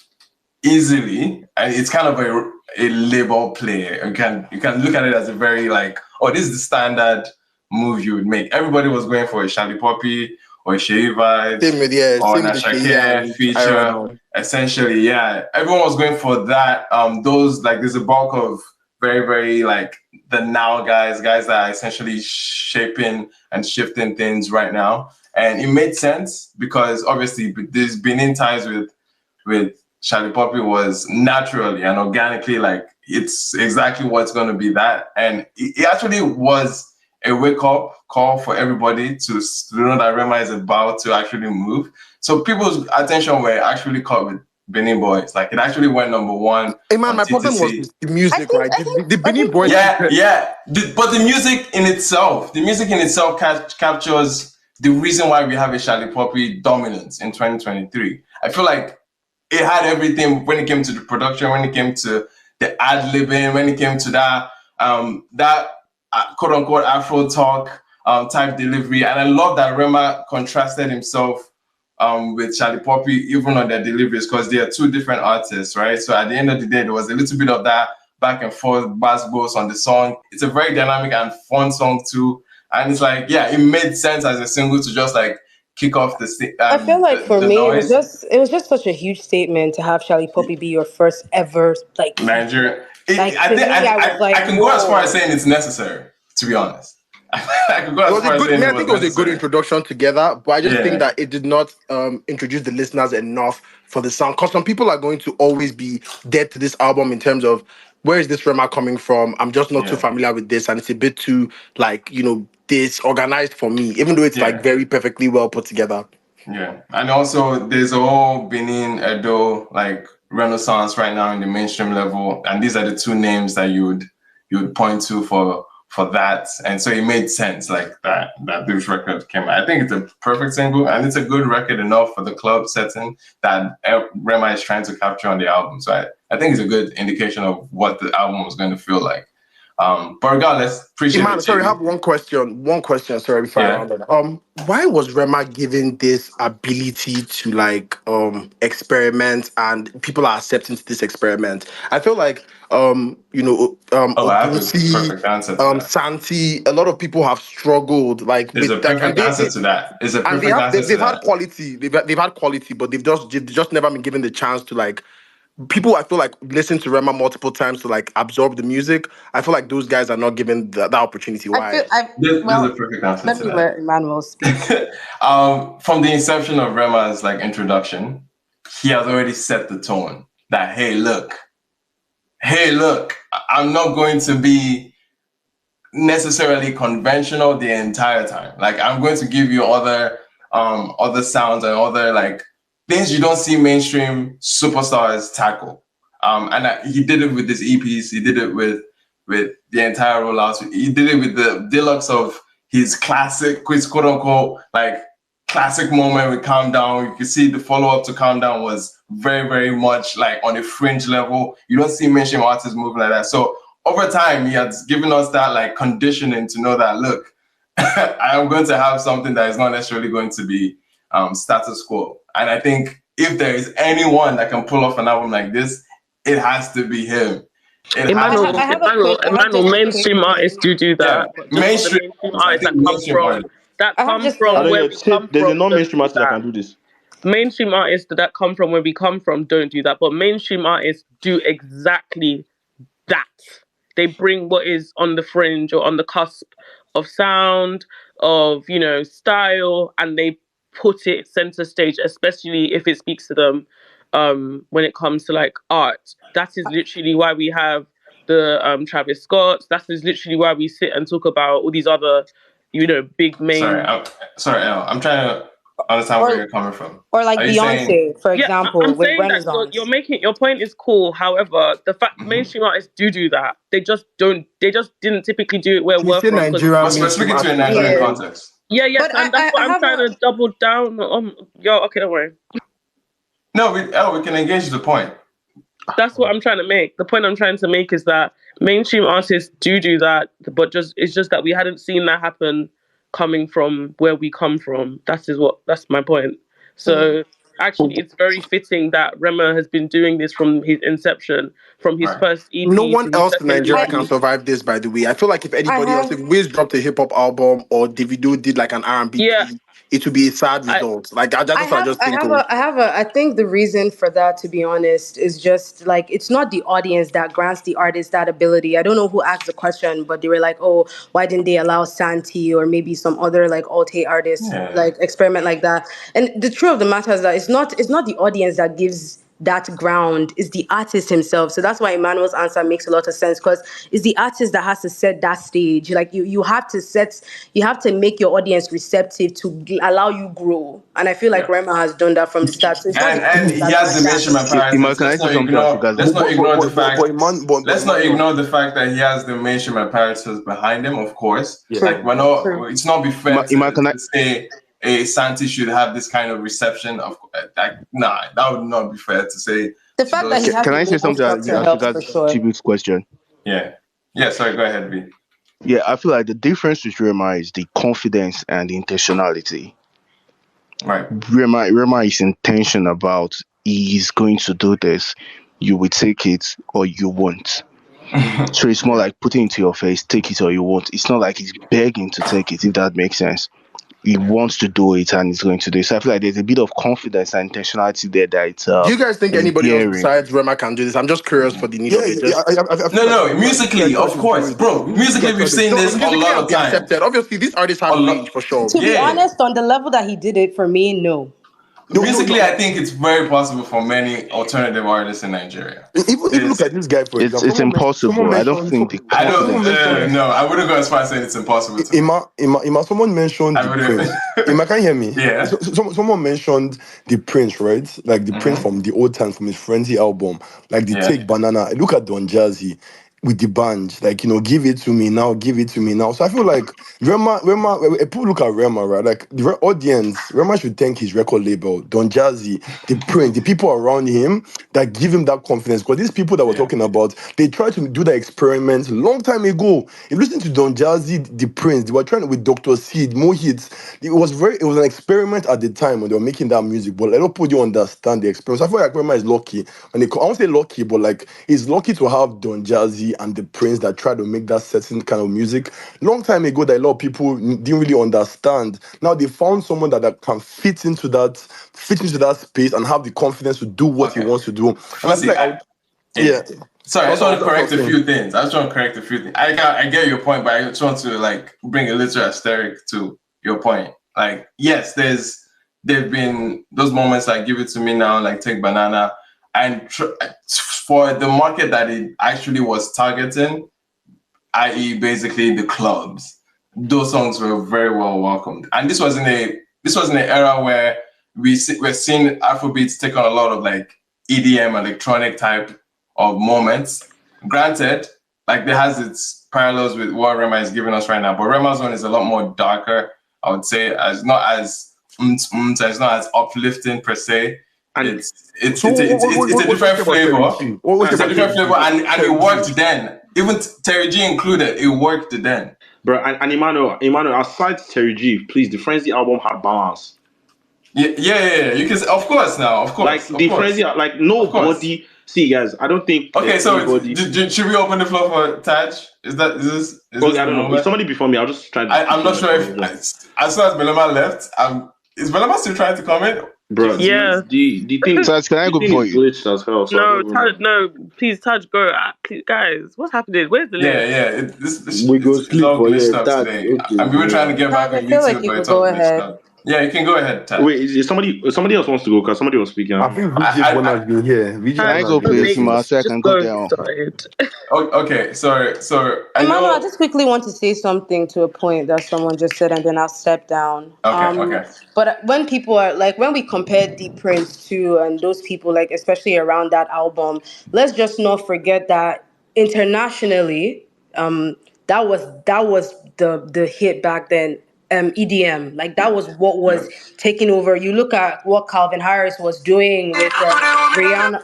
easily, and it's kind of a label play. You can look at it as a very like, oh, this is the standard move you would make. Everybody was going for a Shally Poppy or a Shea Vibes or Same with the Shea Nashake and I don't feature. know. Essentially, yeah, everyone was going for that. Those like there's a bulk of very very like the now guys that are essentially shaping and shifting things right now, and it made sense because obviously there's been in times with Charlie Poppy was naturally and organically like it's exactly what's going to be that, and it actually was a wake up call for everybody to know that Rema is about to actually move. So people's attention were actually caught with Benin Boys. Like it actually went #1 Hey man, on my problem was TTC. the music, right? The I Benin think Boys. Yeah. But the music in itself captures the reason why we have a Charlie Poppy dominance in 2023. I feel like it had everything when it came to the production, when it came to the ad libbing, when it came to that quote unquote Afro talk type delivery. And I love that Rema contrasted himself with Charlie Poppy, even on their deliveries, because they are two different artists, right? So at the end of the day, there was a little bit of that back and forth bass bows on the song. It's a very dynamic and fun song too. And it's like, yeah, it made sense as a single to just like kick off I feel like for the me noise. it was just such a huge statement to have Charlie Poppy be your first ever like feature. Nigeria. Like I to think me, I was like, I can go as far as whoa. saying it's necessary, to be honest. I could go It as was a far as good. I saying mean, it I was think it was a good necessary. introduction together, but I just think Yeah, that it did not introduce the listeners enough for the sound. Because some people are going to always be dead to this album in terms of where is this Rema coming from? I'm just not too yeah, familiar with this, and it's a bit too like disorganized for me. Even though it's like yeah. very perfectly well put together. Yeah, and also there's a whole Benin Edo like renaissance right now in the mainstream level, and these are the two names that you would point to for that, and so it made sense like that this record came out. I think it's a perfect single, and it's a good record enough for the club setting that Rema is trying to capture on the album. So I think it's a good indication of what the album was going to feel like. But regardless, appreciate Iman, it, sorry, I Chibi. have one question. One question, sorry, before I Yeah. round it. Why was Rema given this ability to like experiment and people are accepting to this experiment? I feel like Oh, I have a Odunsi, perfect answer to that. Santi, a lot of people have struggled like There's a with like and perfect answer to that. There's a they perfect have answer to they've had that. quality. They've had quality, but they've just never been given the chance to like people I feel like listen to Rema multiple times to like absorb the music. I feel like those guys are not given that opportunity. I feel Why? I There's a well, perfect answer let to me let Emmanuel speak. that. From the inception of Rema's like introduction, he has already set the tone that hey, look, I'm not going to be necessarily conventional the entire time. Like I'm going to give you other sounds and other like things you don't see mainstream superstars tackle. He did it with his EPs. He did it with the entire rollouts. He did it with the deluxe of his quote unquote like classic moment with Calm Down. You can see the follow up to Calm Down was very very much like on a fringe level. You don't see mainstream artists moving like that. So over time, he has given us that like conditioning to know that look, I am going to have something that is not necessarily going to be status quo. And I think if there is anyone that can pull off an album like this, it has to be him. It has to Emmanuel, be I him. have a quick. I have Emmanuel, just a quick mainstream artists thing. do Yeah, that, but just for the mainstream mainstream artists. I artists think mainstream artists. I have just I from don't a. where hear. we Say come there's a from don't non-mainstream do artist that that. can do this. Mainstream artists that come from where we come from don't do that, but mainstream artists do exactly that. They bring what is on the fringe or on the cusp of sound, of style, and they put it center stage, especially if it speaks to them. When it comes to like art, that is literally why we have the Travis Scotts. That is literally why we sit and talk about all these other, big Sorry, main. sorry, El. I'm trying to understand where Or you're coming from. or like Are you saying Beyonce, for Yeah, example, I'm with saying that you're Renaissance. making your point is cool. However, the fact mhm. mainstream artists do that. They just don't. They just didn't typically do it where She we're say from because We're Nigerian mainstream speaking to a artists, Nigerian right? Yeah, context? yeah, yes, but and that's I what I'm have trying a. to double down on. Yo, okay, don't worry. No, we can engage the point. That's what I'm trying to make. The point I'm trying to make is that mainstream artists do that, but it's just that we hadn't seen that happen coming from where we come from. That's my point. Mm. So actually, it's very fitting that Rema has been doing this from his inception, from his Right. first No EP one to his else in second Nigeria can EP. survive this, by the way. I feel like if I anybody else, have. if Wiz dropped a hip hop album or Davido did like an R&B Yeah, piece, it would be a sad I result. Like that's what I just I think. have Oh, a, I have a, I think the reason for that, to be honest, is just like it's not the audience that grants the artist that ability. I don't know who asked the question, but they were like, "Oh, why didn't they allow Santi or maybe some other like alt artists Yeah. like experiment like that?" And the truth of the matter is that it's not the audience that gives that ground is the artist himself. So that's why Emmanuel's answer makes a lot of sense, because it's the artist that has to set that stage. Like you have to make your audience receptive to allow you grow. And I feel like Rema has done that from the start. So it's not And he that has like the that. mainstream apparatus. Can I say something as regards Let's that? not ignore the But fact. Let's not Emmanuel, ignore the fact that he has the mainstream apparatus behind him. Of course, yeah. like we're not. It's not be fair Can I? to say a Santi should have this kind of reception. Of like, nah, that would not be fair to say. The fact that he has Can a I say label something structure as helps for regards sure. Chibu's question? Yeah. Sorry, go ahead, B. Yeah, I feel like the difference with Rema is the confidence and the intentionality. Right. Rema is intention about he's going to do this. You will take it or you won't. So it's more like putting it to your face, take it or you won't. It's not like he's begging to take it, if that makes sense. He wants to do it and he's going to do it. So I feel like there's a bit of confidence and intentionality there that it's Do you guys think anybody else endearing. besides Rema can do this? I'm just curious for the need of it. I feel No, like musically, of course, bro. Musically, we've seen this a musically lot I'll of be times. accepted. Obviously, these artists have range for sure. To be honest, on the level that he did it, for me, no. Musically, I think it's very possible for many alternative artists in Nigeria. Even look at this guy, for example. It's impossible. I don't think the confidence. No, I wouldn't go as far as saying it's impossible. Ima, someone mentioned the Prince. Ima, can you hear me? Yeah. Someone mentioned the Prince, right? Like the Prince from the old times, from his Frenzy album, like the Take Banana. Look at Don Jazzy with the band, like, give it to me now, give it to me now. So I feel like Rema, people look at Rema, right? Like the audience, Rema should thank his record label, Don Jazzy, the Prince, the people around him that give him that confidence. Because these people that we're talking about, they tried to do that experiment long time ago. If you listen to Don Jazzy, the Prince, they were trying with Dr. Seed, Mohit. It was an experiment at the time when they were making that music. But a lot of people don't understand the experience. I feel like Rema is lucky. I won't say lucky, but like he's lucky to have Don Jazzy and the Prince that tried to make that certain kind of music long time ago that a lot of people didn't really understand. Now they found someone that can fit into that space and have the confidence to do what he wants to do. And I feel like Sorry, I just want to correct a few things. I get your point, but I just want to like bring a little asterisk to your point. Like, yes, there've been those moments like Give It To Me Now, like Take Banana, and for the market that it actually was targeting, i.e. basically the clubs, those songs were very well welcomed. And this was in an era where we're seeing Afrobeats take on a lot of like EDM, electronic type of moments. Granted, like there has its parallels with what Rema is giving us right now, but Rema's one is a lot more darker, I would say, as not as it's not as uplifting per se. And it's a different flavor. It's a different flavor, and it worked then. Even Terry G included, it worked then. Bro, and Emmanuel, aside Terry G, please, the Frenzy album had balance. Yeah. You can, of course, Like the Frenzy, like nobody. See, guys, I don't think. Okay, so should we open the floor for Taj? Is this? I don't know. If somebody before me, I'll just try. I'm not sure if as soon as Belema left, is Belema still trying to comment? Bro, yeah. The thing. Taj, can I go before you? Glitched as hell. So No, please, Taj, go. Please, guys, what's happening? Where's the link? Yeah. We go sleep all for glitched up that. today. Okay. And we were trying to get back on I feel YouTube, like you but can it's all go glitched ahead. up. Yeah, you can go ahead, Taj. Wait, is somebody else wants to go? Because somebody was speaking. I think VJ one has been here. Can I go, please, Ma, so I can go down? Okay, sorry. Emmanuel, I just quickly want to say something to a point that someone just said, and then I'll step down. Okay. But when people are like, when we compare Deep Prince to and those people, like especially around that album, let's just not forget that internationally, that was the hit back then. EDM, like that was what was taking over. You look at what Calvin Harris was doing with Rihanna.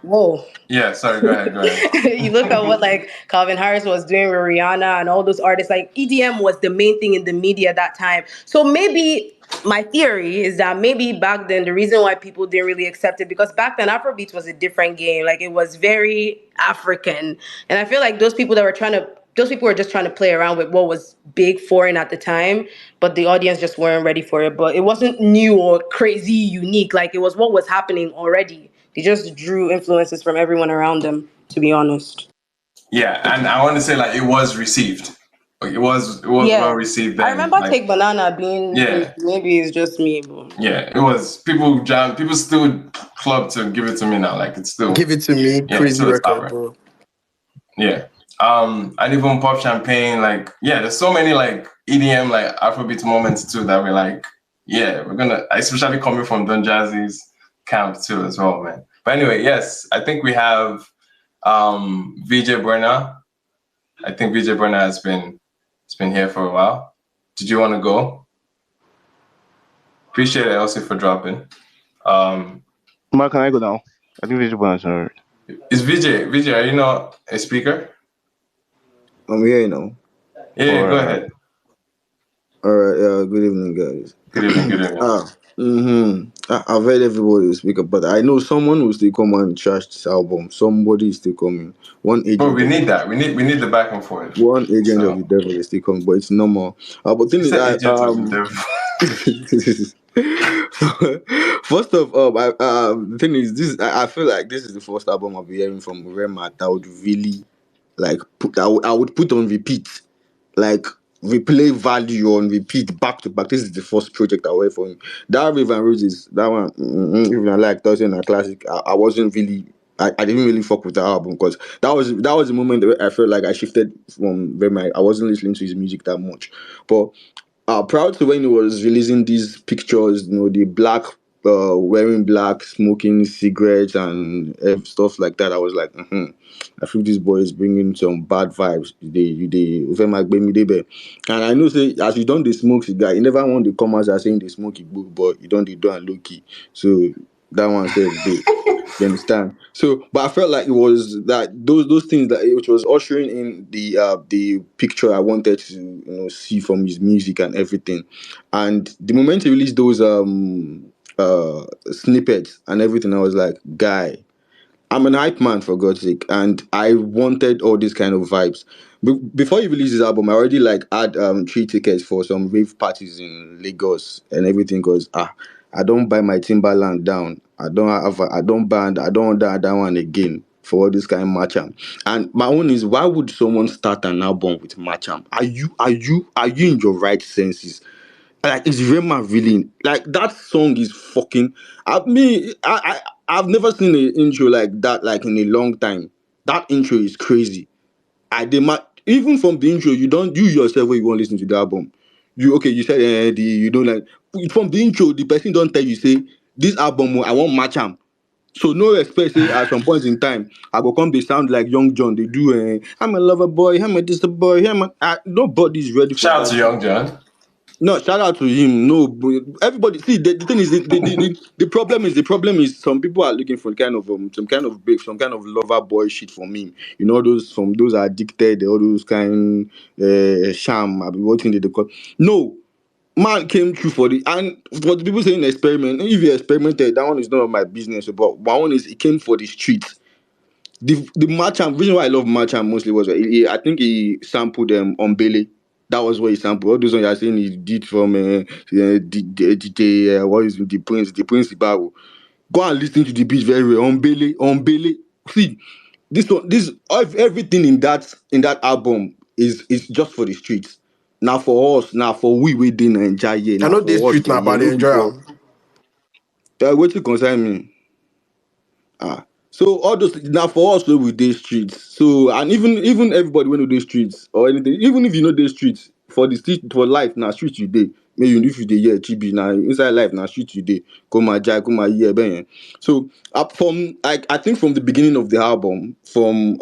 Whoa. Yeah, sorry, go ahead. You look at what like Calvin Harris was doing with Rihanna and all those artists, like EDM was the main thing in the media at that time. So maybe my theory is that maybe back then the reason why people didn't really accept it, because back then Afrobeats was a different game. Like it was very African. And I feel like those people were just trying to play around with what was big foreign at the time, but the audience just weren't ready for it. But it wasn't new or crazy unique. Like it was what was happening already. They just drew influences from everyone around them, to be honest. Yeah, and I want to say like it was received. Like, it was well received then. I remember like, Take Banana being maybe it's just me. But... Yeah, it was. People still club to give it to me now. Like it's still Give it to me, yeah, crazy so it's out, record, right? bro. Yeah. And even Pop Champagne, like, yeah, there's so many like EDM, like Afrobeat moments too that we're like, yeah, we're gonna, especially coming from Don Jazzy's camp too as well, man. But anyway, yes, I think we have VJ Brenner. I think VJ Brenner has been here for a while. Did you want to go? Appreciate it, Elsie, for dropping. Mark, can I go now? I think visible answer. Is VJ, are you not a speaker? I'm here now. Yeah, go Alright. ahead. All right. Good evening, guys. Good evening. I've heard everybody speak up, but I know someone will still come and trash this album. Somebody is still coming. One But agent. we need that. We need the back and forth. One agent of So the devil is still coming, but it's normal. But thing you is, said agent of the devil. first of all, the thing is, I feel like this is the first album I'll be hearing from Rema that would really like I would put on repeat, like replay value on repeat back to back. This is the first project I worked for him. That Rave and Roses, that one, even I like Thursday and Classic. I wasn't really. I didn't really fuck with the album because that was the moment where I felt like I shifted from Rema. I wasn't listening to his music that much, but proud to when he was releasing these pictures, the black, wearing black, smoking cigarettes and stuff like that. I was like, I feel this boy is bringing some bad vibes. And I know, say, as you don't the smoke cigar, you never want the commas are saying the smoky book, but you don't the do and low key. So that one says do. You understand? So, but I felt like it was that those things that it was ushering in the picture I wanted to see from his music and everything. And the moment he released those snippets and everything, I was like, guy, I'm an hype man for God's sake, and I wanted all these kind of vibes. Before he released his album, I already like had 3 tickets for some rave parties in Lagos and everything. Cause I don't buy my Timberland down. I don't want that one again for all this kind of matcham. And my own is, why would someone start an album with matcham? Are you in your right senses? Like, is Rema really like that song is fucking. I've never seen an intro like that like in a long time. That intro is crazy. Even from the intro, you yourself when you want to listen to the album. You said you don't like from the intro. The person don't tell you say this album I want match am. So no expect say at some point in time I go come they sound like Young John. They do I'm a lover boy, I'm a this boy, nobody's ready for Shout out that to shit. Young John. No, shout out to him. No, everybody. See, the thing is, the problem is, some people are looking for some kind of break, some kind of lover boy shit from him. Those are addicted, all those kind sham. I've been watching the call. No, man came through and for the people saying experiment. If you experimented, that one is none of my business. But one is it came for the streets. The Marcham, reason why I love Marcham mostly was I think he sampled Umbele. That was what he sampled. All those ones you are saying he did from what is it, the Prince Ibaru. Go and listen to the beat very well. Umbele. See, everything in that album is just for the streets. Now for us, now for we did Nigeria, I now know they for us street for now, here. but I No be enjoy for them. what you concern me. So all those now for us with these streets. So and even everybody when these streets or anything, even if you know these streets for the street for life now streets you day. Maybe if you dey here chibi now inside life now streets you day. Come a jai, come a year ben. So up from I think from the beginning of the album, from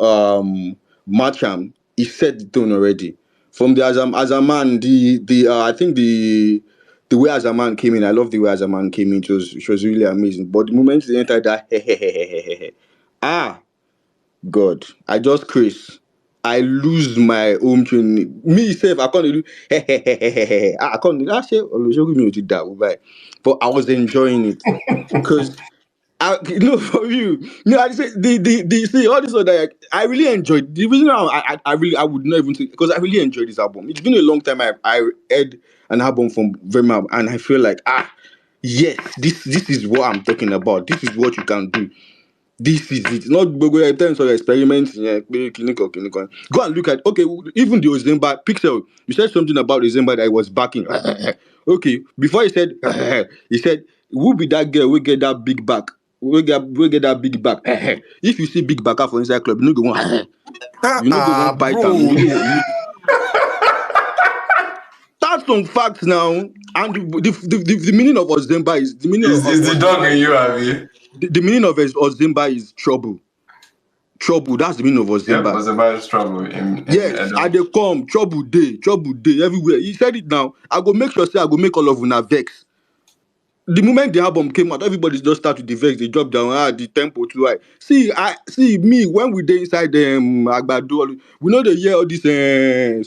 Marcham, he set the tone already. From the as a man, the I think the way as a man came in, I love the way as a man came in. It was really amazing. But the moment they entered that, ah, God, I just craze. I lose my home training. Me self, I can't do. I can't. I say, "Olusegun mi ò ti dàrú báyìí." But I was enjoying it because for you. No, I say the see all this other. I really enjoyed the reason I would not even say because I really enjoyed this album. It's been a long time I heard an album from Verma and I feel like yes, this is what I'm talking about. This is what you can do. This is it. Not Bogo in terms of experiments. Yeah, clinical. Go and look at even the Ozemba Pixel. You said something about Ozemba that I was backing. Okay, before he said, he said, "Who be that girl? We get that big back." we get that big back. If you see big back for inside club, you no go want. You no go want bite them. Bro. That's some facts now. And the meaning of Ozemba is the meaning of Is the dog Ozemba in you, Abby? the meaning of Ozemba is trouble. Trouble. That's the meaning of Yep, Ozemba. was about trouble in Yes, I Edo. dey come trouble day everywhere. He said it now. I go make sure say I go make all of una vex. The moment the album came out, everybody just start to the vex. They drop down. The tempo too high. See me when we dey inside Agbado, we know they hear all this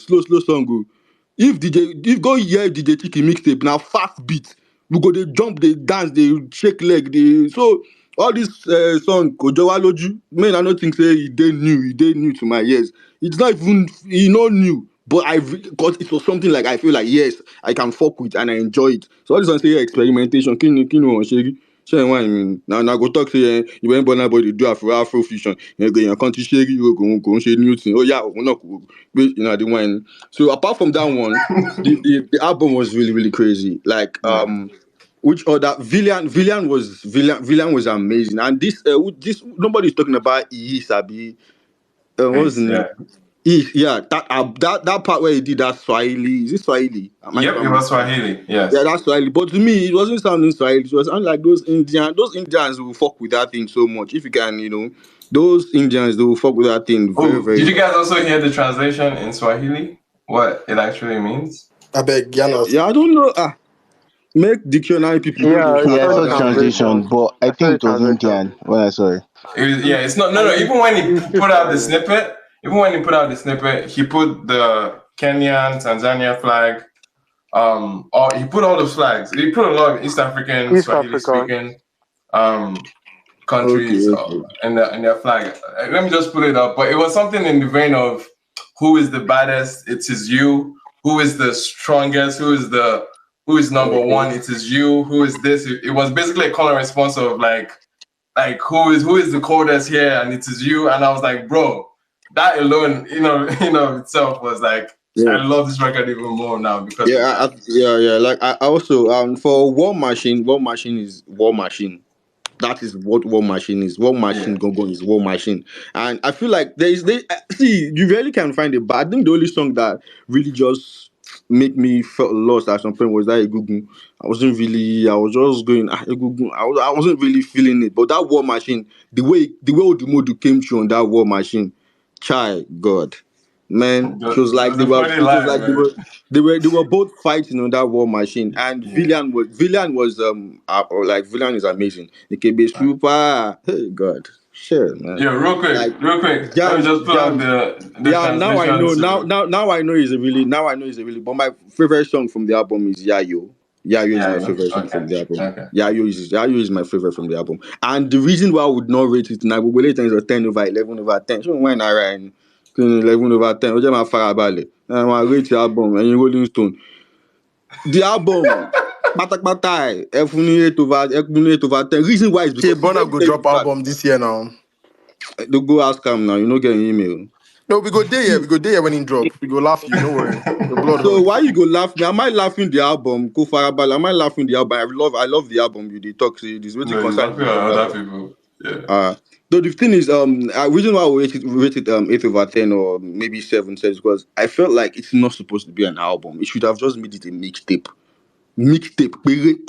slow song. If go hear DJ Chiki mixtape now fast beat, we go they jump, they dance, they shake leg, they so all this song Kojowa Loju. Man, I don't think say he dey new to my ears. It's not even he not new. But because it was something like I feel like yes, I can fuck with and I enjoy it. So all this one say experimentation, kinu shey what I mean. Now go talk say you went born body do Afro fusion. You go in your country shey you go shey new thing. Oh yeah, we not the one. So apart from that one, the album was really crazy. Like Yeah. which other villain was amazing. And this nobody's talking about Sabi. What's the Ace, name? yeah. That part where he did that Swahili. Is it Swahili? Am I Yep, it was from? Swahili. Yeah, Yes. that's Swahili. But to me, it wasn't sounding Swahili. It was sounding like those Indians. Those Indians will fuck with that thing so much. If you can, those Indians they will fuck with that thing very, Oh, very did you much. guys also hear the translation in Swahili? What it actually means? I beg, Gianna. Yeah, I don't know. Make dictionary people make Yeah, them I Yeah, shout I saw out the saw the that thing. translation, translation. but I I saw the think it was translation. Indian when I saw it. Yeah, it's not. No, no. Even when he It's put out the Swahili. snippet, even when he put out the snippet, he put the Kenyan, Tanzania flag. Or he put all the flags. He put a lot of East African, East Swahili Africa. speaking, um, Okay, countries okay. in their flag. Let me just put it up. But it was something in the vein of who is the baddest? It is you. Who is the strongest? Who is number Okay. one? It is you. Who is this? It was basically a call and response of like who is the coldest here, and it is you. And I was like, bro, that alone, itself was like, Yeah. I love this record even more now because of Yeah, that. yeah. Like I also for War Machine is War Machine. That is what War Machine is. War Machine Yeah. Gongo is War Machine. And I feel like see, you really can find it, but I think the only song that really just make me felt lost at some point was that Egungun. I was just going Egungun. I wasn't really feeling it. But that War Machine, the way Odumodu came through on that War Machine, chai God. Man, There's a funny line, man. they were both fighting on that War Machine, and Yeah. Villain is amazing. It can be super. Hey God, shit, man. Yeah, Like real quick. Let me jams, just pull out jams. the Yeah, now I translation know. to Now I know is a really. But my favorite song from the album is Yayo. Yayo is yeah, my yeah. favorite song Okay. from the album. Okay. Yayo is my favorite from the album. And the reason why I would not rate it now, we later is a 10/11/10. So when I ran 11/10, oje ma farabalẹ̀. I rate the album and Rolling Stone. The album. Pátápátá ẹ fún ní 8/10. Reason why is Okay, because Burna let me go tell you drop the fact. album this year now. Don't go ask him now. You no get an email. No, we go there, yeah. We go there when he drop. We go laugh you, no worry. Your blood So hot. why you go laugh me? Am I laughing the album? Ko Farabal, am I laughing the album? I love the album. You did talk. Say this what you No, he's concern laughing me at for the other album. people. Yeah. Though the thing is, reason why I rate it 8/10 or maybe 7 says because I felt like it's not supposed to be an album. It should have just made it a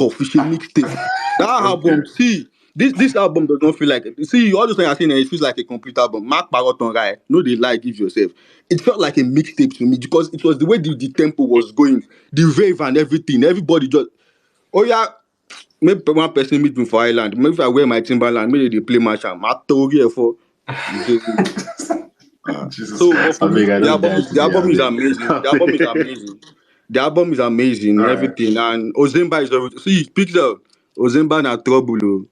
official mixtape. That Okay. album, see, this album does not feel like see all the things I saying. It feels like a complete album. Mark Paroton guy, no, they lie, give yourself. It felt like a mixtape to me because it was the way the tempo was going, the rave and everything. Everybody just oh yeah. Maybe one person meet me for Island. Maybe if I wear my Timberland, maybe they play match. I'm at for you get me. Jesus So, but Christ. for I beg, me, I don't die the today. I album is beg. amazing. I beg. The album is amazing, All right. everything. And Ozemba is everything. See, picture Ozemba na trouble.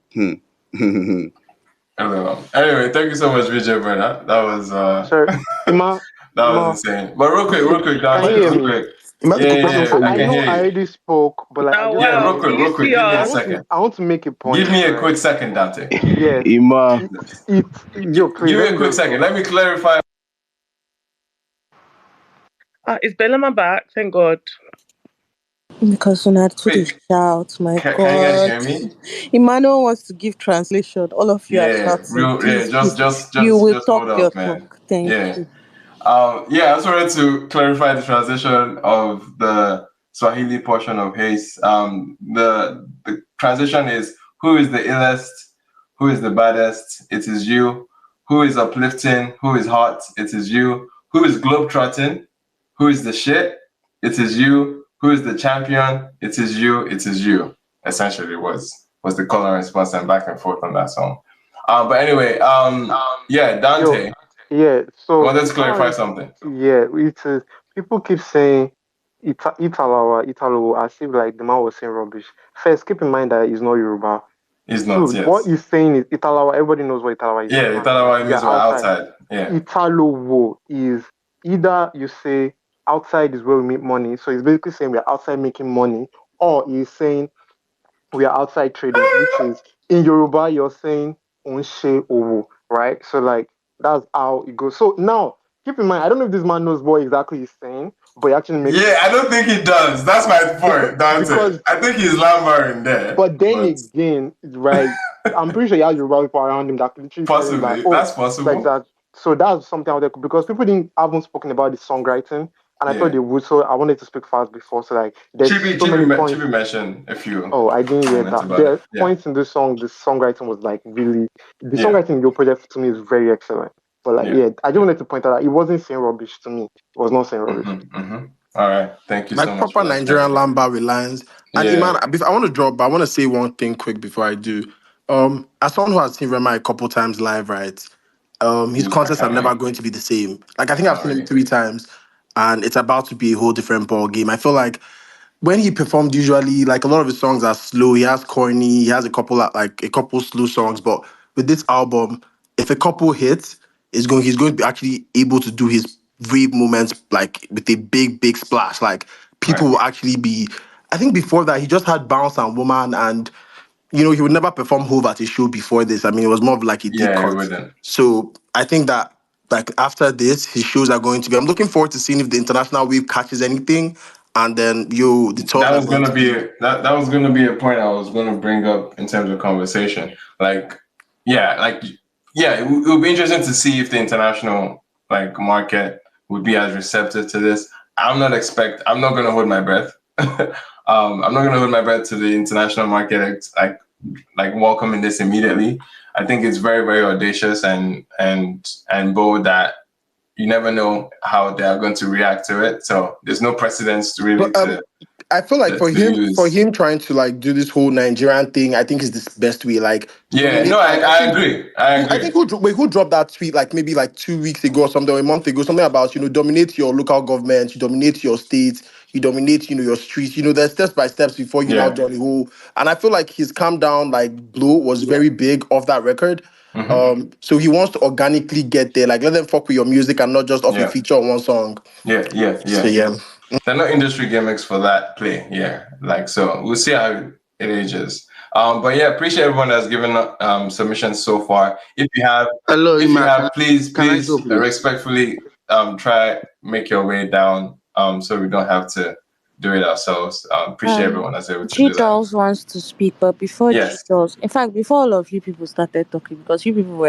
Anyway, thank you so much, Vijay, for that. That was Sorry, Ima, that was Ima, insane. But real quick, can you Dante, hear real me? quick. Imagine Yeah, a yeah, question yeah. for I I you. can know hear I you. already spoke, but like I Now, just Yeah, want wow, real to quick, do you real quick. see Give me a us? second. I want to make a Give point, me a right? quick second, Dante. Yes. Ima, It Joe, please Give me let a me quick just second. talk. Let me clarify. Is Bellama back? Thank God. Because when I to the Wait, shout, my can you guys God. hear me? Emmanuel wants to give translation. All of you are Yeah, shouting. real. Yeah, Please, please. You will just talk hold your up, man. talk. Thank Yeah. you. Yeah, I just wanted to clarify the translation of the Swahili portion of HEIS. The translation is: who is the illest? Who is the baddest? It is you. Who is uplifting? Who is hot? It is you. Who is globetrotting? Who is the shit? It is you. Who is the champion? It is you. It is you. Essentially, was the call and response and back and forth on that song. But anyway, yeah, Yo, Dante, yeah. I So wanted to now, clarify something. yeah, it is. People keep saying Italo, as if like the man was saying rubbish. First, keep in mind that he's not Yoruba. He's Two, not, what yes. he's saying is Italawa. Everybody knows what Italawa is. Yeah, It you means thought like about it we means are we're outside. outside. Yeah. Italowo is either you say outside is where we make money, so he's basically saying we are outside making money, or he's saying we are outside trading, which is in Yoruba you're saying Onshe Owo, right? So like that's how it goes. So now keep in mind, I don't know if this man knows what exactly he's saying, but he actually makes Yeah, I don't think he does. That's my because point, Dante. because I think he's lumbering there, but then but again, right? I'm pretty sure he has Yoruba people around him that could literally tell him like, possibly. oh, That's like possible. that. So that's something out there because people didn't haven't spoken about the songwriting, and I thought Yeah. they would. So I wanted to speak fast before. So like, there's so many points. Chibi mentioned a few Oh, I didn't hear comments that. about it. There Yeah. points in this song. The songwriting was like really. The Yeah. songwriting in your project to me is very excellent. But like, Yeah. yeah, I just wanted to point out that it wasn't saying rubbish to me. It was not saying rubbish. All right. Thank you so Like much for proper that Nigerian clarification. lamba with lines. And Yeah. Iman, I want to drop, but I want to say one thing quick before I do. As someone who has seen Rema a couple times live, right? His Ooh, I concerts are can't never wait. going to be the same. Like I I think I've can't seen him wait. 3 times, and it's about to be a whole different ball game. I feel like when he performed, usually like a lot of his songs are slow. He has corny. He has a couple slow songs. But with this album, if a couple hits, he's going to be actually able to do his rave moments like with a big splash. Like people Right. will actually be. I think before that he just had Bounce and Woman, and he would never perform Hove at a show before this. I mean, it was more of like a deep Yeah, it cut. wouldn't. So I think that like after this, his shows are going to be. I'm looking forward to seeing if the international wave catches anything, and then the tours That are was going gonna to be be. that was gonna be a point I was gonna bring up in terms of conversation. Yeah, like yeah, it would be interesting to see if the international market would be as receptive to this. I'm not gonna hold my breath. I'm not gonna hold my breath to the international market welcoming this immediately. I think it's very, very audacious and bold that you never know how they are going to react to it. So there's no precedence really But I feel like to for use. him trying to like do this whole Nigerian thing, I think is the best way. Like Yeah, no, dominate. Like I I think agree. I I agree. think who dropped that tweet like maybe like 2 weeks ago or something, or a month ago, something about dominate your local government, you dominate your state, you dominate your streets. There's steps by steps before you now Yeah. join the whole. And I feel like his calm down like blow was very big off that record. Hmm. So he wants to organically get there. Like let them fuck with your music and not just off a Yeah. feature on one song. So Yeah. yeah. There are no industry gimmicks for that play. Yeah. So we'll see how it ages. But yeah, appreciate everyone that's given submissions so far. Hello, If you Ima. have, Can I go, please please? respectfully try make your way down so we don't have to do it ourselves. Appreciate everyone that's able to G do that. Dolls wants to speak, but before G Yes. Dolls, in fact, before all of you people started talking, because you people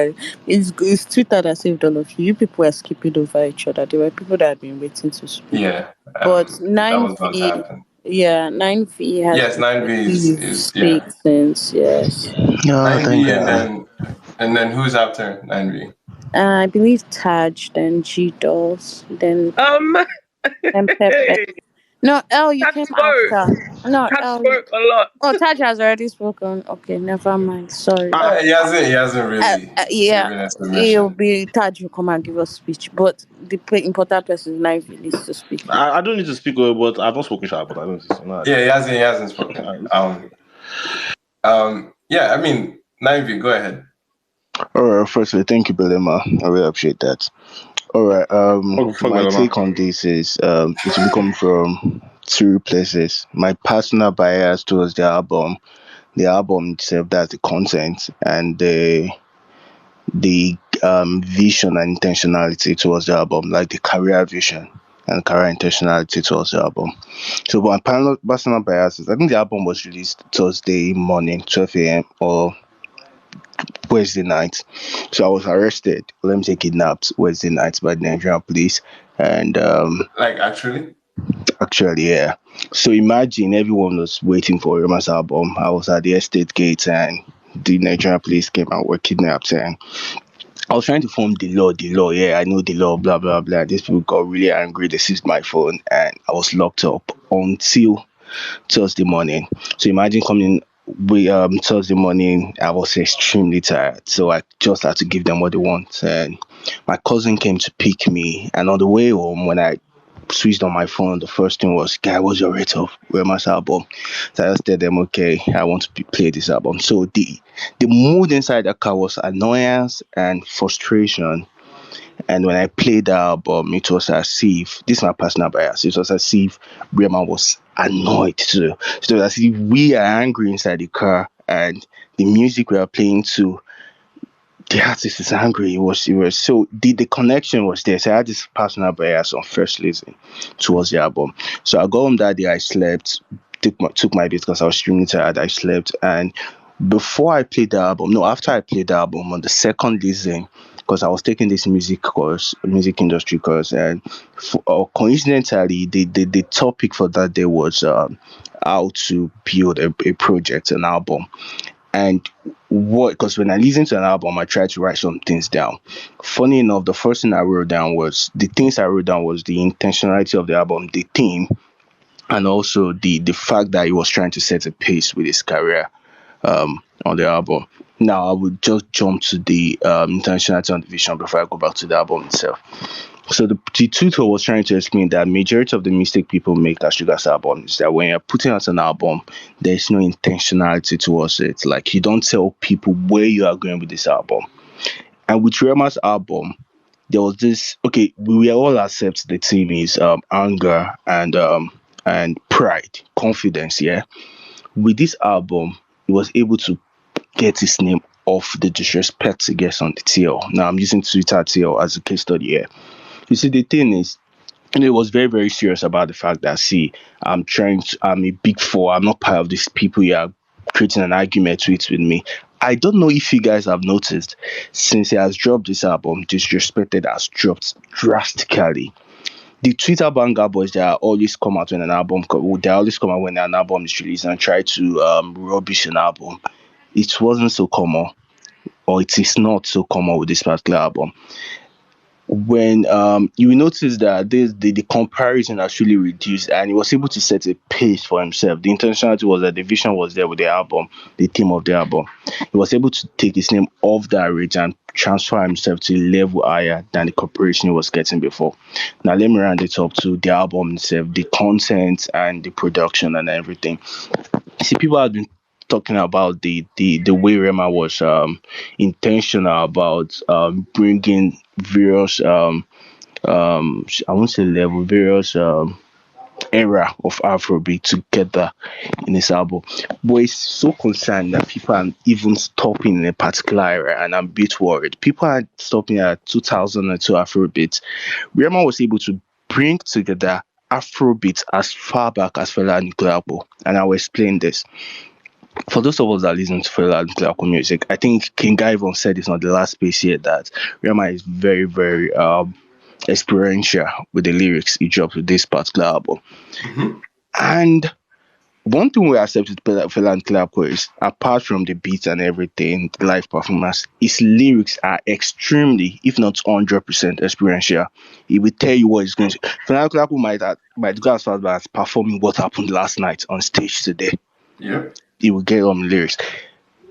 it's Twitter that saved all of you. You people were skipping over each other. There were people that had been waiting to speak. Yeah. But That was not to 9V, happen. yeah, 9V has Yes, been 9V ready to is speak since, yes. Oh, thank 9V God. and then who's after 9V? I believe Taj, then G Dolls, Um, then Pepe. hey, No, L, you Cat came spoke. after. No, Cat L. spoke a lot. Oh, Taj has already spoken. Okay, never mind. Sorry. He hasn't really Yeah, given a it'll submission. be Taj will come and give us speech, but the important person is Naive needs to speak now. I don't need to speak, but I've not spoken sharp, but I don't need to. No, Yeah, he hasn't spoken. Yeah, I mean, 9V, go ahead. All right, firstly, thank you, Belema. I really appreciate that. All right, oh, fuck my Belema. take on this is it will come from two places. My personal bias towards the album itself, that's the content, and the vision and intentionality towards the album, like the career vision. and career intentionality towards the album. So, my personal biases, I think the album was released Thursday morning, 12 a.m. or Wednesday night. So, I was arrested, let me say kidnapped, Wednesday night by the Nigerian police. And Like actually? actually, yeah. So, imagine everyone was waiting for Rema's album. I was at the estate gate and the Nigerian police came and were kidnapped. And I was trying to form the law. Yeah, I know the law, blah, blah, blah. These people got really angry. They seized my phone and I was locked up until Thursday morning. So imagine coming Thursday morning, I was extremely tired. So I just had to give them what they want. And my cousin came to pick me. And on the way home, when I switched on my phone, the first thing was, "Guy, what's your rate of Rema's album?" So I just told them, "Okay, I want to play this album." So the mood inside the car was annoyance and frustration. And when I played the album, it was as if, this is my personal bias, it was as if Rema was annoyed too. So it was as if we are angry inside the car and the music we are playing to the artist is angry. It was so the connection was there. So I had this personal bias on first listen towards the album. So I got home that day, I slept, took my bit because I was extremely tired. I slept, and before I played the album, no, after I played the album on the second listen, because I was taking this music course, music industry course, and coincidentally, the topic for that day was how to build a project, an album. And what, because when I listen to an album, I try to write some things down. Funny enough, the first thing I wrote down was the things I wrote down was the intentionality of the album, the theme, and also the fact that he was trying to set a pace with his career on the album. Now I would just jump to the intentionality on the vision before I go back to the album itself. So the tutor was trying to explain that majority of the mistake people make at Sugar's album is that when you're putting out an album, there's no intentionality towards it. Like you don't tell people where you are going with this album. And with Rema's album, there was this, okay, we all accept the theme is anger and pride, confidence, yeah. With this album, he was able to get his name off the disrespect he gets on the TL. Now I'm using Twitter TL as a case study here. You see, the thing is, and it was very, very serious about the fact that, see, I'm a big four. I'm not part of these people you are creating an argument with me. I don't know if you guys have noticed, since he has dropped this album, Disrespected has dropped drastically. The Twitter banger boys that always come out when an album, they always come out when an album is released and try to rubbish an album. It wasn't so common, or it is not so common with this particular album. When you will notice that the comparison has really reduced and he was able to set a pace for himself. The intentionality was that the vision was there with the album, the theme of the album. He was able to take his name off that range and transfer himself to a level higher than the corporation he was getting before. Now let me round it up to the album itself, the content and the production and everything. See, people have been talking about the way Rema was intentional about bringing various I won't say level, various era of Afrobeat together in this album. But it's so concerned that people are even stopping in a particular era, and I'm a bit worried. People are stopping at 2002 Afrobeat. Rema was able to bring together Afrobeat as far back as Fela and Anikulapo, and I will explain this. For those of us that listen to Fela and Anikulapo music, I think King Guy even said this on the last space here that Rema is very, very experiential with the lyrics he dropped with this particular album. And one thing we accept with Fela and Clarko is, apart from the beats and everything, the live performance, his lyrics are extremely, if not 100% experiential. He will tell you what he's going to. Fela and Clarko might go as far as performing what happened last night on stage today. Yep. He will get on lyrics.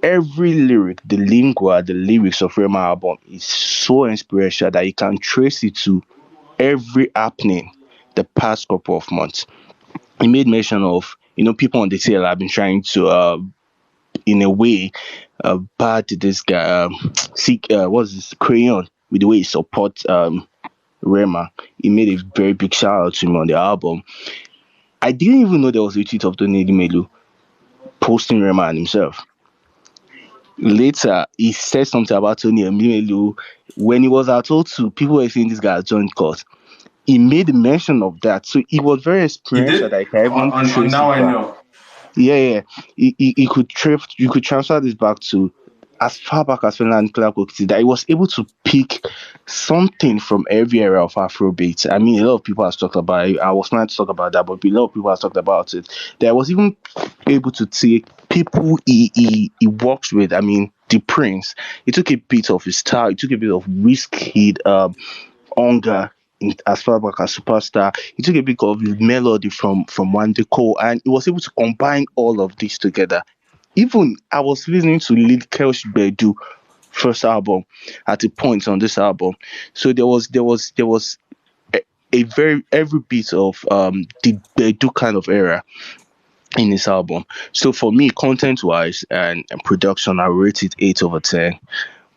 Every lyric, the lingua, the lyrics of Rema album is so inspirational that you can trace it to every happening the past couple of months. He made mention of, people on the tail have been trying to in a way bad this guy seek what's this crayon with the way he supports Rema. He made a very big shout out to him on the album. I didn't even know there was a tweet of Tony Melu posting Rema and himself. Later, he said something about Tony Melu when he was at O2. People were saying this guy has joined court. he made mention of that. So he was very He experienced that did. I can even On trace now it I back. know. Yeah. He could you could transfer this back to as far back as Fela Clark Kuti, that he was able to pick something from every area of Afrobeat. I mean, a lot of people have talked about it. I was not to talk about that, but a lot of people have talked about it. That I was even able to take people he works with. I mean, the Prince. He took a bit of his style. He took a bit of Wizkid, Onga. As far back as Superstar, he took a bit of the melody from Wandeko, and he was able to combine all of this together. Even I was listening to Lil Kelsh Bedu first album at a point on this album. So there was a very every bit of the Bedu kind of era in this album. So for me, content wise and production, I rate it 8/10.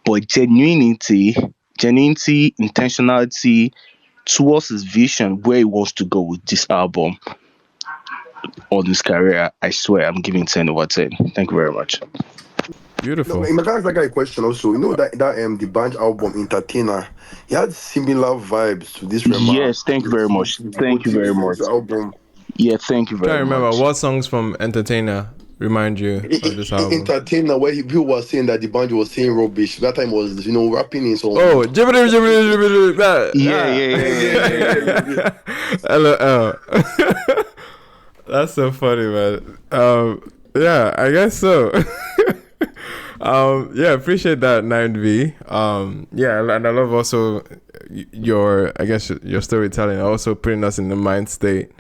But genuinity, intentionality towards his vision, where he wants to go with this album on his career, I swear I'm giving 10/10. Thank you very much. No, Beautiful. in my guys, like a question also. You know that the band album Entertainer, he had similar vibes to this Rema. Yes, thank you very much. Thank you very This much. album. Yeah, thank you Trying to very remember much. what songs from Entertainer remind you of this album. Entertainer, where people were saying that the band was saying rubbish. That time was rapping in some. Oh, jibbity jibbity jibbity. Yeah, yeah, yeah, yeah, yeah, yeah. LOL. That's so funny, man. Yeah, I guess so. Yeah, appreciate that 9V. Yeah, and I love also I guess your storytelling, also putting us in the mind state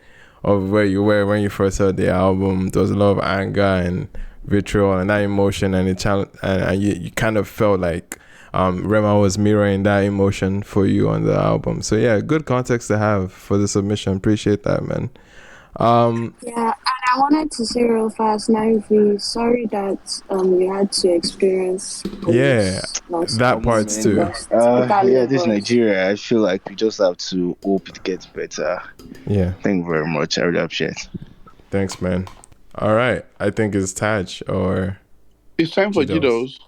of where you were when you first heard the album. There was a lot of anger and vitriol and that emotion, and you kind of felt like Rema was mirroring that emotion for you on the album. So yeah, good context to have for the submission. Appreciate that, man. Yeah, and I wanted to say real fast, Naive, sorry that you had to experience Yeah, police last that Come on, parts man. too. Yeah, this Nigeria, I feel like we just have to hope it gets better. Yeah, Thank you very much. I really appreciate it. thanks, man. All right, I think it's Taj or It's time for Jidos.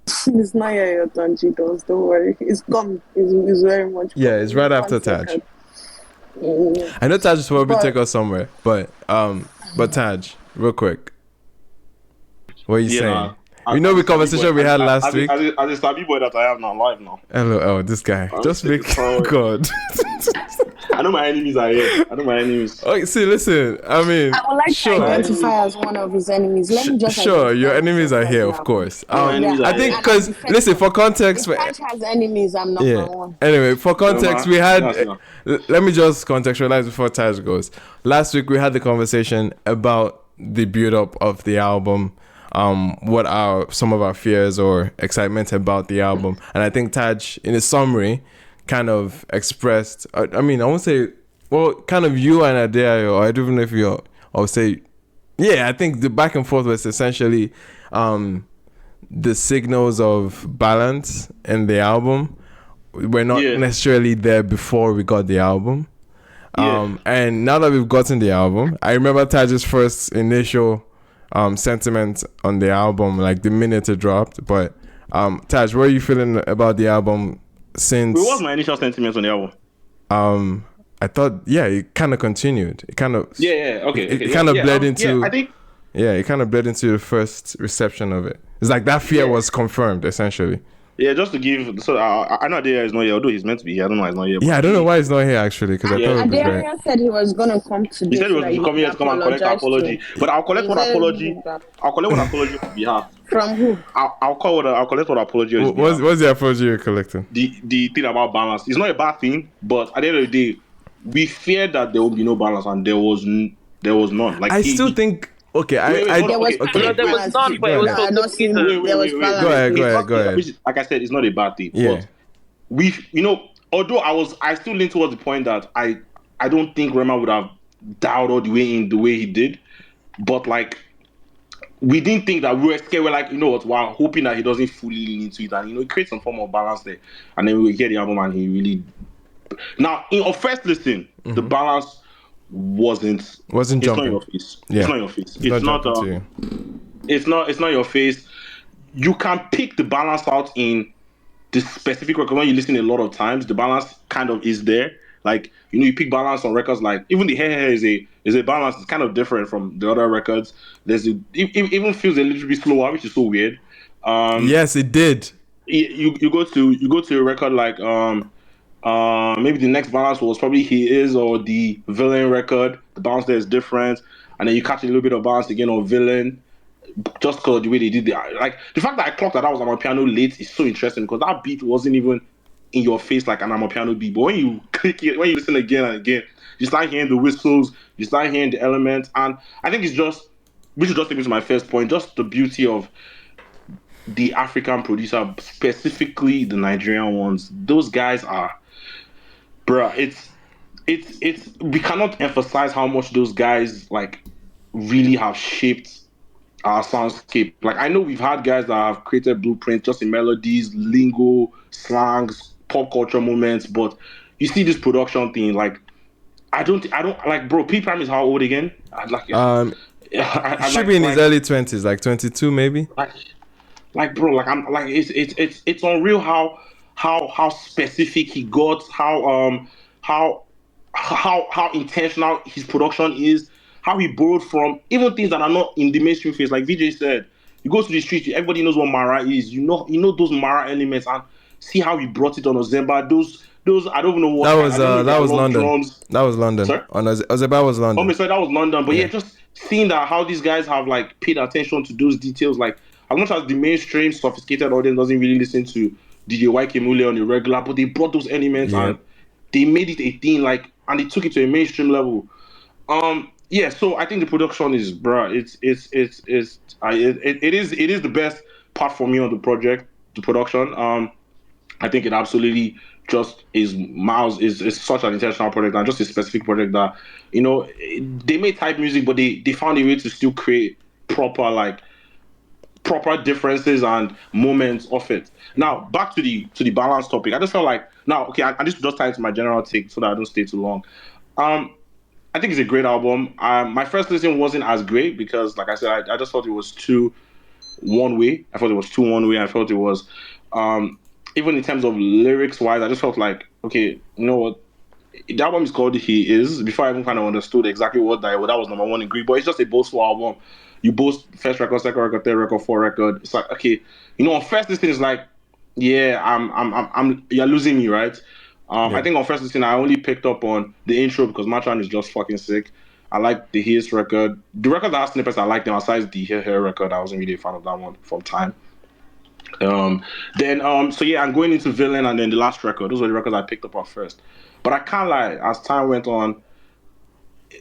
Jidos. It's not yet your turn, G-Dons. Don't worry. It's coming. It's very much coming. Yeah, it's right after Taj. I know Taj will probably take us somewhere, but Taj, real quick, what are you saying? We know the conversation we had last week. As a Sabi boy that I am now, live now. LOL, this guy. Just make God. I know my enemies are here. I know my enemies. Oh, see, listen. I mean, I would like sure. to identify as one of his enemies. Let me just Sure, your identify enemies are myself here, right of now. course. I think And because I'm defending listen, for myself. context, If Taj has enemies, I'm number yeah. one. Anyway, for context, we had. Yes. Let me just contextualize before Taj goes. Last week we had the conversation about the build up of the album. What are some of our fears or excitement about the album? And I think Taj, in a summary, kind of expressed. I mean, I won't say. Well, kind of you and Adeayo. I don't even know if you. I'll say. Yeah, I think the back and forth was essentially the signals of balance in the album were not necessarily there before we got the album. And now that we've gotten the album, I remember Taj's first initial sentiment on the album, like the minute it dropped. But Taj, what are you feeling about the album since? What was my initial sentiments on the album? I thought, it kind of continued. It kind of, okay. It kind of bled into. I think. Yeah, it kind of bled into the first reception of it. It's like that fear was confirmed, essentially. Yeah, just to give. So I know Adea is not here, although he's meant to be here. I don't know why he's not here. Yeah, I don't know why he's not here actually, because I thought it would be great. Adrian said he was gonna come today. He said he was coming here to come and collect an apology. But I'll collect one apology. I'll collect one apology on behalf. From who? I'll collect one apology on his behalf. What's the apology you're collecting? The thing about balance. It's not a bad thing, but at the end of the day, we feared that there would be no balance, and there was none. Like I still think. Okay, there was none, but it was for good reason. Go ahead. Like I said, it's not a bad thing. Yeah. But although I still lean towards the point that I don't think Rema would have dialed all the way in the way he did. But like, we didn't think that we were scared. We're like, you know what? We're hoping that he doesn't fully lean into it, and it creates some form of balance there. And then we hear the album, and he really. Now, on first listen, the balance wasn't jumping. It's not your face. Yeah. It's not your face. It's not your face. You can pick the balance out in this specific record, when you listen a lot of times, the balance kind of is there. Like, you pick balance on records like even the hair is a balance. It's kind of different from the other records. It even feels a little bit slower, which is so weird. Yes, it did. You go to a record like maybe the next balance was probably He Is or the Villain record. The balance there is different, and then you catch a little bit of balance again on Villain, just because the way they did the fact that I clocked that was on my piano late is so interesting because that beat wasn't even in your face like an piano beat. But when you click it, when you listen again and again, you start hearing the whistles, you start hearing the elements, and I think it's just, which is just take me to my first point, just the beauty of the African producer, specifically the Nigerian ones. Those guys are, bruh. It's we cannot emphasize how much those guys like really have shaped our soundscape. Like, I know we've had guys that have created blueprints just in melodies, lingo, slangs, pop culture moments, but you see this production thing, like I don't like, bro. P Prime is how old again? I like He I should be in his early 20s, like 22 maybe. like bro, like I'm like it's unreal how specific he got, how how intentional his production is, how he borrowed from even things that are not in the mainstream phase. Like VJ said, you go to the street, everybody knows what Mara is. You know those Mara elements, and see how he brought it on Ozemba. Those I don't even know what That kind. was I don't know if they that are was long London. drums. That was London. Sorry? On Ozeba was Oh, London. my sorry, that was London. But yeah, Yeah. just seeing that how these guys have like paid attention to those details, like as much as the mainstream sophisticated audience doesn't really listen to DJ YK Mule on a regular, but they brought those elements Yep. and they made it a thing, like, and they took it to a mainstream level. Yeah, so I think the production is, bruh, it is the best part for me on the project, the production. I think it absolutely just is miles is such an intentional project and just a specific project that they made type music, but they found a way to still create proper like proper differences and moments of it. Now back to the balance topic. I just felt like now okay, and this will just tie into my general take so that I don't stay too long. I think it's a great album. My first listen wasn't as great because, like I said, I just thought it was too one way. I thought it was too one way. I felt it was, even in terms of lyrics wise, I just felt like, okay, you know what? The album is called He Is. Before I even kind of understood exactly that was number one in Greek, but it's just a boastful album. You boast first record, second record, third record, fourth record. It's like, okay, on first listen is like, yeah, you're losing me, right? I think on first listen I only picked up on the intro because Matran is just fucking sick. I like the His record. The record that has snippets I like them, aside the Hair record. I wasn't really a fan of that one from Time. So yeah, I'm going into Villain and then the last record. Those were the records I picked up at first. But I can't lie, as time went on,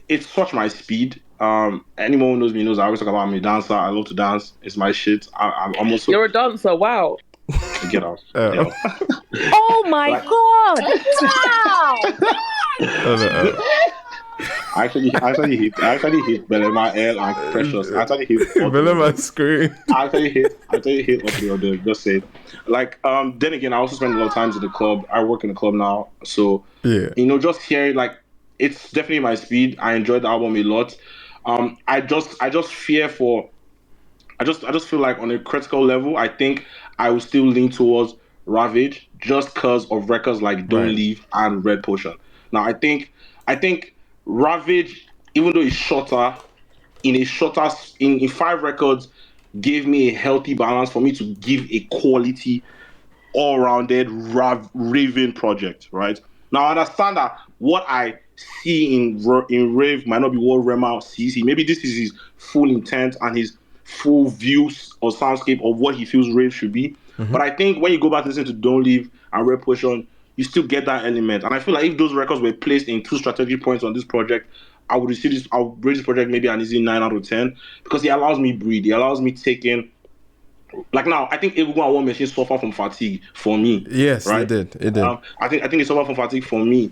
it's such my speed. Anyone who knows me knows I always talk about I'm a dancer. I love to dance. It's my shit. I'm also You're a dancer. Wow. get out. Oh. Oh my Like- god! Wow! I actually hate Belema L and Precious. I actually hate all three of Belema them. scream. I actually hate all three of them. Just say, like, then again, I also spend a lot of times in the club. I work in the club now, so Yeah. just hearing like it's definitely my speed. I enjoyed the album a lot. I just fear for. I just feel like on a critical level, I think I will still lean towards Ravage just because of records like Don't Right. Leave and Red Potion. Now I think Ravage, even though it's shorter, in 5 records, gave me a healthy balance for me to give a quality all-rounded raving project, right? Now I understand that what I see in rave might not be what Rema sees. Maybe this is his full intent and his full views or soundscape of what he feels rave should be. But I think when you go back to listen to Don't Leave and Red Potion, you still get that element. And I feel like if those records were placed in 2 strategic points on this project, I would rate this project maybe an easy 9 out of 10 because it allows me breathe. It allows me take in. Like now, I think Egungun and War Machine suffer from fatigue for me. Yes, Right? it did. It did. I think they suffer from fatigue for me.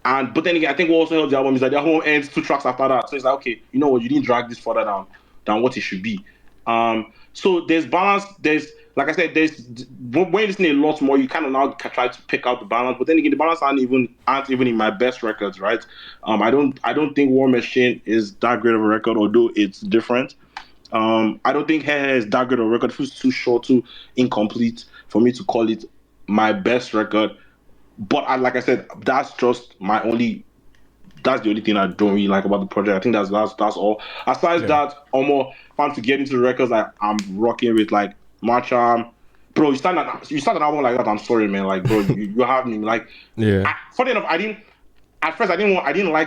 But then again, I think what also helped the album is that the album ends 2 tracks after that. So it's like, okay, you know what, you didn't drag this further down than what it should be. So there's balance. There's, like I said, when you listen a lot more, you kind of now try to pick out the balance. But then again, the balance aren't even in my best records, right? I don't think War Machine is that great of a record, although it's different. I don't think Hair is that good of a record. It feels too short, too incomplete for me to call it my best record. But like I said, that's the only thing I don't really like about the project. I think that's all. Aside that, almost fun to get into the records like I'm rocking with like Marcham. Bro, you start an album like that. I'm sorry, man. Like, bro, you have me. Like, funny enough, I didn't like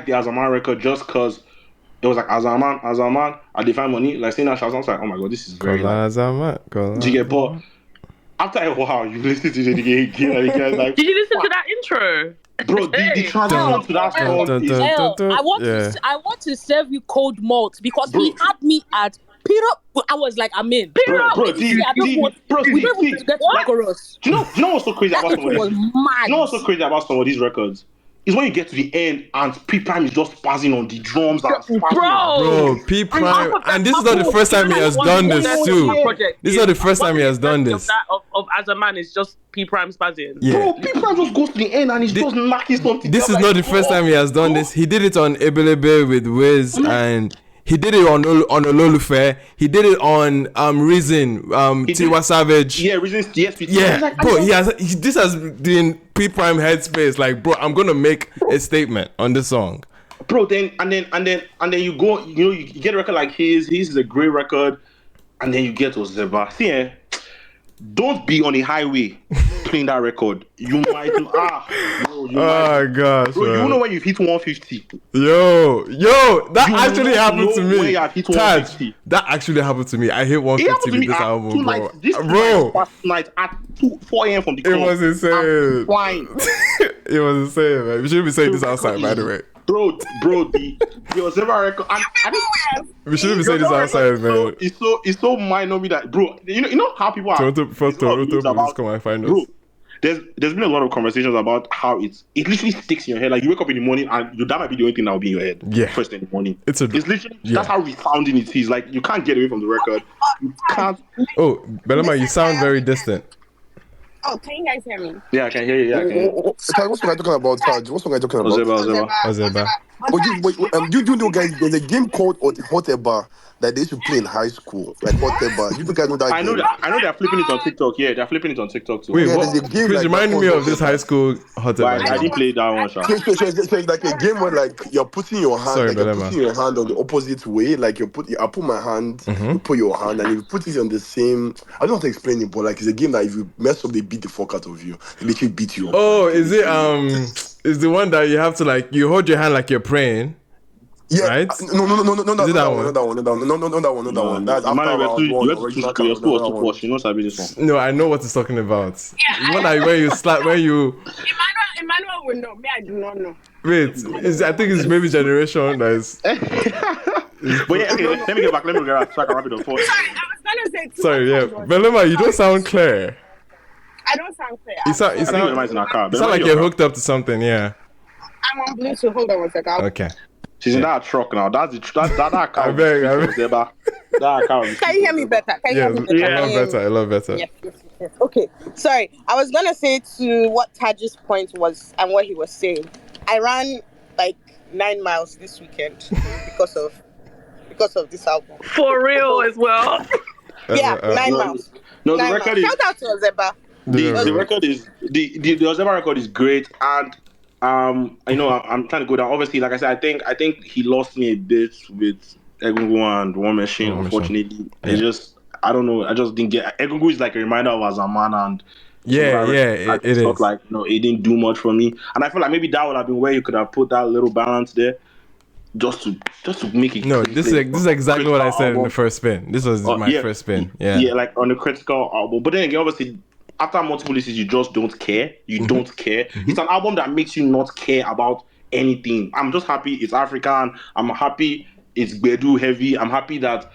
the Azaman record just because it was like Azaman, I define money. Like saying that, I was like, oh my god, this is very like. Do you get? But after a while, you listen to it again and again. Like, did you listen to that intro? Bro, the transition to that song is. I want to serve you cold malt because he had me at Peter. I was like, I'm in. Bro, do you know what's so crazy about some of these? You know what's so crazy about some of these records? Is when you get to the end and P Prime is just spazzing on the drums and spazzing. Bro, P Prime, and this is not the first time he has done this too. This is not the first time he has done this. Of as a man, it's just P Prime spazzing. Yeah. Bro, P Prime just goes to the end and he's just knocking something. This is not the first time he has done this. He did it on Ebelebe with Wiz and. He did it on Ololufe. He did it on Reason, Tiwa Savage. Yeah, Reason. Yes, yeah. Bro, this has been P Prime headspace. Like, bro, I'm gonna make a statement on this song. Bro, then you go. You get a record like his. His is a great record, and then you get to Zeba. See, don't be on the highway playing that record. You might gosh. Bro, you know when you've hit 150. Yo, that actually happened to me. Taj, that actually happened to me. I hit 150 with this album, bro. Last night at 4 a.m. from the club. It was insane. It was insane, man. We shouldn't be saying this outside, by the way. Bro, the Zeba record. We shouldn't be saying this outside, man. It's so mind on me that, bro. You know how people are. Toronto, please come and find us. Bro, there's been a lot of conversations about how it literally sticks in your head. Like you wake up in the morning and that might be the only thing that will be in your head. Yeah. First thing in the morning. It's literally that's how resounding it is. Like you can't get away from the record. You can't. Oh, Belema, you sound very distant. Oh, can you guys hear me? Yeah, I can hear you. Yeah, I can hear you. Taj, what song are you talking about, Taj? What song are you talking about? Ozeba. You know, guys, there's a game called Hoteba that they used to play in high school. Like Hoteba. You guys know that I know they're flipping it on TikTok. Yeah, they're flipping it on TikTok too. Wait, yeah, what? There's a game Please like remind me of this high school Hoteba. I didn't play that one, Sha. So it's like a game where like you're putting your hand, Sorry, you're putting your hand on the opposite way. Like I put my hand, you put your hand, and you put it on the same. I don't know how to explain it, but like it's a game that if you mess up, they beat the fuck out of you. They literally beat you up. Oh, is it is the one that you have to like you hold your hand like you're praying? Yeah, right? No, that one. That's after round one. You know, Sabi this one. No, I know what he's talking about. The one that where you slap, where you. Emmanuel will know. Me, I do not know. Wait, I think it's maybe generation that is. But yeah, okay, let me get back so I can wrap it up. Sorry, I was gonna say. Sorry, yeah, Belema, you don't sound clear. I don't sound clear. You sound like you're hooked up to something. Yeah. I'm on Bluetooth. Hold on one second. Okay. She's in that truck now. That's that account. I beg. That account. Can you hear me better? I love better. Yes. Okay. Sorry. I was gonna say to what Taj's point was and what he was saying. I ran like 9 miles this weekend because of this album. For real as well. Yeah, 9 miles. No, the record is. Shout out to Ozeba. The record is the Ozeba record is great, and I know I'm trying to go down. Obviously, like I said, I think he lost me a bit with Egungun and One Machine. Unfortunately, it's just I don't know. I just didn't get. Egungun is like a reminder of Azaman and. It is. Like it didn't do much for me, and I feel like maybe that would have been where you could have put that little balance there, just to make it. No, this is exactly what I said in the first spin. This was my first spin. Yeah, like on the critical album. But then again, obviously, after multiple listens, you just don't care. You don't care. It's an album that makes you not care about anything. I'm just happy it's African. I'm happy it's Gbedu heavy. I'm happy that.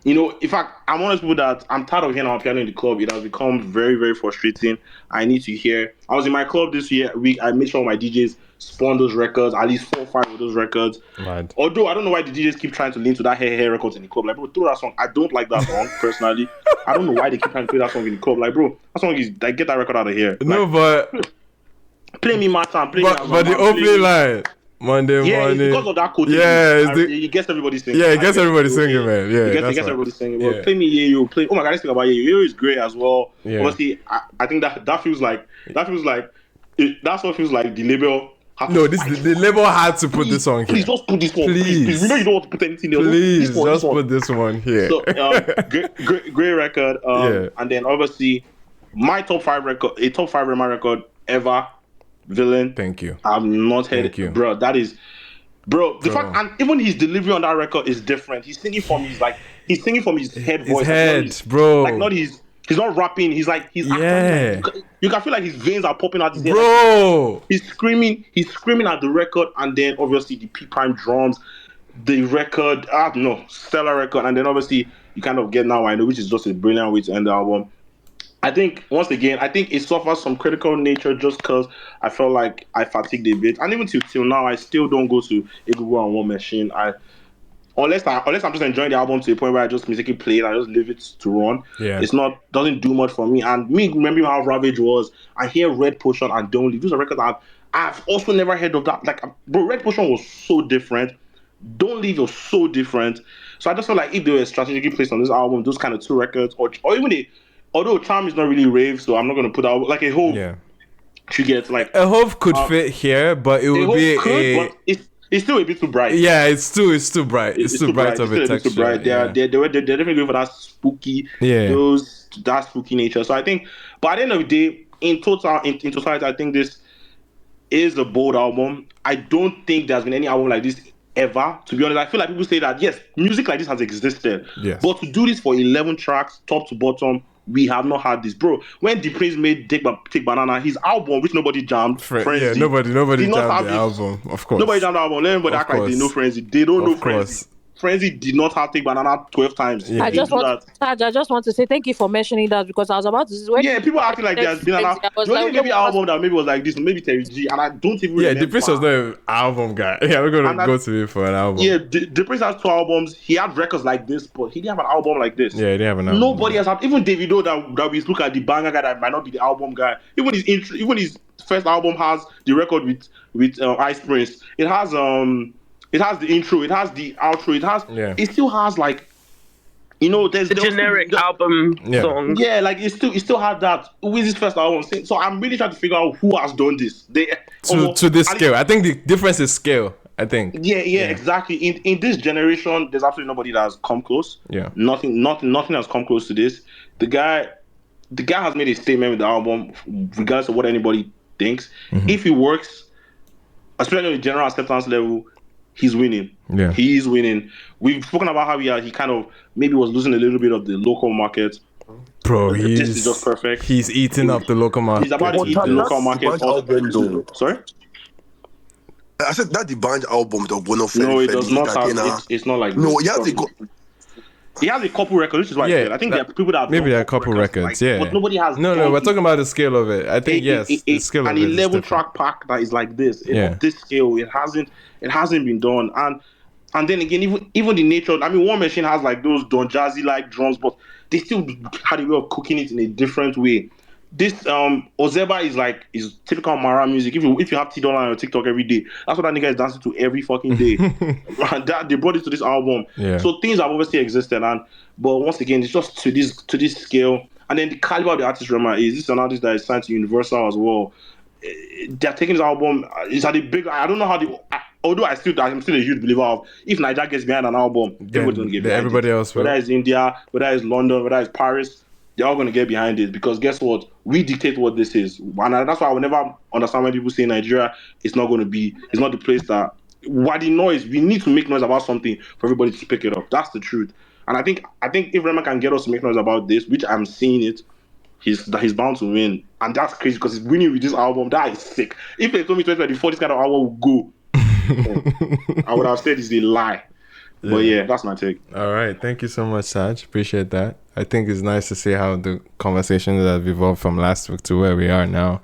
You know, in fact, I'm one of those people that I'm tired of hearing our piano in the club. It has become very, very frustrating. I need to hear. I was in my club this week. I made sure my DJs spawn those records, at least 4 or 5 of those records. Mad. Although I don't know why the DJs keep trying to lean to that hair records in the club. Like, bro, throw that song. I don't like that song personally. I don't know why they keep trying to play that song in the club. Like, bro, that song is like get that record out of here. No, like, but play me Martin. But the opening line. Monday Yeah, it's morning. because of that quote. Yeah, It gets everybody singing. yeah, it gets I get everybody you, singing, yeah. man. Yeah, It that's gets why. everybody singing. But Yeah, play me, yeah, you play. Oh my god, let's think about yeah, you is great as well. yeah. Obviously, I think that feels like that's what feels like the label had to No, this fight the for. label had to put Please, this song please here. just put this one, please. We know you Please, don't want to put anything else. This please, one, this just one. put this one here. So great record. Yeah. And then obviously my top 5 record, a top 5 Rema record ever. Villain. Thank you. I've not heard Thank it, you. bro. That is, bro. The fact, Bro. and even his delivery on that record is different. He's singing from his head His voice, head, bro. he's not rapping. He's actually like Yeah. you can feel like his veins are popping out his head. Bro. He's screaming at the record, and then obviously the P prime drums, the record, no, stellar record, and then obviously you kind of get Now I Know, which is just a brilliant way to end the album. I think once again, it suffers some critical nature just because I felt like I fatigued a bit, and even till now, I still don't go to a Google and One Machine. Unless I'm just enjoying the album to a point where I just musically play it, I just leave it to run. Yeah. It's not doesn't do much for me. And me remembering how Ravage was, I hear Red Potion and Don't Leave. Those are records I've also never heard of that. Like, bro, Red Potion was so different. Don't Leave was so different. So I just felt like if they were strategically placed on this album, those kind of 2 records, or even although Charm is not really rave, so I'm not gonna put out like a whole. Yeah. She gets like A Hope could fit here, but it would be but it's still a bit too bright. Yeah, it's too bright. It's too bright of a texture. It's too bright. They're definitely going for that spooky, that spooky nature. So I think, but at the end of the day, in totality, I think this is a bold album. I don't think there's been any album like this ever. To be honest, I feel like people say that yes, music like this has existed, but to do this for 11 tracks, top to bottom, we have not had this, bro. When the Prince made Take Banana, his album, which nobody jammed, Frenzy, nobody jammed the album, of course. Nobody jammed the album. Let everybody act like they know Frenzy. They don't know Frenzy. Frenzy did not have Take Banana 12 times. I just want to say thank you for mentioning that, because I was about to say people acting like there's been an maybe album that maybe was like this, maybe Terry G, and I don't even remember. The Prince was not an album guy. Yeah, we're gonna go to it for an album. Yeah, the Prince has 2 albums. He had records like this, but he didn't have an album like this. Yeah, he didn't have an album. Nobody has had, even Davido that we look at the banger guy that might not be the album guy. Even his first album has the record with Ice Prince. It has the intro, it has the outro, it still has like, there's the generic album song. Yeah, like it still had that with his first album. So I'm really trying to figure out who has done this. To this scale. I think the difference is scale. I think. Yeah, exactly. In this generation, there's absolutely nobody that has come close. Yeah. Nothing has come close to this. The guy has made a statement with the album, regardless of what anybody thinks. Mm-hmm. If it works, especially on the general acceptance level, he's winning. Yeah. He is winning. We've spoken about how he kind of maybe was losing a little bit of the local market. Bro, this is just perfect. He's eating up the local market. He's about to eat the local market. Sorry? I said that the band album, the one of no, it does not have. It's not like no. He has a couple records, which is why I said I think there are people that maybe there are a couple records, but nobody has. No, we're talking about the scale of it. I think the scale of it. An 11-track pack that is like this, this scale, it hasn't been done, and then again, even the nature. I mean, One Machine has like those Don Jazzy like drums, but they still had a way of cooking it in a different way. This Ozeba is typical Mara music. If you have T-Dollar on your TikTok every day, that's what that nigga is dancing to every fucking day. They brought it to this album. Yeah. So things have obviously existed, but once again, it's just to this scale. And then the caliber of the artist Rema is this an artist that is signed to Universal as well. They're taking this album. It's at a big. I don't know how although I'm still a huge believer of if Nigeria gets behind an album, everybody's gonna get behind everybody else. Whether it's India, whether it's London, whether it's Paris. They're all going to get behind it because guess what? We dictate what this is. And that's why I will never understand when people say Nigeria it's not the place that. Why the noise? We need to make noise about something for everybody to pick it up. That's the truth. And I think if Rema can get us to make noise about this, which I'm seeing it, he's bound to win. And that's crazy because he's winning with this album. That is sick. If they told me 2024 this kind of album would go, I would have said it's a lie. Yeah. But yeah, that's my take. All right. Thank you so much, Saj. Appreciate that. I think it's nice to see how the conversations have evolved from last week to where we are now.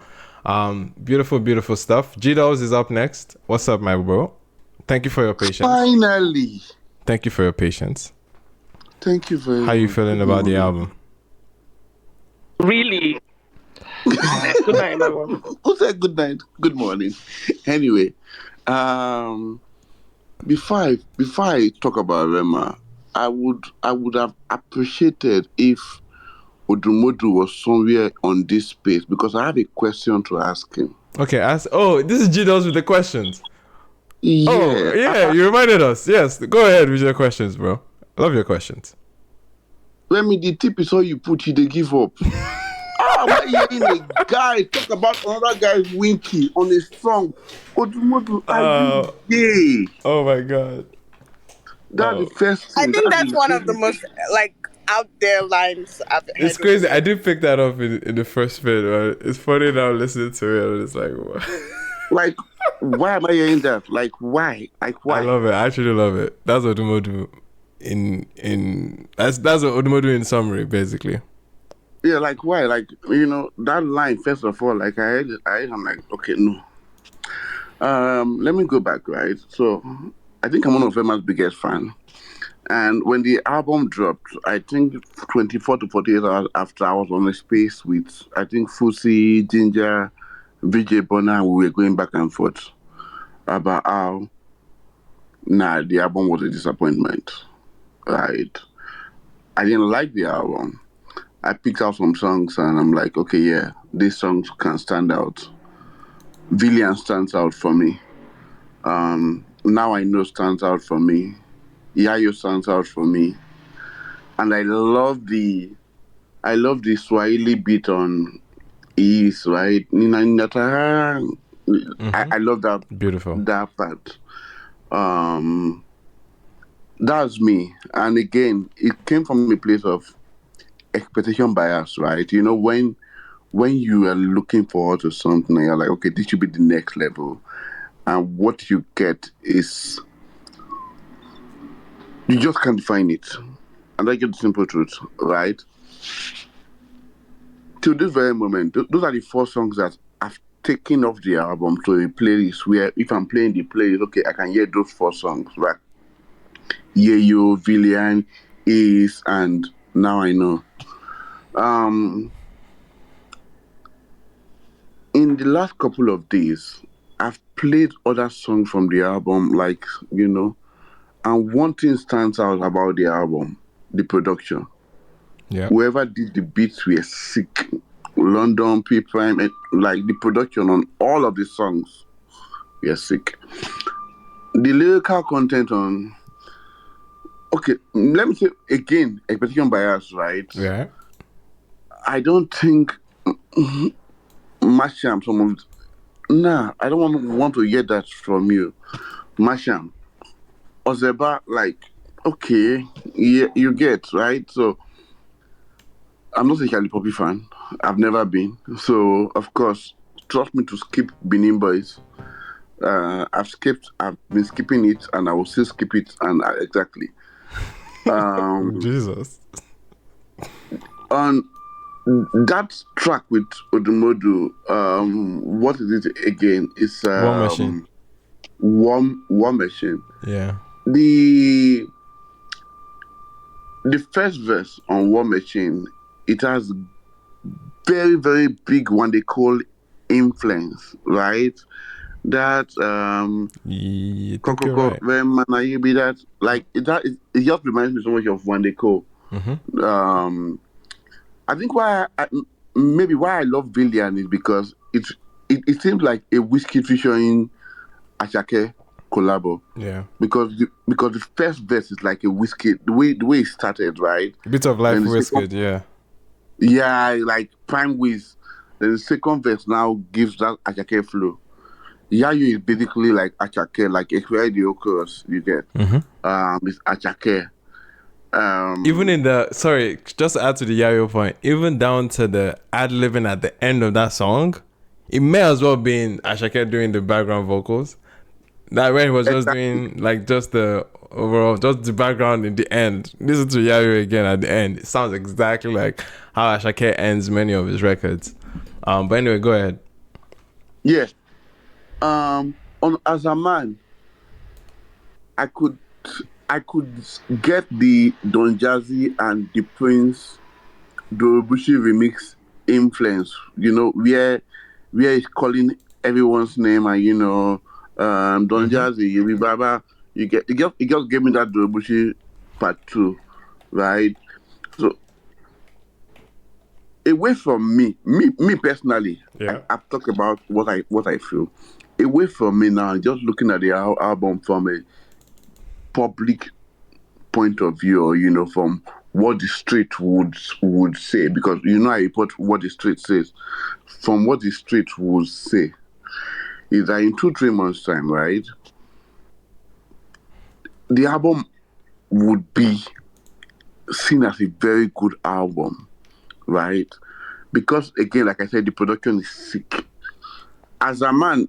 Beautiful, beautiful stuff. G-Dolls is up next. What's up, my bro? Thank you for your patience. Finally. Thank you for your patience. Thank you very much. How you feeling about the album? Really? Good night, everyone. Who said good night? Good morning. Anyway, Um, before I talk about Rema, I would have appreciated if Odumodu was somewhere on this space because I have a question to ask him. Okay, ask. Oh, this is G-Dubs with the questions. Oh, Yeah, yeah, you reminded us. Yes, go ahead with your questions, bro. I love your questions. Remy, the tip is all you put, you they give up. Why you hearing a guy talk about another guy's Winky on a song? Odumodu, are you Uh, gay? oh my God. That's the Oh, first I thing. think That's that's one of the the most like out there lines I've it's heard with crazy. I him. did pick that up in the first bit, but it's funny now listening to it. And it's like, what? like, why am I hearing that? Like, why? Like, I why? love it. I actually love it. That's what Odumodu in that's what Odumodu in summary, basically. Yeah, like why? Like that line. First of all, like I'm like, okay, no. Let me go back, right? So, I think I'm one of Emma's biggest fan. And when the album dropped, I think 24 to 48 hours after, I was on a space with, I think, Fusi, Ginger, VJ Bonner, and we were going back and forth about how, nah, the album was a disappointment, right? I didn't like the album. I picked out some songs and I'm like, okay, yeah, these songs can stand out. Villian stands out for me. Now I know stands out for me. Yayo stands out for me. And I love the Swahili beat on EIS, right? Nina Nina Tara. I love that Beautiful. that part. Um, that's me. And again, it came from a place of expectation bias, right? When you are looking forward to something and you're like, okay, this should be the next level. And what you get is you just can't define it. And I get the simple truth, right? Till this very moment, those are the four songs that I've taken off the album to a playlist where if I'm playing the playlist, okay, I can hear those four songs, right? Yeyo, Villian, Ace, and Now I Know. Um, in the last couple of days, I've played other songs from the album, and one thing stands out about the album, the production. Yeah. Whoever did the beats were sick. London, P Prime, and like the production on all of the songs were sick. The lyrical content on, okay, let me say again, expectation bias, right? Yeah. I don't think Masham, nah, I don't want to hear that from you. Masham, Ozeba, like, okay, yeah, you get, right? So, I'm not a Charlie Poppy fan. I've never been. So, of course, trust me to skip Benin Boys. I've been skipping it, and I will still skip it, and exactly. Um, Jesus. on that track with Odumodu, what is it again? It's War Machine. War Machine. Yeah. The the first verse on War Machine, it has very, very big one they call influence, right? That You think you're Kokoko, right. Rema, you be that like it just reminds me so much of one they call. I think maybe why I love Villian is because it seems like a whiskey featuring Ashake collabo. Yeah. Because the first verse is like a whiskey the way it started, right? Bit of life Then the was second, good, yeah. yeah, like prime whiz. Then the second verse now gives that Ashake flow. Yayu is basically like Achake, like Ekwe the chorus you get. It's Achake. Even Um in the sorry, just to add to the Yayo point, even down to the ad libbing at the end of that song, it may as well been Ashake doing the background vocals. That when he was just exactly. doing like just the overall, just the background in the end. Listen to Yayo again at the end. It sounds exactly like how Ashake ends many of his records. But anyway, go ahead. Yeah. On as a man, I could I could get the Don Jazzy and the Prince Dorobushi remix influence, where he's calling everyone's name and Don Jazzy, Yemi Baba. You just gave me that Dorobushi part 2, right? So away from me personally, Yeah. I've talked about what I feel. Away from me now, just looking at the album from a public point of view, or from what the street would say, because I report what the street says. From what the street would say, is that in 2-3 months time, right, the album would be seen as a very good album, right? Because again, like I said, the production is sick. As a Man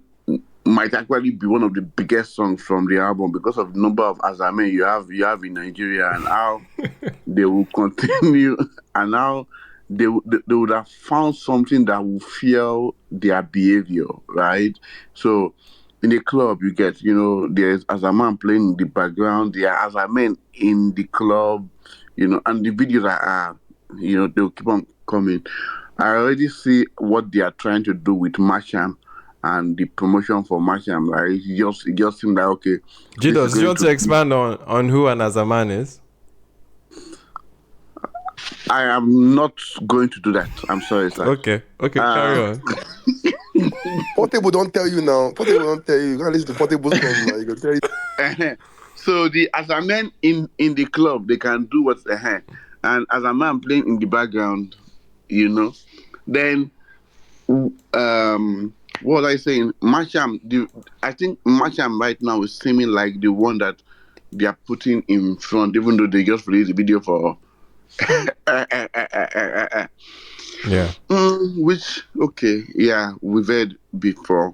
might actually be one of the biggest songs from the album because of the number of Azamen you have in Nigeria, and how they will continue, and how they would have found something that will fuel their behavior, right? So in the club, you get, there's Azaman playing in the background, there are Azamen in the club, and the videos they'll keep on coming. I already see what they are trying to do with Masham and the promotion for Masham, right? It just seemed like, okay, this is Jidos, do you going want to to be. expand on who an Azaman is? I am not going to do that. I'm sorry, sir. Okay, carry Uh, on. Portable don't tell you now. Portable don't tell you. You can't listen to Portable songs now. You can tell you. so as a man in the club, they can do what's and as a man playing in the background, then what was I saying? Masham, I think Masham right now is seeming like the one that they are putting in front, even though they just released the video for. Yeah. Which okay, yeah, we've heard before.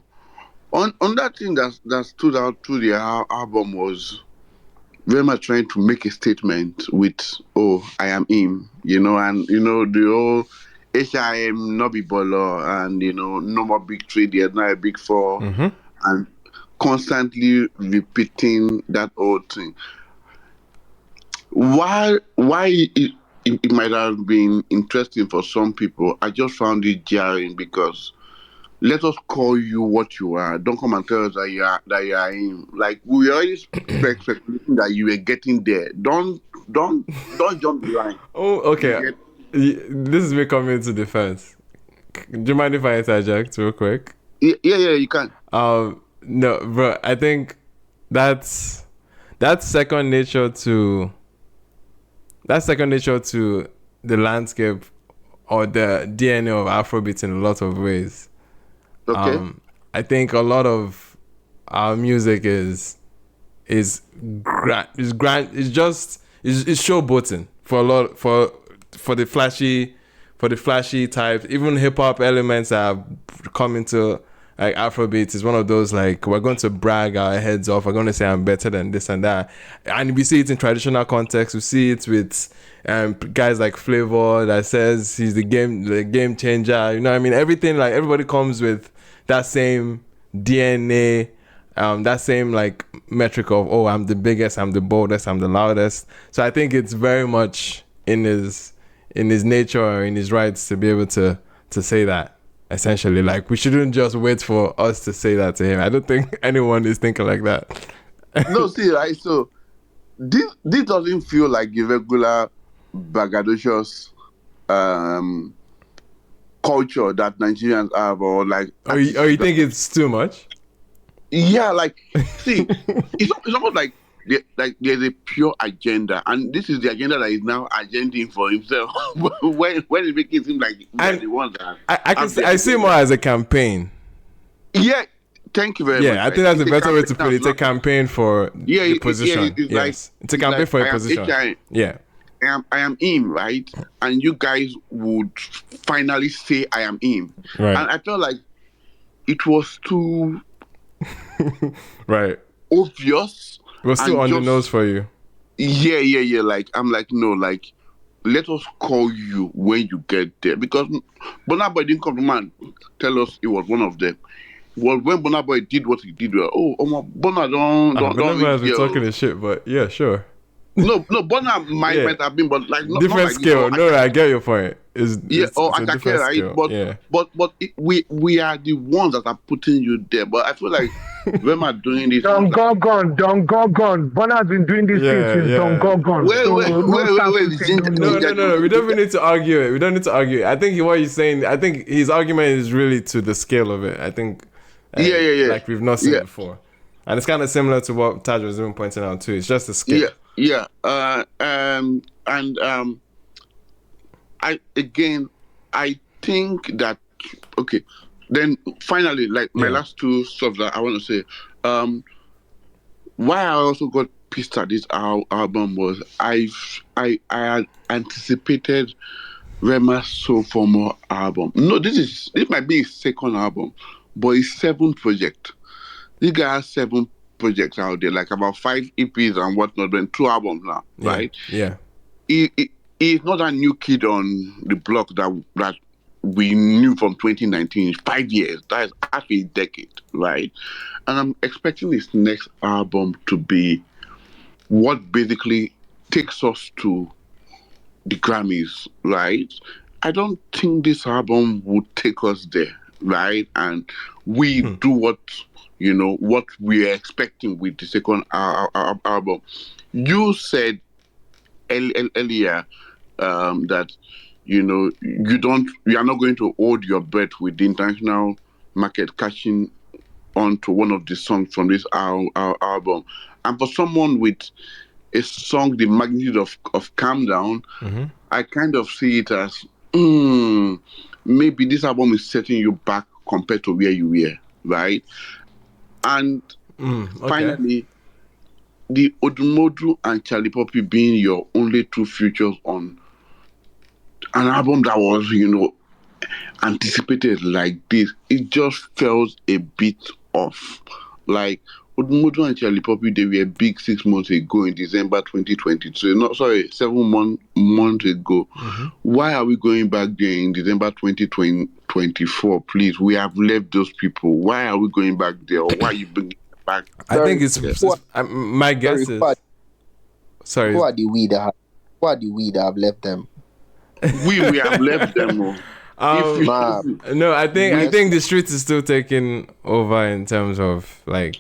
On that thing that stood out through the album was Rema trying to make a statement with, "Oh, I am him," and the whole HIM no be bolo, and no more big three, there's not a big four, and constantly repeating that old thing. Why it might have been interesting for some people, I just found it jarring because let us call you what you are. Don't come and tell us that you are him. Like we already speculating that you were getting there. Don't jump the line. Oh, You okay. get This is me coming into defense. Do you mind if I interject real quick? yeah, you can. No, bro. I think that's second nature to the landscape or the DNA of Afrobeats in a lot of ways. Okay. I think a lot of our music is grand. It's just showboating for a lot for the flashy types. Even hip hop elements that have come into like Afrobeats is one of those, like, we're going to brag our heads off. We're going to say I'm better than this and that, and we see it in traditional context. We see it with guys like Flavor that says he's the game changer. You know what I mean? Everything, like, everybody comes with that same DNA, that same like metric of, oh, I'm the biggest, I'm the boldest, I'm the loudest. So I think it's very much in his nature or in his rights to be able to say that. Essentially, like, we shouldn't just wait for us to say that to him. I don't think anyone is thinking like that. No, see, right? So this doesn't feel like the regular bagadocious culture that Nigerians have, or like. Or you think it's too much? Yeah, like, see, it's almost like there's a pure agenda, and this is the agenda that is now agending for himself. when it makes it seem like we're the ones that I see more as a campaign. Yeah, thank you very much. Yeah, I think that's the better way to put it. It's a campaign for the position. Yes, it's a campaign for a position. Yeah. I am him, right? And you guys would finally say I am him. Right. And I felt like it was too right. obvious. It was too on the nose for you. Yeah. Like, I'm like, no, like, let us call you when you get there. Because Burna Boy didn't come to man tell us he was one of them. Well, when Burna Boy did what he did, Burna don't Burna Boy has been reach talking his shit, but yeah, sure. No, Burna might have been, but like different not like scale. No, I get your point. is Yeah, or it's I a can different care, right? scale. But Yeah. we are the ones that are putting you there. But I feel like Rema doing this. Don Gorgon, Don Gorgon. Bonner has been doing this thing Yeah, since Don yeah. Gorgon. Wait, So wait, no wait, wait, start to wait. say no, no. No. We don't even need to argue it. We don't need to argue it. I think what he's saying, I think his argument is really to the scale of it. I think, Yeah. like we've not seen Yeah. before. And it's kind of similar to what Taj was even pointing out too. It's just the scale. Yeah. And I think that okay. Then finally, like my last two stuff that I want to say, why I also got pissed at this album was I had anticipated Rema's Soul for More album. No, this might be his second album, but it's 7 project. This guy has 7 projects out there, like about 5 EPs and whatnot, then 2 albums now, right? Yeah. He's not a new kid on the block that we knew from 2019. 5 years, that is half a decade, right? And I'm expecting his next album to be what basically takes us to the Grammys, right? I don't think this album would take us there, right? And we do what we're expecting with the second album. You said earlier that you are not going to hold your breath with the international market catching on to one of the songs from this album, and for someone with a song the magnitude of Calm Down, I kind of see it as maybe this album is setting you back compared to where you were, right? And finally, the Odumodu and Charlie Poppy being your only 2 features on an album that was, anticipated like this, it just felt a bit off. Like Odumodu and Charlie Poppy, they were big 6 months ago in December 2022. No, sorry, 7 months ago. Why are we going back there in December 2024? Please, we have left those people. Why are we going back there? Or why are you bringing it back? I think it's my guess is. Sorry. Who are the we that have left them? We have left them. No, I think the street is still taking over in terms of the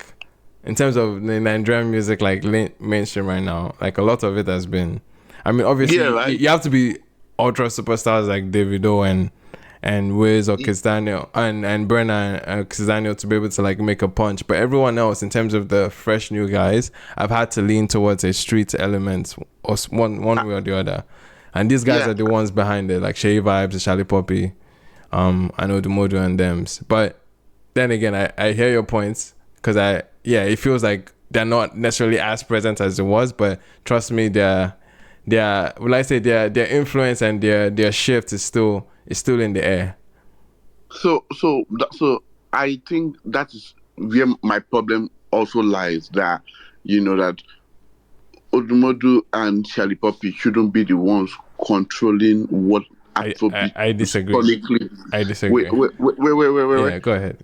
Nigerian music, like mainstream right now. Like a lot of it has been. I mean, obviously, you have to be ultra superstars like Davido and Wiz or Kiss Daniel and Brenna and Kiss Daniel to be able to like make a punch. But everyone else, in terms of the fresh new guys, I've had to lean towards a street element or one way or the other. And these guys are the ones behind it, like Shay Vibes, Charlie Poppy, I know Dumodu and Dems. But then again, I hear your points because it feels like they're not necessarily as present as it was. But trust me, their influence and their shift is still in the air. So I think that is where my problem also lies. That that Odumodu and Charlie Poppy shouldn't be the ones controlling what Afrobeat. I disagree. I disagree. Wait. Yeah, go ahead.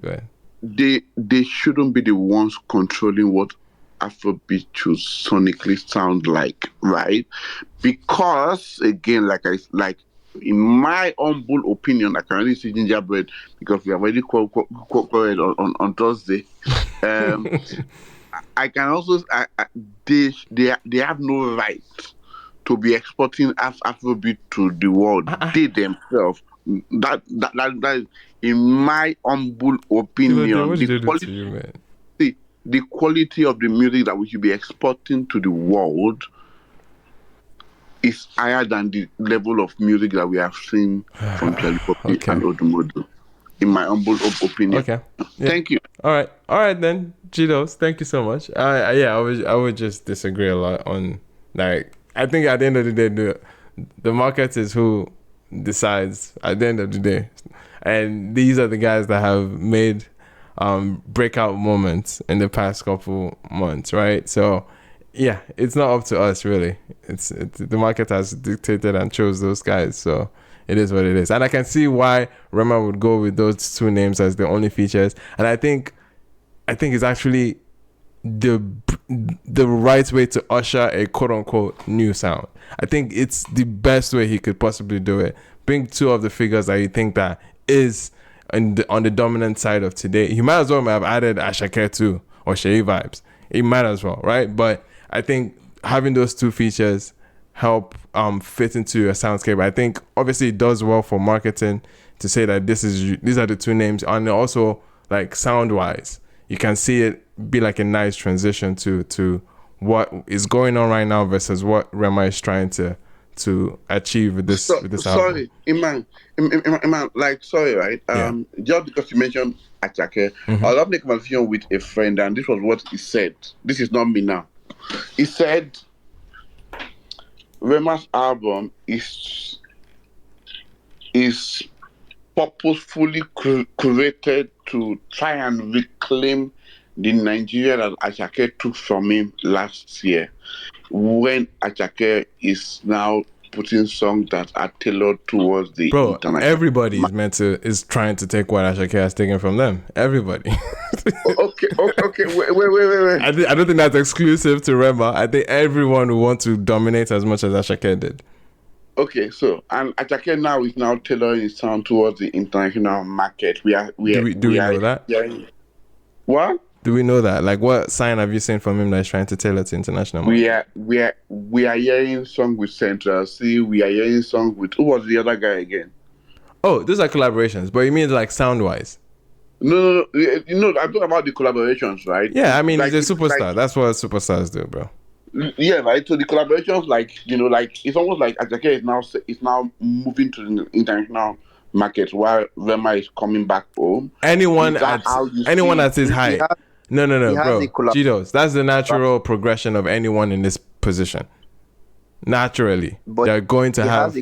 They shouldn't be the ones controlling what Afrobeat should sonically sound like, right? Because again, like in my humble opinion, I can only see Gingerbread because we have already quoted on Thursday. I can also they have no right to be exporting Afrobeat to the world. They themselves. That is, in my humble opinion, the quality of the music that we should be exporting to the world is higher than the level of music that we have seen from Charlie Poppy and Odumodu. In my humble opinion. Okay. Yeah. Thank you. All right then, Gidos. Thank you so much. I would just disagree a lot on like I think at the end of the day the market is who decides at the end of the day, and these are the guys that have made breakout moments in the past couple months, right? So yeah, it's not up to us really. It's the market has dictated and chose those guys, so it is what it is. And I can see why Rema would go with those 2 names as the only features. And I think it's actually the right way to usher a quote unquote new sound. I think it's the best way he could possibly do it. bring two of the figures that you think that is on the dominant side of today. You might as well have added Ashake too, or Shea Vibes. It might as well, right? But I think having those two features help fit into a soundscape. I think obviously it does well for marketing to say that these are the two names, and also like sound wise, you can see it be like a nice transition to what is going on right now versus what Rema is trying to achieve with this album. Sorry, Iman, like sorry, right? Just because you mentioned Achake, I was having a conversation with a friend, and this was what he said. This is not me now. He said Rema's album is purposefully created to try and reclaim the Nigeria that Achake took from him last year, when Achake is now putting songs that are tailored towards the international. Everybody is trying to take what Ashake has taken from them. Everybody. Okay. Wait. I don't think that's exclusive to Rema. I think everyone will want to dominate as much as Ashake did. Okay, so and Achake now is now tailoring his sound towards the international market. Do we know that? What? Do we know that? Like, what sign have you seen from him that is trying to tailor to international market? We are hearing song with Central C. We are hearing song with, who was the other guy again? Oh, those are collaborations, but you mean like sound wise? No. You know, I'm talking about the collaborations, right? Yeah, I mean, like, he's a superstar. That's what superstars do, bro. Yeah, right. So the collaborations, like, you know, like it's almost like Achake is now moving to the international market while Rema is coming back home. Anyone at his height. No, bro. Cheetos. That's the natural progression of anyone in this position. Naturally, they're going to have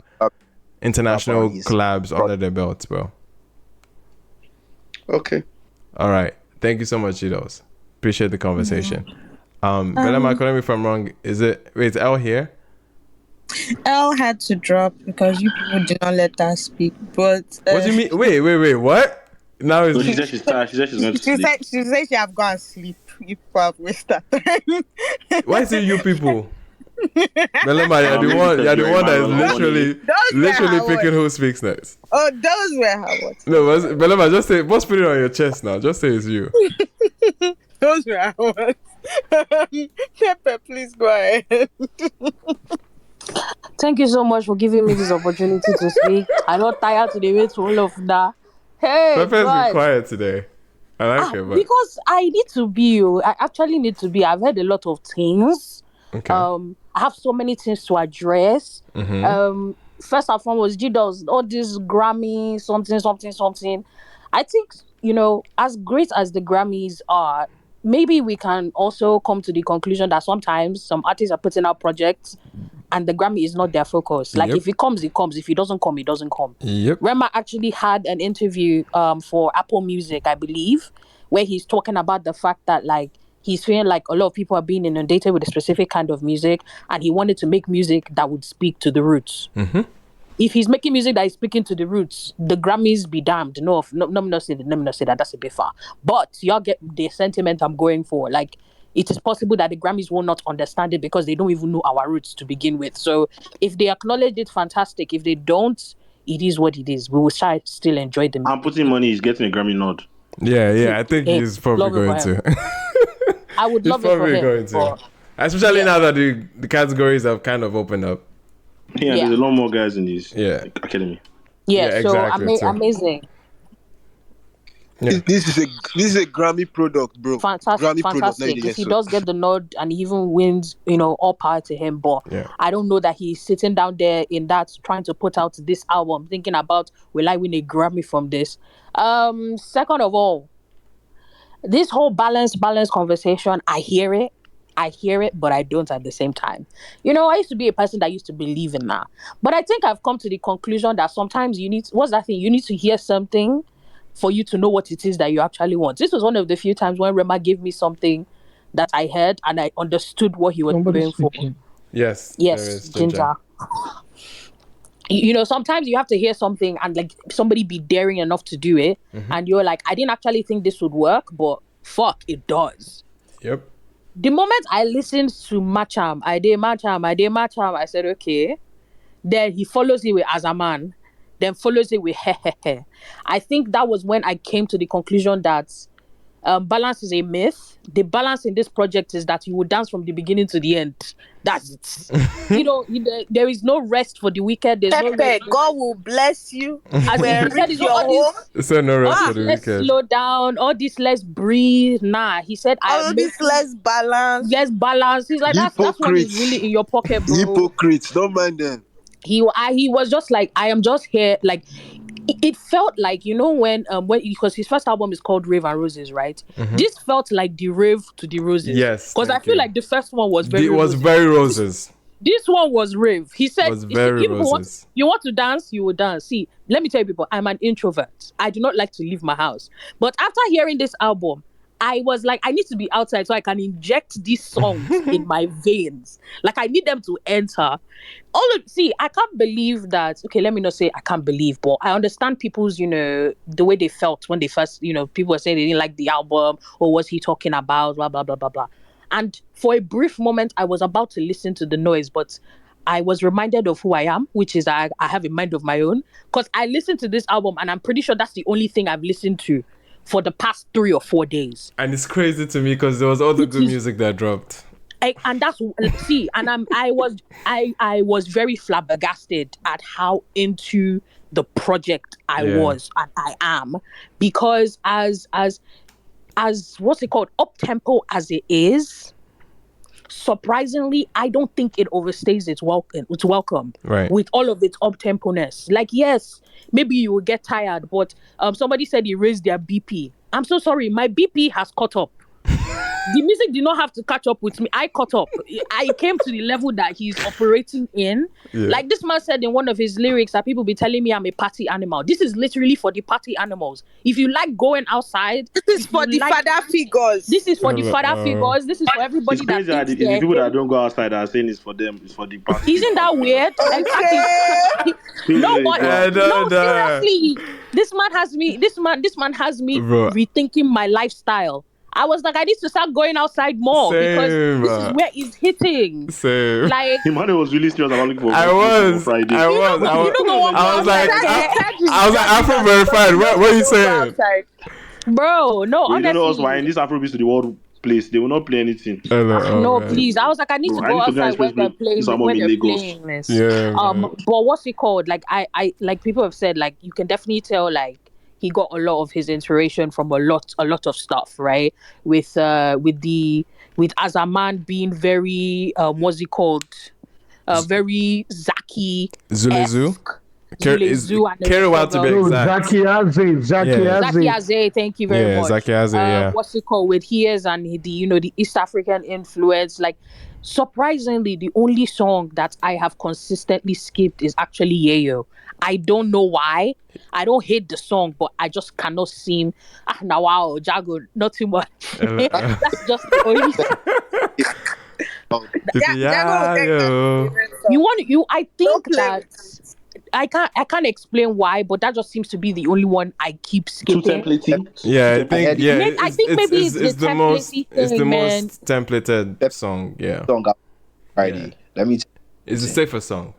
international collabs under their belts, bro. Okay. All right. Thank you so much, Cheetos. Appreciate the conversation. Belema, correct me if I'm wrong. Is L here? L had to drop because you people did not let her speak. But what do you mean? Wait. What? Now she said she's tired. She said she's going to sleep. She said she have gone to sleep. You people have wasted time. Why is it you people? Belema, you're the one that is literally picking who speaks next. Oh, those were her words. No, Belema, just say, what's put it on your chest now? Just say it's you. Those were her words. Pepe, please go ahead. Thank you so much for giving me this opportunity to speak. I'm not tired today with all of that. Hey, Pepe's been quiet today. I like it, but because I need to be. I actually need to be. I've heard a lot of things. Okay. I have so many things to address. First and foremost, G-Dolls, all this Grammy, something. I think, you know, as great as the Grammys are, maybe we can also come to the conclusion that sometimes some artists are putting out projects and the Grammy is not their focus. Like, if it comes, it comes. If it doesn't come, it doesn't come. Yep. Rema actually had an interview for Apple Music, I believe, where he's talking about the fact that, like, he's feeling like a lot of people are being inundated with a specific kind of music, and he wanted to make music that would speak to the roots. If he's making music that is speaking to the roots, the Grammys be damned. No, let me not say that. That's a bit far. But y'all get the sentiment I'm going for. Like, it is possible that the Grammys will not understand it because they don't even know our roots to begin with. So if they acknowledge it, fantastic. If they don't, it is what it is. We will still enjoy them. I'm putting money. He's getting a Grammy nod. Yeah. I think he's probably going to. I would love it for him. Going to. Especially now that the categories have kind of opened up. Yeah, there's a lot more guys in this academy. Yeah, so exactly, amazing. Yeah. This is a Grammy product, bro. Fantastic. If he does get the nod and he even wins, you know, all power to him. But I don't know that he's sitting down there in that trying to put out this album, thinking about, will I win a Grammy from this? Second of all, this whole balance conversation, I hear it, but I don't at the same time. You know, I used to be a person that used to believe in that. But I think I've come to the conclusion that sometimes you need to hear something for you to know what it is that you actually want. This was one of the few times when Rema gave me something that I heard and I understood what he was going for. Yes, Ginger. You know, sometimes you have to hear something and like somebody be daring enough to do it, and you're like, I didn't actually think this would work, but fuck, it does. Yep. The moment I listened to Macham, I said, okay. Then he follows it with As a Man. then follows it with he he he. I think that was when I came to the conclusion that balance is a myth. The balance in this project is that you will dance from the beginning to the end. That's it. There is no rest for the wicked. There's no Pepe, rest. God will bless you. You As if will he said, reach it's your all home. this, So no rest for the let's wicked. slow down, all this, let's breathe. Nah, he said, I am All this making less balance. less balance. He's like, that's what is really Hypocrites. in your pocket, bro. Hypocrites. Don't mind them. He was just like, I am just here. Like, it felt like, when because his first album is called Rave and Roses, right? This felt like the rave to the roses. Yes, Because I thank feel you. like the first one was very It was roses. very roses. This one was rave. He said, Was you see, very roses. you want to dance, you will dance. See, let me tell you people, I'm an introvert. I do not like to leave my house. But after hearing this album, I was like, I need to be outside so I can inject these songs in my veins. Like, I need them to enter. I can't believe that. Okay, let me not say I can't believe, but I understand people's, the way they felt when they first, people were saying they didn't like the album, or was he talking about, blah, blah, blah, blah, blah. And for a brief moment, I was about to listen to the noise, but I was reminded of who I am, which is I have a mind of my own. Because I listened to this album, and I'm pretty sure that's the only thing I've listened to for the past 3 or 4 days. And it's crazy to me because there was all the Which good is- music that dropped. And that's I was very flabbergasted at how into the project I was and I am, because as what's it called, up tempo as it is, surprisingly, I don't think it overstays its welcome. Right. With all of its up temponess. Like, yes, maybe you will get tired, but somebody said he raised their BP. I'm so sorry, my BP has caught up. The music did not have to catch up with me. I caught up. I came to the level that he's operating in. Yeah. Like this man said in one of his lyrics that people be telling me I'm a party animal. This is literally for the party animals. If you like going outside, This is for the father figures. This is for the father figures. This is for everybody It's that crazy that thinks it's the they're people that him. don't go outside that are saying it's for them, it's for the party. Isn't that weird? Exactly. No, but no, seriously, this man has me. This man has me Bro. rethinking my lifestyle. I was like, I need to start going outside more because this is where it's hitting. Same. Like, Emmanuel was really serious about looking for I was Friday. like, Afro verified. What are you saying? Bro, no, Well, you don't know us honestly. why in this Afrobeats to the world place, they will not play anything. No, please. I was like, I need to I go need to outside when they're play this album when in they're Lagos. playing this. Yeah, man. But what's it called? Like, I like people have said, like, you can definitely tell, like, he got a lot of his inspiration from a lot of stuff, right? With Azaman being very what's it called? Very Zaki Zulezu? Zulezu and Kerouac to be exact. Zaki Aze, thank you very much. Zaki Aze, yeah. What's it called? With HEIS and the East African influence. Like, surprisingly, the only song that I have consistently skipped is actually Yayo. I don't know why. I don't hate the song, but I just cannot seem. Now wow, Jago, not too much. That's just the only. I think that I can't explain why, but that just seems to be the only one I keep skipping. Too templating. Yeah, I think maybe it's the most templaty it's the thing, most templated song. Yeah. Song Friday. Let me. It's a safer song.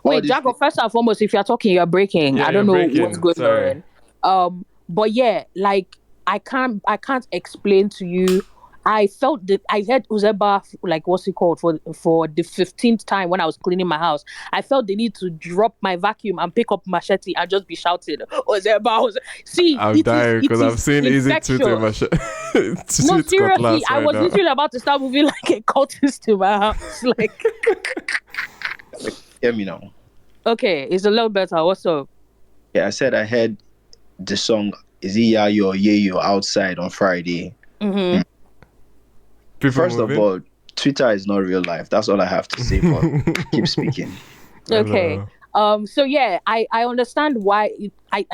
Wait, Jago, first and foremost, if you're talking, you're breaking. Yeah, I don't know breaking. what's going Sorry. on. But yeah, like I can't explain to you. I felt that I heard Uzeba, like what's it called, for the 15th time when I was cleaning my house. I felt the need to drop my vacuum and pick up machete and just be shouting Uzeba. See, I'm dying because I've seen Easy Twitter machete. No, seriously, I was literally about to start moving like a cultist to my house. Like, hear me now. Okay, it's a little better. What's up? Yeah, I said I heard the song Is it Yayo or Yayo outside on Friday. Mm-hmm. First of all, Twitter is not real life. That's all I have to say. But keep speaking. Okay. So yeah, I understand why. I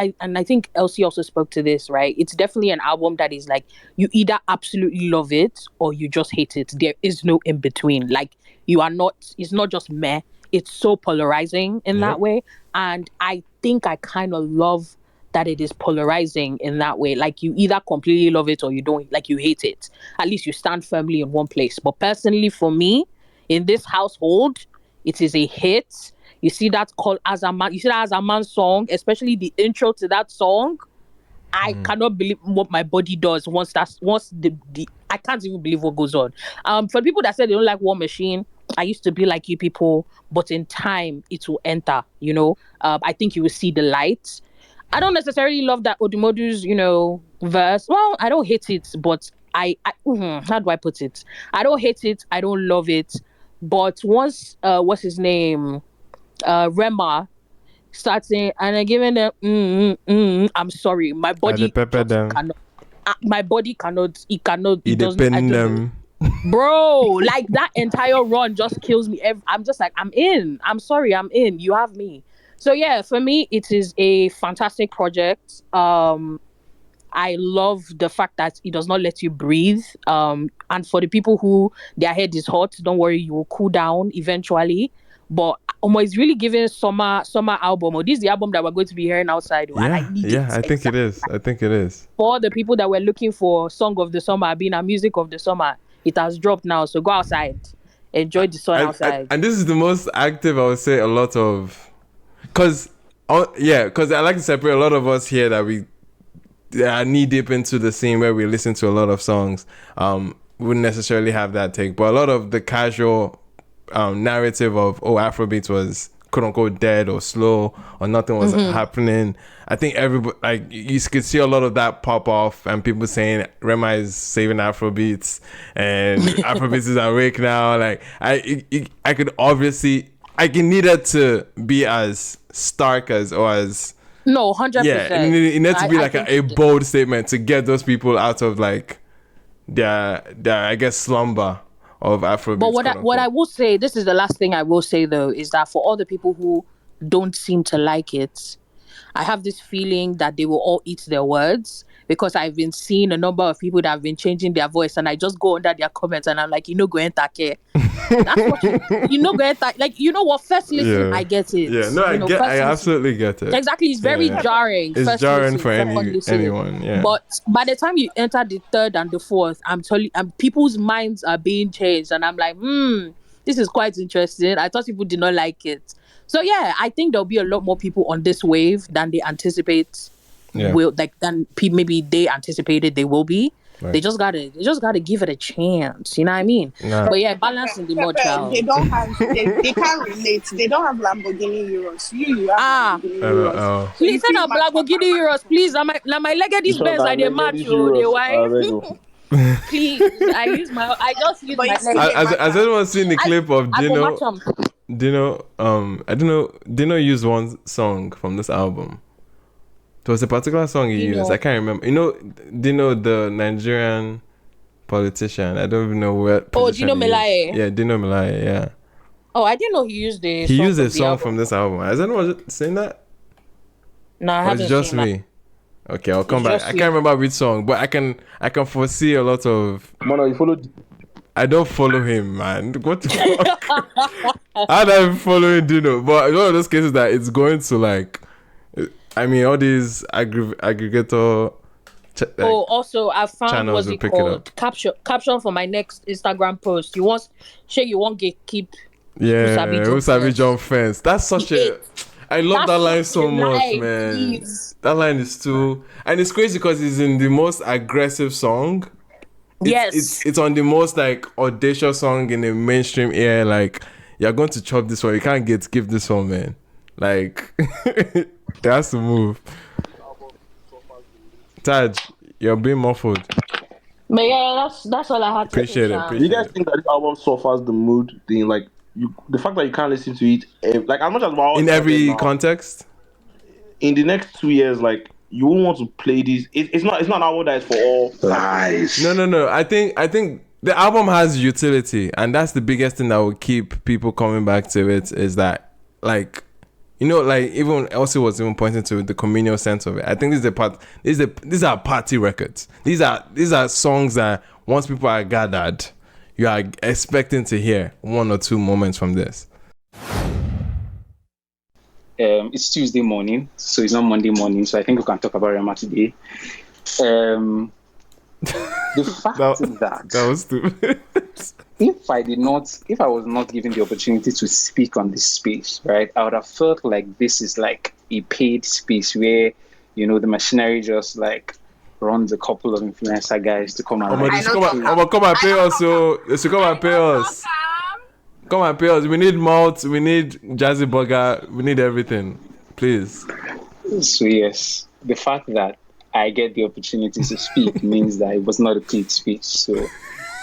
think Elsie also spoke to this, right? It's definitely an album that is like you either absolutely love it or you just hate it. There is no in between. Like you are not. It's not just meh. It's so polarizing in that way, and I think I kind of love that it is polarizing in that way. Like you either completely love it or you don't, like you hate it. At least you stand firmly in one place. But personally for me, in this household, it is a hit. You see that call as a man. You see that as a man song, especially the intro to that song. I cannot believe what my body does once the I can't even believe what goes on. For people that said they don't like War Machine, I used to be like you people, but in time it will enter. I think you will see the light. I don't necessarily love that Odimodu's, verse. Well, I don't hate it, but how do I put it? I don't hate it. I don't love it. But once, what's his name? Rema starting and I'm giving them, I'm sorry, my I dey body pepper just them. cannot. My body cannot. It cannot. He It dey doesn't. I pen just, them. bro, like that entire run just kills me. I'm just like, I'm in. I'm sorry, I'm in. You have me. So yeah, for me, it is a fantastic project. I love the fact that it does not let you breathe. And for the people who their head is hot, don't worry, you will cool down eventually. But it's really giving summer album. Or this is the album that we're going to be hearing outside, and I need it. I think it is. I think it is. For the people that were looking for song of the summer, being a music of the summer, it has dropped now. So go outside, enjoy the sun outside. And this is the most active, I would say, a lot of, because I like to separate a lot of us here that we are knee deep into the scene where we listen to a lot of songs. Wouldn't necessarily have that take, but a lot of the casual narrative of Afrobeats was quote unquote dead or slow or nothing was happening. I think everybody, like, you could see a lot of that pop off and people saying Rema is saving Afrobeats and Afrobeats is awake now. Like I could obviously, I can need it to be as stark as no, 100%. Yeah, it needs to be like a bold statement to get those people out of like their I guess slumber of Afrobeats. But what I will say, this is the last thing I will say though, is that for all the people who don't seem to like it, I have this feeling that they will all eat their words, because I've been seeing a number of people that have been changing their voice, and I just go under their comments and I'm like, go enter care. That's what go enter. Like, you know what? First listen, I get it. Yeah, no, I absolutely get it. Exactly, it's very jarring. It's first jarring listen, for anyone. Yeah. But by the time you enter the third and the fourth, I'm telling you, people's minds are being changed, and I'm like, this is quite interesting. I thought people did not like it. So yeah, I think there'll be a lot more people on this wave than they anticipate. Maybe they anticipated they will be. Right. They just gotta give it a chance. You know what I mean? Nah. But yeah, balance in the more child. They don't have. They can't relate. They don't have Lamborghini Euros. You have Lamborghini Euros. Please send a Lamborghini Euros, please. My leg at this Benz. I dey match you. They why? Please, I just use my leg. Has anyone seen the clip of Dino? I don't know. Dino used one song from this album. There was a particular song he used. I can't remember. Dino, the Nigerian politician. I don't even know where. Oh, Dino Melaye. Yeah, Dino Melaye. Yeah. Oh, I didn't know he used the. He used a song from this album. Has anyone saying that? No, I haven't. It's just me. That. Okay, I'll come back. I can't remember which song, but I can foresee a lot of. Mano, you followed. I don't follow him, man. What the fuck? I'm not following Dino, but it's one of those cases that it's going to like. I mean, all these aggregator. Also, I found what's it called? Caption for my next Instagram post. You want keep. Yeah, Usabi John Fence. That's such a. I love that line so much, man. Please. That line is too, and it's crazy because it's in the most aggressive song. It's on the most like audacious song in the mainstream era. Like, you're going to chop this one. You can't give this one, man. Like. That's the move. Taj, you're being muffled. But yeah, that's all I had to appreciate it. Do you guys think that this album suffers the mood thing? Like, the fact that you can't listen to it, like, as much as we're in every context. In the next 2 years, like, you won't want to play this. It's not an album that is for all. Lies. No. I think the album has utility, and that's the biggest thing that will keep people coming back to it. Is that, like. Like even Elsie was even pointing to the communal sense of it. I think these are party records. These are songs that once people are gathered, you are expecting to hear one or two moments from this. It's Tuesday morning, so it's not Monday morning. So I think we can talk about Rema today. The fact that was stupid. if I was not given the opportunity to speak on this space, right, I would have felt like this is like a paid space where, you know, the machinery just like runs a couple of influencer guys to come and Come and pay us. So they should come and pay us. Come and pay us. We need malt. We need Jazzy Burger. We need everything. Please. So yes, the fact that I get the opportunity to speak means that it was not a paid speech. So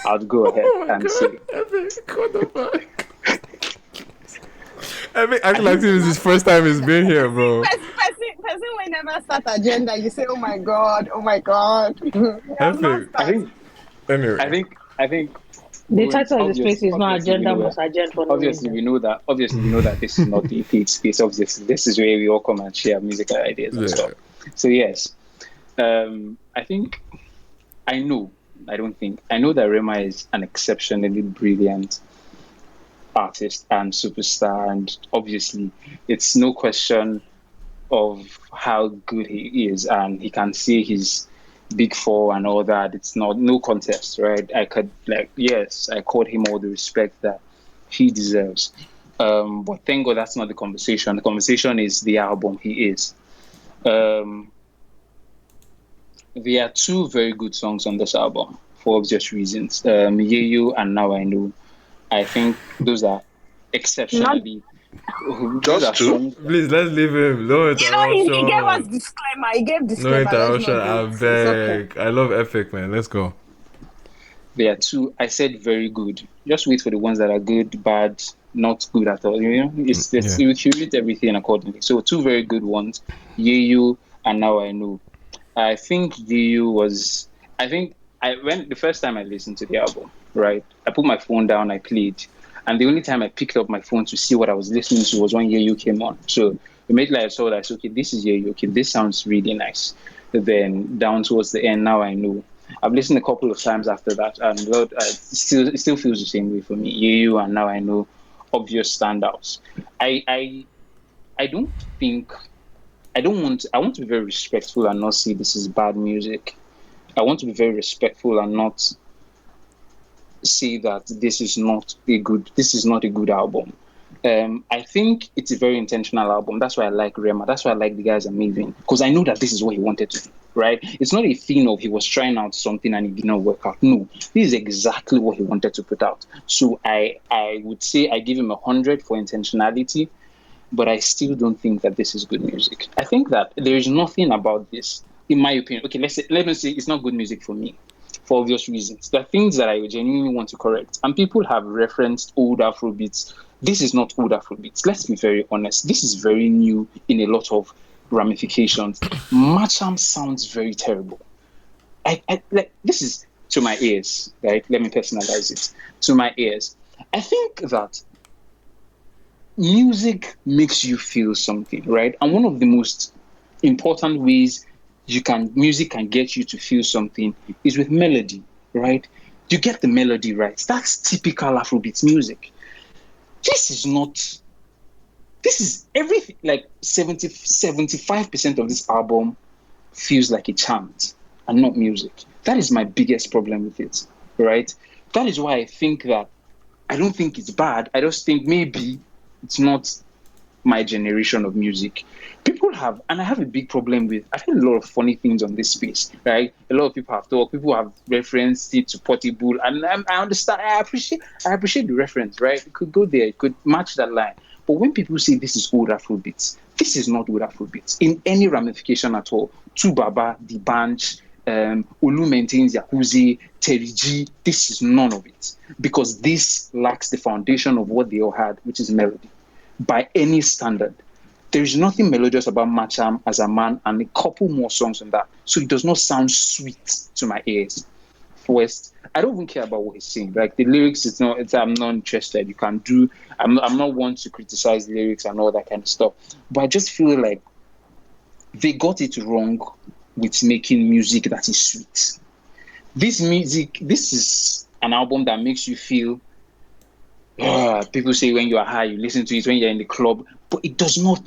I'll go ahead and say. Epic acting like this is his first time he's been here, bro. Person will never start agenda. You say, oh my god. Epic. I think. The title of the space is not agenda, must agenda for no Obviously, we know that this is not the paid space. Obviously, this is where we all come and share musical ideas and stuff. So yes, I know that Rema is an exceptionally brilliant artist and superstar, and obviously, it's no question of how good he is, and he can say his Big Four and all that. It's no contest, right? I accord him all the respect that he deserves. But thank God that's not the conversation. The conversation is the album he is. There are two very good songs on this album for obvious reasons. Yeyo and Now I Know. I think those are exceptionally. Just two? Please, let's leave him. No interruption. He gave us disclaimer. He gave No disclaimer. interruption. I beg. Okay. I love Epic, man. Let's go. There are two. I said very good. Just wait for the ones that are good, bad, not good at all. You know, you curate everything accordingly. So two very good ones, Yeyo and Now I Know. I think Yeyo was. When the first time I listened to the album, right, I put my phone down, I played, and the only time I picked up my phone to see what I was listening to was when Yeyo came on. So immediately I saw that, okay, this is Yeyo. Okay, this sounds really nice. Then down towards the end, Now I Know. I've listened a couple of times after that, and it still feels the same way for me. Yeyo and Now I Know, obvious standouts. I want to be very respectful and not say this is bad music. I want to be very respectful and not say that this is not a good album. I think it's a very intentional album. That's why I like Rema. That's why I like The Guys Amazing, because I know that this is what he wanted to do, right? It's not a thing of he was trying out something and it did not work out. No, this is exactly what he wanted to put out. So I would say I give him 100 for intentionality, but I still don't think that this is good music. I think that there is nothing about this, in my opinion. Okay, let me say it's not good music for me, for obvious reasons. There are things that I genuinely want to correct. And people have referenced old Afrobeats. This is not old Afrobeats. Let's be very honest. This is very new in a lot of ramifications. Macham sounds very terrible. This is to my ears, right? Let me personalize it. To my ears. I think that music makes you feel something, right? And one of the most important ways music can get you to feel something is with melody, right? You get the melody right. That's typical Afrobeats music. This is everything. Like 75% of this album feels like a chant and not music. That is my biggest problem with it, right? That is why I think that I don't think it's bad. I just think maybe it's not my generation of music. People have, and I have a big problem with, I've heard a lot of funny things on this space, right? A lot of people have talked, people have referenced it to Portable, and I understand, I appreciate the reference, right? It could go there, it could match that line. But when people say this is old Afrobeats, this is not old Afrobeats in any ramification at all. Tubaba, The Bunch, Olu Maintains Yakuzi, Terry G, this is none of it. Because this lacks the foundation of what they all had, which is melody. By any standard. There is nothing melodious about Macham as a man, and a couple more songs on that. So it does not sound sweet to my ears. First, I don't even care about what he's saying. Like the lyrics, I'm not interested. I'm not one to criticize the lyrics and all that kind of stuff. But I just feel like they got it wrong with making music that is sweet. This is an album that makes you feel. People say when you are high, you listen to it when you're in the club, but it does not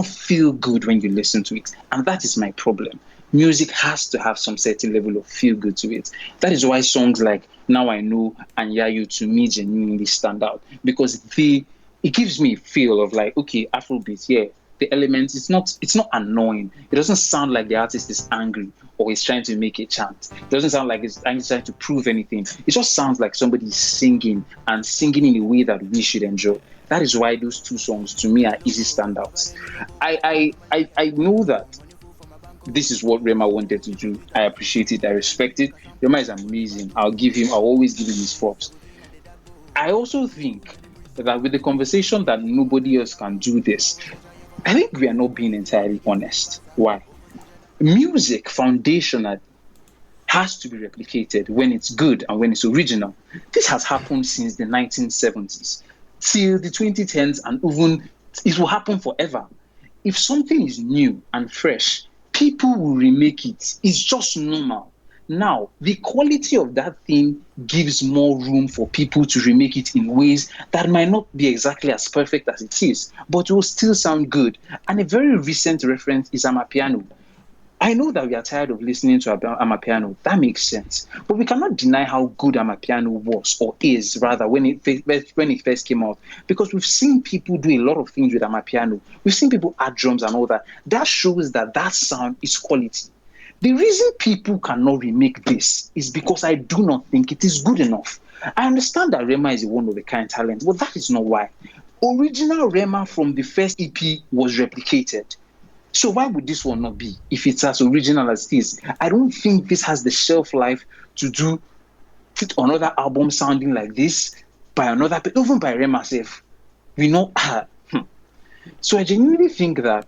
feel good when you listen to it. And that is my problem. music has to have some certain level of feel good to it. That is why songs like Now I Know and Yayu to me genuinely stand out, because it gives me a feel of like, okay, Afrobeat, yeah, the elements, it's not annoying. It doesn't sound like the artist is angry or is trying to make a chant. It doesn't sound like it's trying to prove anything. It just sounds like somebody is singing, and singing in a way that we should enjoy. That is why those two songs to me are easy standouts. I know that this is what Rema wanted to do. I appreciate it. I respect it. Rema is amazing. I'll always give him his props. I also think that with the conversation that nobody else can do this, I think we are not being entirely honest. Why? Music foundational has to be replicated when it's good and when it's original. This has happened since the 1970s till the 2010s, and even it will happen forever. If something is new and fresh, people will remake it. It's just normal. Now, the quality of that thing gives more room for people to remake it in ways that might not be exactly as perfect as it is, but will still sound good. And a very recent reference is Amapiano. I know that we are tired of listening to Amapiano. That makes sense. But we cannot deny how good Amapiano was, or is rather, when it first came out. Because we've seen people do a lot of things with Amapiano. We've seen people add drums and all that. That shows that sound is quality. The reason people cannot remake this is because I do not think it is good enough. I understand that Rema is a one-of-a-kind talent, but that is not why. Original Rema from the first EP was replicated. So why would this one not be, if it's as original as it is? I don't think this has the shelf life to put another album sounding like this by another, even by Rema self. We know. So I genuinely think that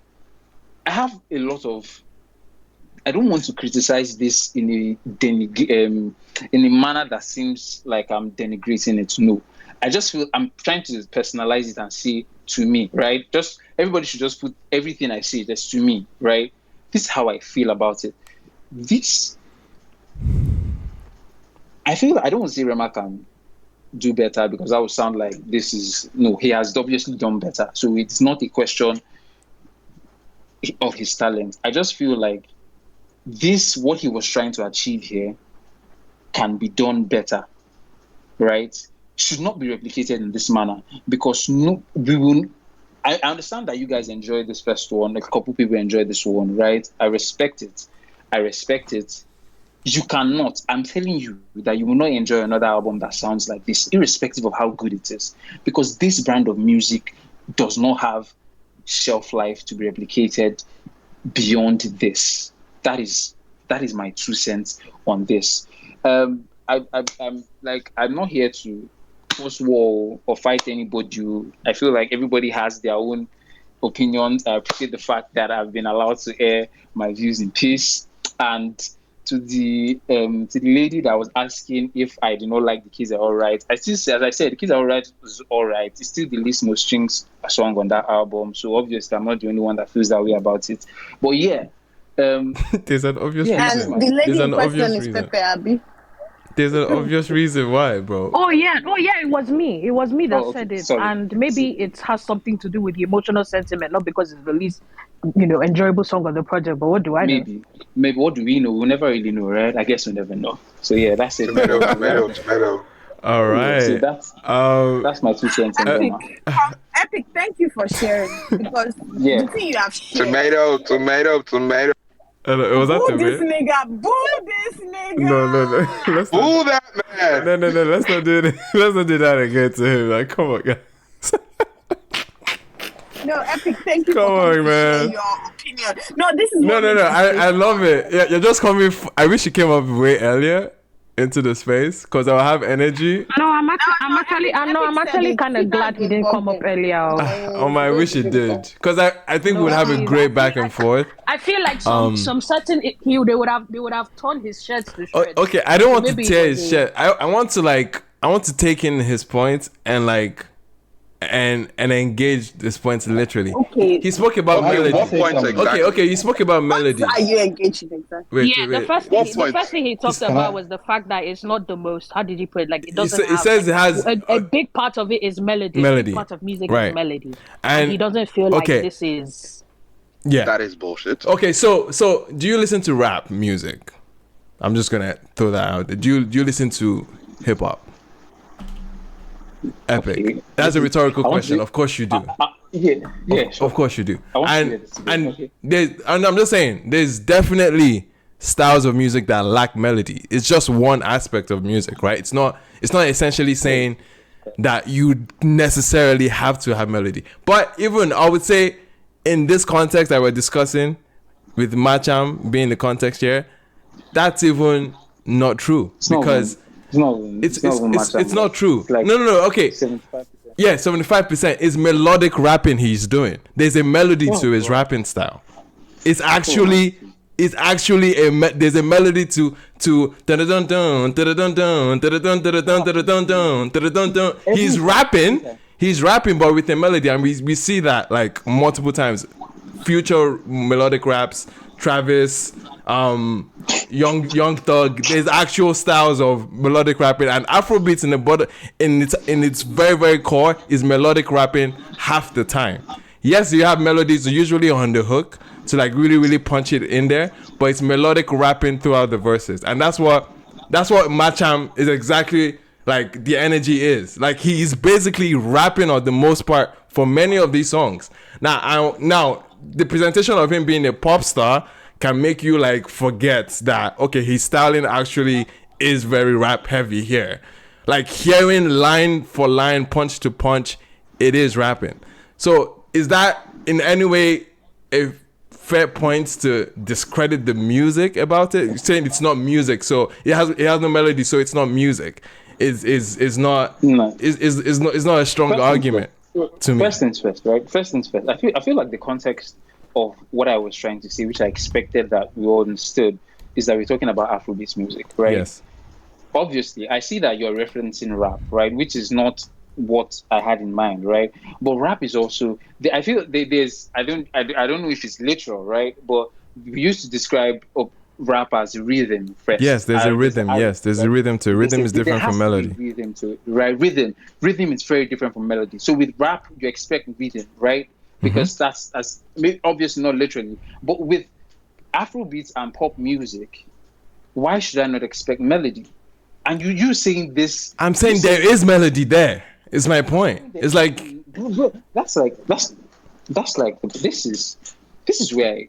I have a lot of. I don't want to criticize this in a manner that seems like I'm denigrating it. No, I just feel I'm trying to personalize it and say to me, right? Just everybody should just put everything I say just to me, right? This is how I feel about it. I feel I don't want to say Rema can do better, because that would sound like he has obviously done better. So it's not a question of his talent. I just feel like what he was trying to achieve here can be done better, right? Should not be replicated in this manner, because I understand that you guys enjoyed this first one. A couple people enjoyed this one, right? I respect it. You cannot. I'm telling you that you will not enjoy another album that sounds like this, irrespective of how good it is, because this brand of music does not have shelf life to be replicated beyond this. That is my 2 cents on this. I'm not here to force war or fight anybody. I feel like everybody has their own opinions. I appreciate the fact that I've been allowed to air my views in peace. And to the lady that was asking if I do not like The Kids Are Alright, I still say, as I said, The Kids Are Alright is alright. It's still the least No Strings song on that album. So obviously I'm not the only one that feels that way about it. But yeah. There's an obvious reason. And the lady in question is Pepe Abi. There's an obvious reason why, bro. Oh yeah, it was me. It was me that said it. Sorry. And maybe it has something to do with the emotional sentiment, not because it's the least, enjoyable song on the project. But what do I know? Maybe what do we know? We'll never really know, right? I guess we'll never know. So yeah, that's it. Tomato. All right. So that's my 2 cents. Epic, thank you for sharing, because the thing you have shared. Tomato. Was that boo this nigga. No. Boo that man. No. Let's not do it. Let's not do that again to him. Like, come on, guys. No, Epic, thank you come for on, man. your opinion. No, this is no. I love it. Yeah, you're just coming. I wish you came up way earlier into the space, because I'll have energy. No, I'm actually kind of glad he didn't come up earlier. I wish he did, because I think we'd have a great back and forth. I feel like some certain they would have torn his shirts to shreds. Okay, I don't want to tear his shirt. I want to take in his points and and engage this point literally. Okay. He spoke about melody. Okay, he spoke about melody. What are you engaging exactly? Wait. The first thing he talked about was the fact that it's not the most. How did he put it? Like, it doesn't. He says it has a big part of it is melody. A big part of music is melody, and he doesn't feel like this is. Yeah. That is bullshit. Okay, so do you listen to rap music? I'm just gonna throw that out there. Do you listen to hip hop? Epic. Okay. That's a rhetorical I want question. to- Of course you do. Yeah, sure. Of course you do. I want to hear this again, okay. And I'm just saying, there's definitely styles of music that lack melody. It's just one aspect of music, right? It's not essentially saying that you necessarily have to have melody. But even I would say in this context that we're discussing, with Macham being the context here, that's even not true. It's not true. Like no. Okay. 75%. Yeah, 75% is melodic rapping he's doing. There's a melody to his rapping style. It's actually there's a melody to dun dun dun dun dun dun dun dun dun dun dun. He's rapping, but with a melody, and we see that like multiple times. Future melodic raps, Travis, Young Thug. There's actual styles of melodic rapping, and Afrobeats in its very, very core is melodic rapping half the time. Yes, you have melodies usually on the hook to like really, really punch it in there, but it's melodic rapping throughout the verses, and that's what Macham is exactly like. The energy is like he's basically rapping on the most part for many of these songs. Now the presentation of him being a pop star can make you like forget that, okay, his styling actually is very rap heavy here. Like hearing line for line, punch to punch, it is rapping. So is that in any way a fair point to discredit the music about it? You're saying it's not music, so it has no melody, so it's not music. Is not a strong argument to me. First things first, right? First things first. I feel like the context of what I was trying to say, which I expected that we all understood, is that we're talking about Afrobeats music, right? Yes. Obviously, I see that you're referencing rap, right? Which is not what I had in mind, right? But rap is also. I feel there's. I don't know if it's literal, right? But we used to describe rap as rhythm first. Yes, there's a rhythm. There's a rhythm to it. Rhythm is different from melody. Rhythm to it, right? Rhythm is very different from melody. So with rap, you expect rhythm, right? Because that's obviously not literally. But with Afrobeats and pop music, why should I not expect melody? And you saying this? I'm saying there is melody there. Is my point. It's like that's like this is where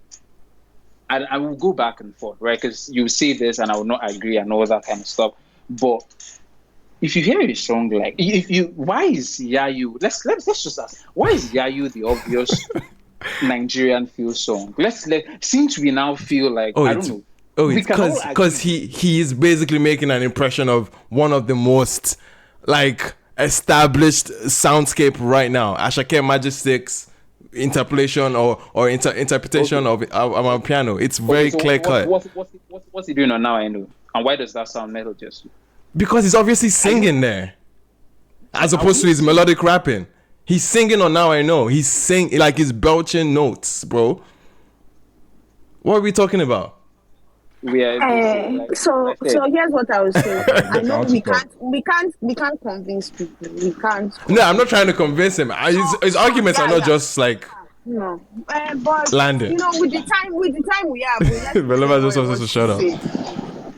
I will go back and forth, right? Because you say this and I will not agree and all that kind of stuff. But if you hear a song like why is Yayu? Let's just ask, why is Yayu the obvious Nigerian feel song? Since we now feel like I don't know. Oh, it's because he is basically making an impression of one of the most like established soundscape right now. Ashake Majestic's interpolation or interpretation of piano. It's very clear cut. What's he doing on Now I Know? And why does that sound melodious? Because he's obviously singing there, as opposed to his melodic rapping. He's singing on Now I Know. He's singing like he's belching notes, bro. What are we talking about? So here's what I was saying. I know we can't convince people. We can't. No, I'm not trying to convince him. His arguments are not just like but landing. You know, with the time we have, Belema just wants us to shut up.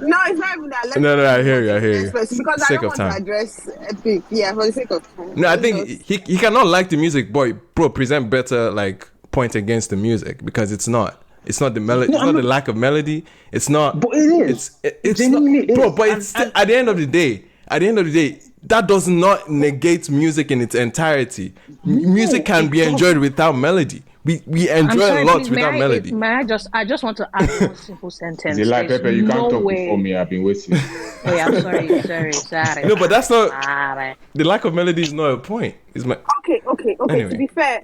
No, it's not even that. No, I hear you. Because I don't want to address Epic. Yeah, for the sake of time. No, I think he cannot like the music, bro. Present better like point against the music because it's not. It's not the melody. It's not the lack of melody. It's not. But it is. It's not, bro. But it's at the end of the day. That does not negate music in its entirety. Music can be enjoyed without melody. We enjoy a lot without melody. I just want to add one simple sentence. Pepper, you can't talk before me. I've been waiting. Oh yeah, I'm sorry. No, but that's not. The lack of melody is not a point. Okay. Anyway. To be fair,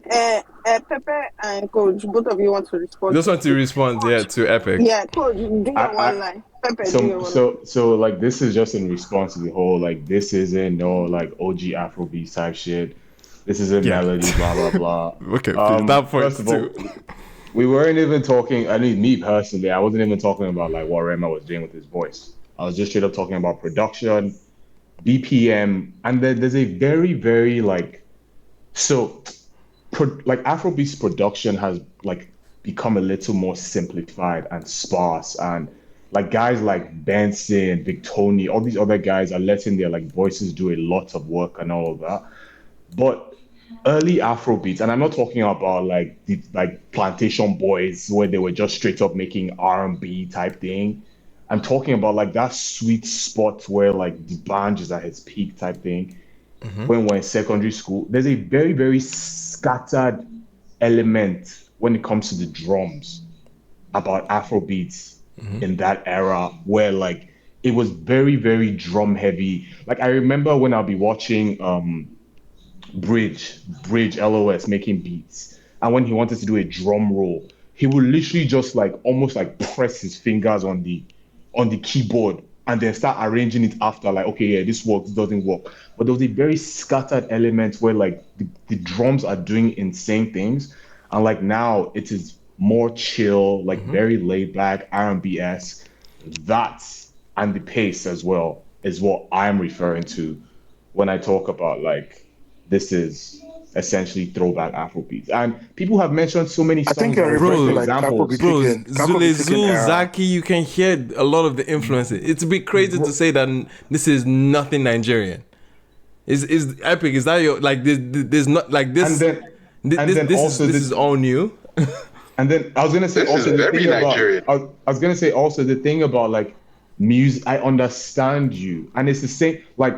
Pepper and Coach, both of you want to respond. Just want to respond, to Epic. Yeah, Coach, do your one line. Pepper, do your one line. So like this is just in response to the whole like this isn't no like OG Afrobeats type shit. This is a melody, blah blah blah. Okay, that point first of all, we weren't even talking. I mean, me personally, I wasn't even talking about like what Rema was doing with his voice. I was just straight up talking about production, BPM, and there's a very, very like Afrobeats production has like become a little more simplified and sparse, and like guys like Benson, Victoni, all these other guys are letting their like voices do a lot of work and all of that. But early Afrobeats, and I'm not talking about like the like Plantation Boys where they were just straight up making R&B type thing. I'm talking about like that sweet spot where like the band is at its peak type thing. When we're in secondary school, there's a very, very scattered element when it comes to the drums about Afrobeats in that era where like it was very, very drum heavy. Like I remember when I'll be watching Bridge LOS making beats, and when he wanted to do a drum roll, he would literally just like almost like press his fingers on the keyboard and then start arranging it after, like, okay, yeah, this works, this doesn't work. But there was a very scattered element where like the drums are doing insane things, and like now it is more chill, like very laid back R&B-esque. That and the pace as well is what I'm referring to when I talk about like this is essentially throwback Afrobeats. And people have mentioned so many songs. I think you're referring to like Bro, Zule, Zaki, you can hear a lot of the influences. It's a bit crazy to say that this is nothing Nigerian. Is Epic? Is that your like? There's not like this. This is all new. And then I was gonna say also the thing about I was gonna say also the thing about like music. I understand you, and it's the same. Like,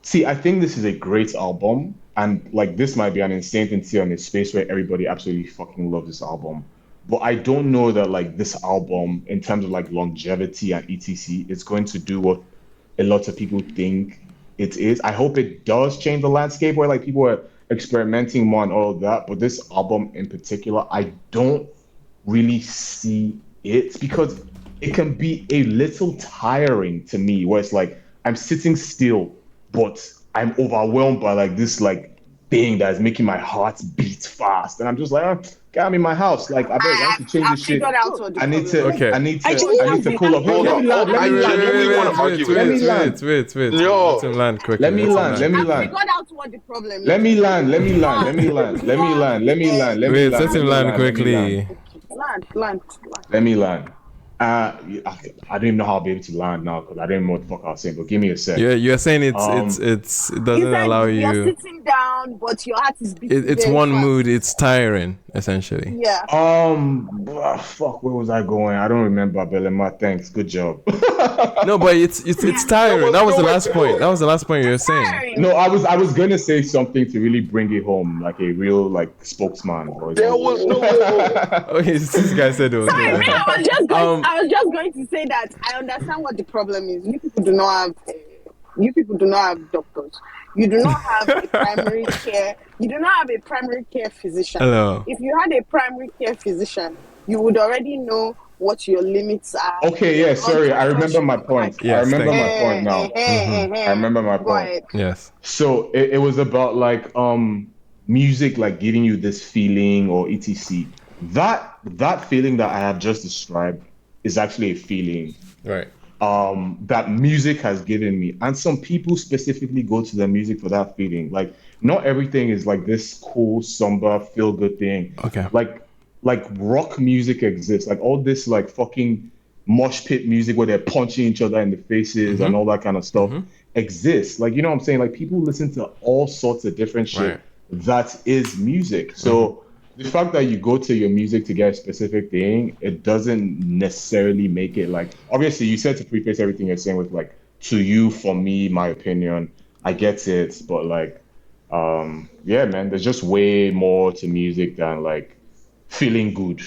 see, I think this is a great album. And like this might be an insane thing to see on a space where everybody absolutely fucking loves this album. But I don't know that like this album, in terms of like longevity and etc., is going to do what a lot of people think it is. I hope it does change the landscape where like people are experimenting more and all of that. But this album in particular, I don't really see it because it can be a little tiring to me where it's like I'm sitting still, but I'm overwhelmed by like this like thing that is making my heart beat fast, and I'm just like, get I'm in my house. Like I need to change this shit. I need to cool up. Hold on. Wait. Let him land quickly. Let me land. I figured out what the problem is. Let me land. Wait, let him land quickly. Land. Let me land. I don't even know how I'll be able to land now because I didn't know what the fuck I was saying. But give me a sec. You're saying it doesn't allow you. You're sitting down, but your heart is beating. It's one fast. mood. It's tiring, essentially. Yeah. Fuck. Where was I going? I don't remember. Belema, thanks. Good job. No, but it's tiring. That was the last point. That was the last point you were saying. No, I was gonna say something to really bring it home, like a real like spokesman. There was no. Okay, this guy said it was. Sorry, I was just going to say that I understand what the problem is. You people do not have doctors. You do not have a primary care. You do not have a primary care physician. Hello. If you had a primary care physician, you would already know what your limits are. Okay, yeah, sorry. I remember my point. Yes, I remember my point now. I remember my point. Yes. So it was about like music like giving you this feeling or etc. That feeling that I have just described is actually a feeling. Right. That music has given me. And some people specifically go to the music for that feeling. Like not everything is like this cool, somber, feel good thing. Okay. Like rock music exists. Like all this like fucking mosh pit music where they're punching each other in the faces and all that kind of stuff exists. Like, you know what I'm saying? Like people listen to all sorts of different shit that is music. So the fact that you go to your music to get a specific thing, it doesn't necessarily make it like, obviously you said to preface everything you're saying with like, to you, for me, my opinion, I get it, but like, yeah, man, there's just way more to music than like feeling good.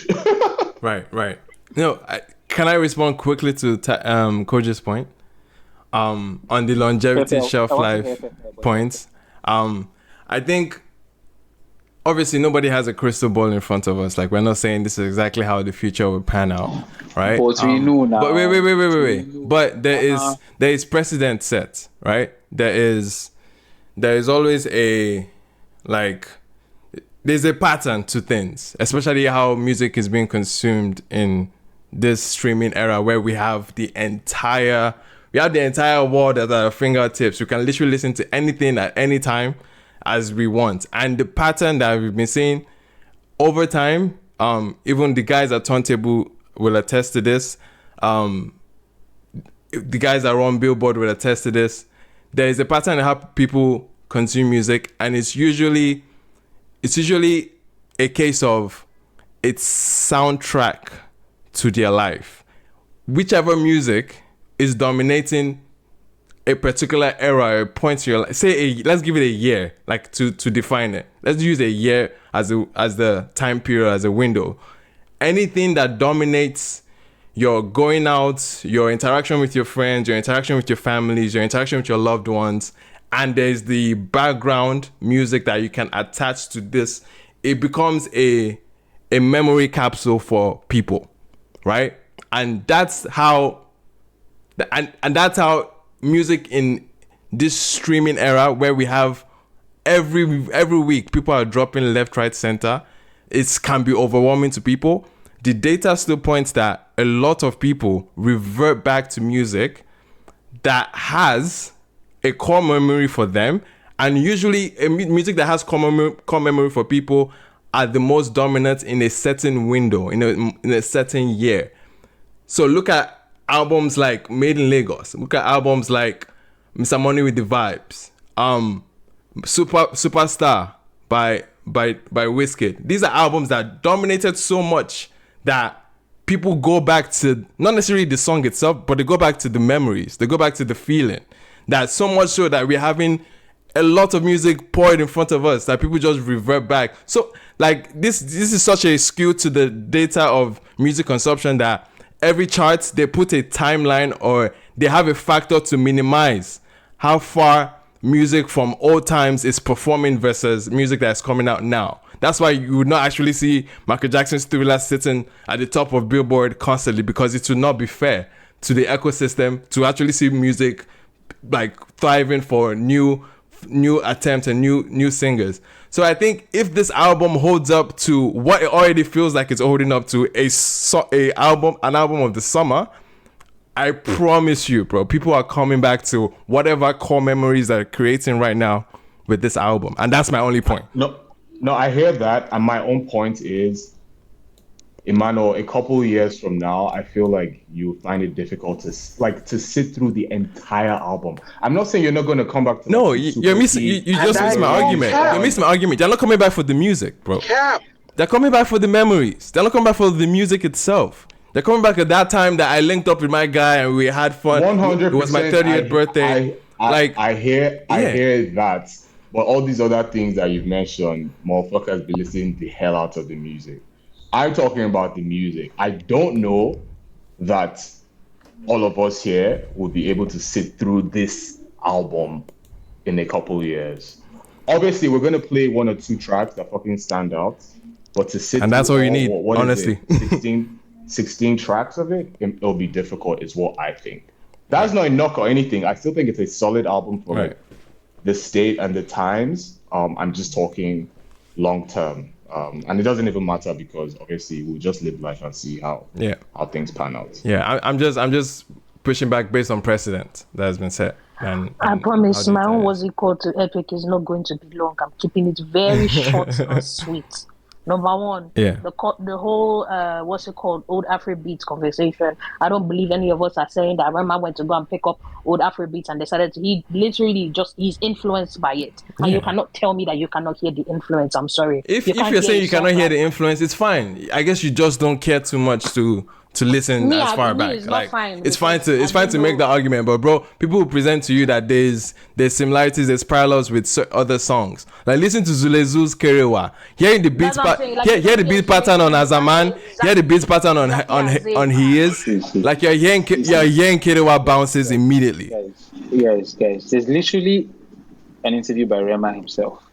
Right. No, can I respond quickly to Koji's point? On the longevity shelf life points. I think obviously nobody has a crystal ball in front of us. Like we're not saying this is exactly how the future will pan out, right? But we know now. But wait. But there is precedent set, right? There is always a like there's a pattern to things, especially how music is being consumed in this streaming era where we have the entire world at our fingertips. We can literally listen to anything at any time as we want. And the pattern that we've been seeing over time Even the guys at Turntable will attest to this. The guys that run Billboard will attest to this. There is a pattern in how people consume music, and it's usually a case of it's soundtrack to their life. Whichever music is dominating a particular era, a point in your life. Let's give it a year, like to define it. Let's use a year as the time period, as a window. Anything that dominates your going out, your interaction with your friends, your interaction with your families, your interaction with your loved ones, and there's the background music that you can attach to this, it becomes a memory capsule for people, right? And that's how music in this streaming era, where we have every week people are dropping left, right, center, it can be overwhelming to people. The data still points that a lot of people revert back to music that has a core memory for them, and usually music that has core memory for people are the most dominant in a certain window, in a certain year. So look at albums like Made in Lagos. Look at albums like Mr. Money with the Vibes, Superstar by Wizkid. These are albums that dominated so much that people go back to, not necessarily the song itself, but they go back to the memories. They go back to the feeling. That so much so that we're having a lot of music poured in front of us that people just revert back. So like this is such a skew to the data of music consumption that every chart, they put a timeline or they have a factor to minimize how far music from old times is performing versus music that's coming out now. That's why you would not actually see Michael Jackson's Thriller sitting at the top of Billboard constantly, because it would not be fair to the ecosystem to actually see music like thriving for new attempts and new singers. So I think if this album holds up to what it already feels like it's holding up to, an album of the summer, I promise you, bro, people are coming back to whatever core memories they're creating right now with this album. And that's my only point. No, I hear that. And my own point is, Emmanuel, a couple of years from now, I feel like you find it difficult to sit through the entire album. I'm not saying you're not going to come back to you're missing. You just missed my argument. You're missing my argument. They're not coming back for the music, bro. They're coming back for the memories. They're not coming back for the music itself. They're coming back at that time that I linked up with my guy and we had fun. 100%. It was my 30th birthday. I hear that. But all these other things that you've mentioned, motherfuckers be listening the hell out of the music. I'm talking about the music. I don't know that all of us here will be able to sit through this album in a couple of years. Obviously, we're going to play one or two tracks that fucking stand out. But to sit and that's all you need, honestly. 16 tracks of it, it'll be difficult, is what I think. That's not a knock or anything. I still think it's a solid album for like the state and the times. I'm just talking long term. And it doesn't even matter because obviously we'll just live life and see how things pan out. Yeah, I'm just pushing back based on precedent that has been set. And I promise my own what's it called to Epic is not going to be long. I'm keeping it very short and sweet. Number one, the whole what's it called, old Afrobeats conversation. I don't believe any of us are saying that Rema went to go and pick up old Afrobeats and decided he literally he's influenced by it. And you cannot tell me that you cannot hear the influence. I'm sorry. If you're saying you cannot hear the influence, it's fine. I guess you just don't care too much to listen as far back. It's fine to make the argument, but bro, people will present to you that there's similarities, there's parallels with other songs. Like listen to Zulezu's Kerewa, hearing the beat hear the beat pattern on Azaman, hear the beat pattern on HEIS. Like you're hearing Kerewa bounces immediately. Guys, there's literally an interview by Rema himself.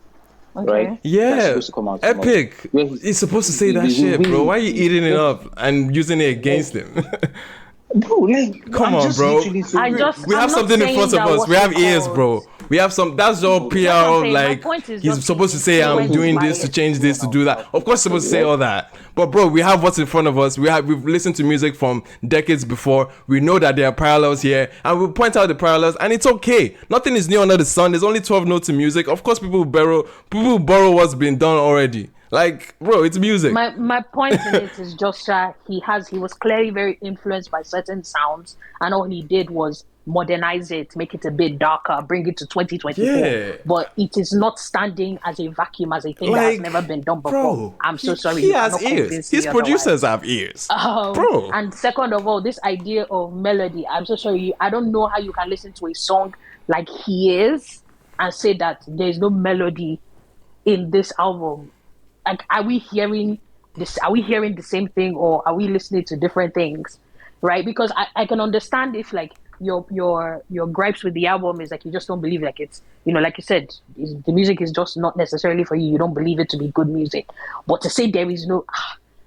Okay. Right? Yeah, Epic. He's supposed to say that shit, bro. Why are you eating it up and using it against him? Bro, like, come on, bro. We have something in front of us. We have ears, bro. We have some. That's all PR. Like he's supposed to say, "I'm doing this to change this to do that." Of course, he's supposed to say all that. But bro, we have what's in front of us. We've listened to music from decades before. We know that there are parallels here, and we point out the parallels, and it's okay. Nothing is new under the sun. There's only 12 notes in music. Of course, people borrow what's been done already. Like, bro, it's music. My point in it is just he was clearly very influenced by certain sounds, and all he did was modernize it, make it a bit darker, bring it to 2024. Yeah. But it is not standing as a vacuum, as a thing that has never been done before. Bro, I'm so sorry. He You has cannot ears. convince His me producers otherwise. have ears. Bro. And second of all, this idea of melody, I'm so sorry. I don't know how you can listen to a song like he is and say that there is no melody in this album. Like, are we hearing this? Are we hearing the same thing, or are we listening to different things? Right? Because I can understand if like your gripes with the album is like you just don't believe like it's, you know, like you said, the music is just not necessarily for you. You don't believe it to be good music. But to say there is no,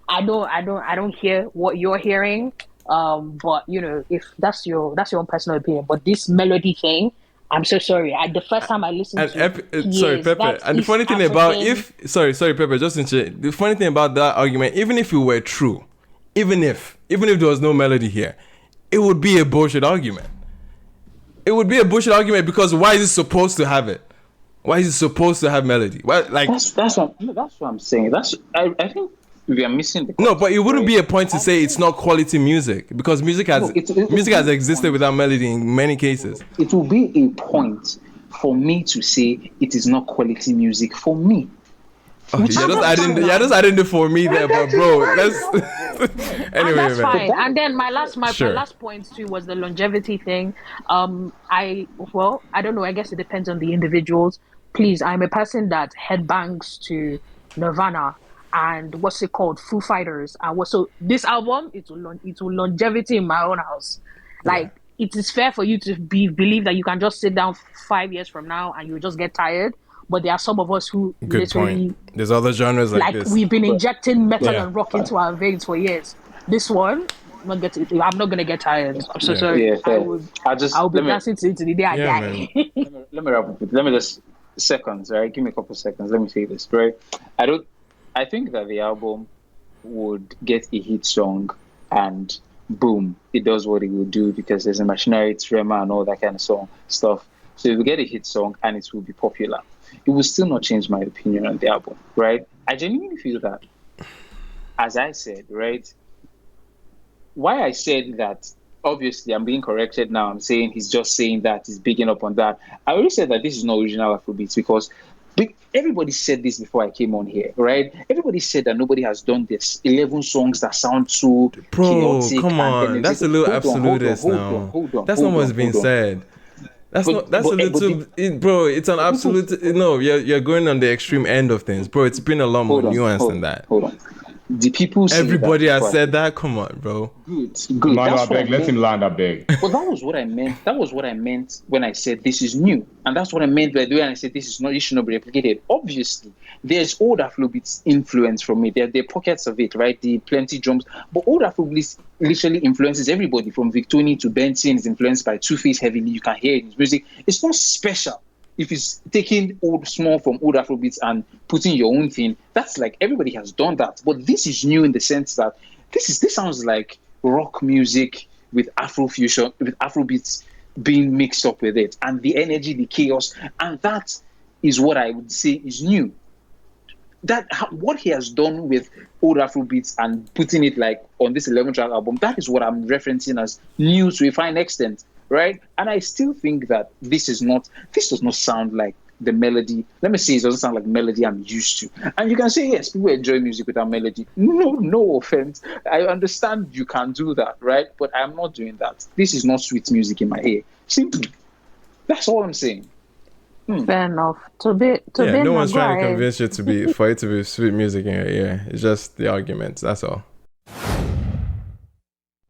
I don't hear what you're hearing. But you know, if that's your own personal opinion. But this melody thing, I'm so sorry. The first time I listened to Pepe. And the funny thing about Pepe, just the funny thing about that argument, even if it were true, even if there was no melody here, it would be a bullshit argument. It would be a bullshit argument because why is it supposed to have it? Why is it supposed to have melody? Why, like that's what I'm saying. I think we are missing the concept. No, but it wouldn't be a point to say it's not quality music because music has existed without melody in many cases. It will be a point for me to say it is not quality music for me. Oh, you're just adding the for me there, but bro, let's anyway. That's fine. And then my last point too was the longevity thing. I don't know. I guess it depends on the individuals. Please, I'm a person that headbangs to Nirvana and what's it called, Foo Fighters, and so this album it will longevity in my own house. Like it is fair for you to believe that you can just sit down 5 years from now and you'll just get tired. But there are some of us who literally, there's other genres like this. We've been injecting metal and rock into our veins for years. This one, I'm not gonna get tired. I'm so sorry. Yeah, I'll be dancing to it to the day I die. Let me wrap up. Let me just seconds, right? Give me a couple seconds. Let me say this, right? I think that the album would get a hit song and boom, it does what it will do because there's a machinery, it's Rema and all that kind of stuff. So if we get a hit song and it will be popular, it will still not change my opinion on the album, right? I genuinely feel that, as I said, right? Why I said that, obviously I'm being corrected now. I'm saying he's just saying that, he's bigging up on that. I already said that this is not original Afrobeats because everybody said this before I came on here, right? Everybody said that nobody has done this 11 songs that sound so chaotic. Come on, that's a little absolutist now. That's not what's being said. That's a little, bro. It's an absolute. No, you're going on the extreme end of things, bro. It's been a lot more nuanced than that. Hold on. The people. Everybody has said that. Come on, bro. Good. I beg. Let him land. I beg. Well, that was what I meant. That was what I meant when I said this is new, and that's what I meant by the way I said this is not. It should not be replicated. Obviously, there's old Afrobeats influence from it. There are pockets of it, right? The plenty drums, but old Afrobeats literally influences everybody from Victoni to Benson. Is influenced by Two-Face heavily. You can hear it in his music. It's not special. If it's taking small from old Afrobeats and putting your own thing, that's like everybody has done that. But this is new in the sense that this sounds like rock music with Afrofusion, with Afrobeats being mixed up with it, and the energy, the chaos, and that is what I would say is new. That what he has done with old Afrobeats and putting it like on this 11-track album, that is what I'm referencing as new to a fine extent. Right, and I still think that this does not sound like the melody. Let me say it doesn't sound like melody I'm used to. And you can say yes, people enjoy music without melody. No offense. I understand you can do that, right? But I'm not doing that. This is not sweet music in my ear. Simply, that's all I'm saying. Fair enough. No one's trying to convince you for it to be sweet music in your ear. It's just the arguments. That's all.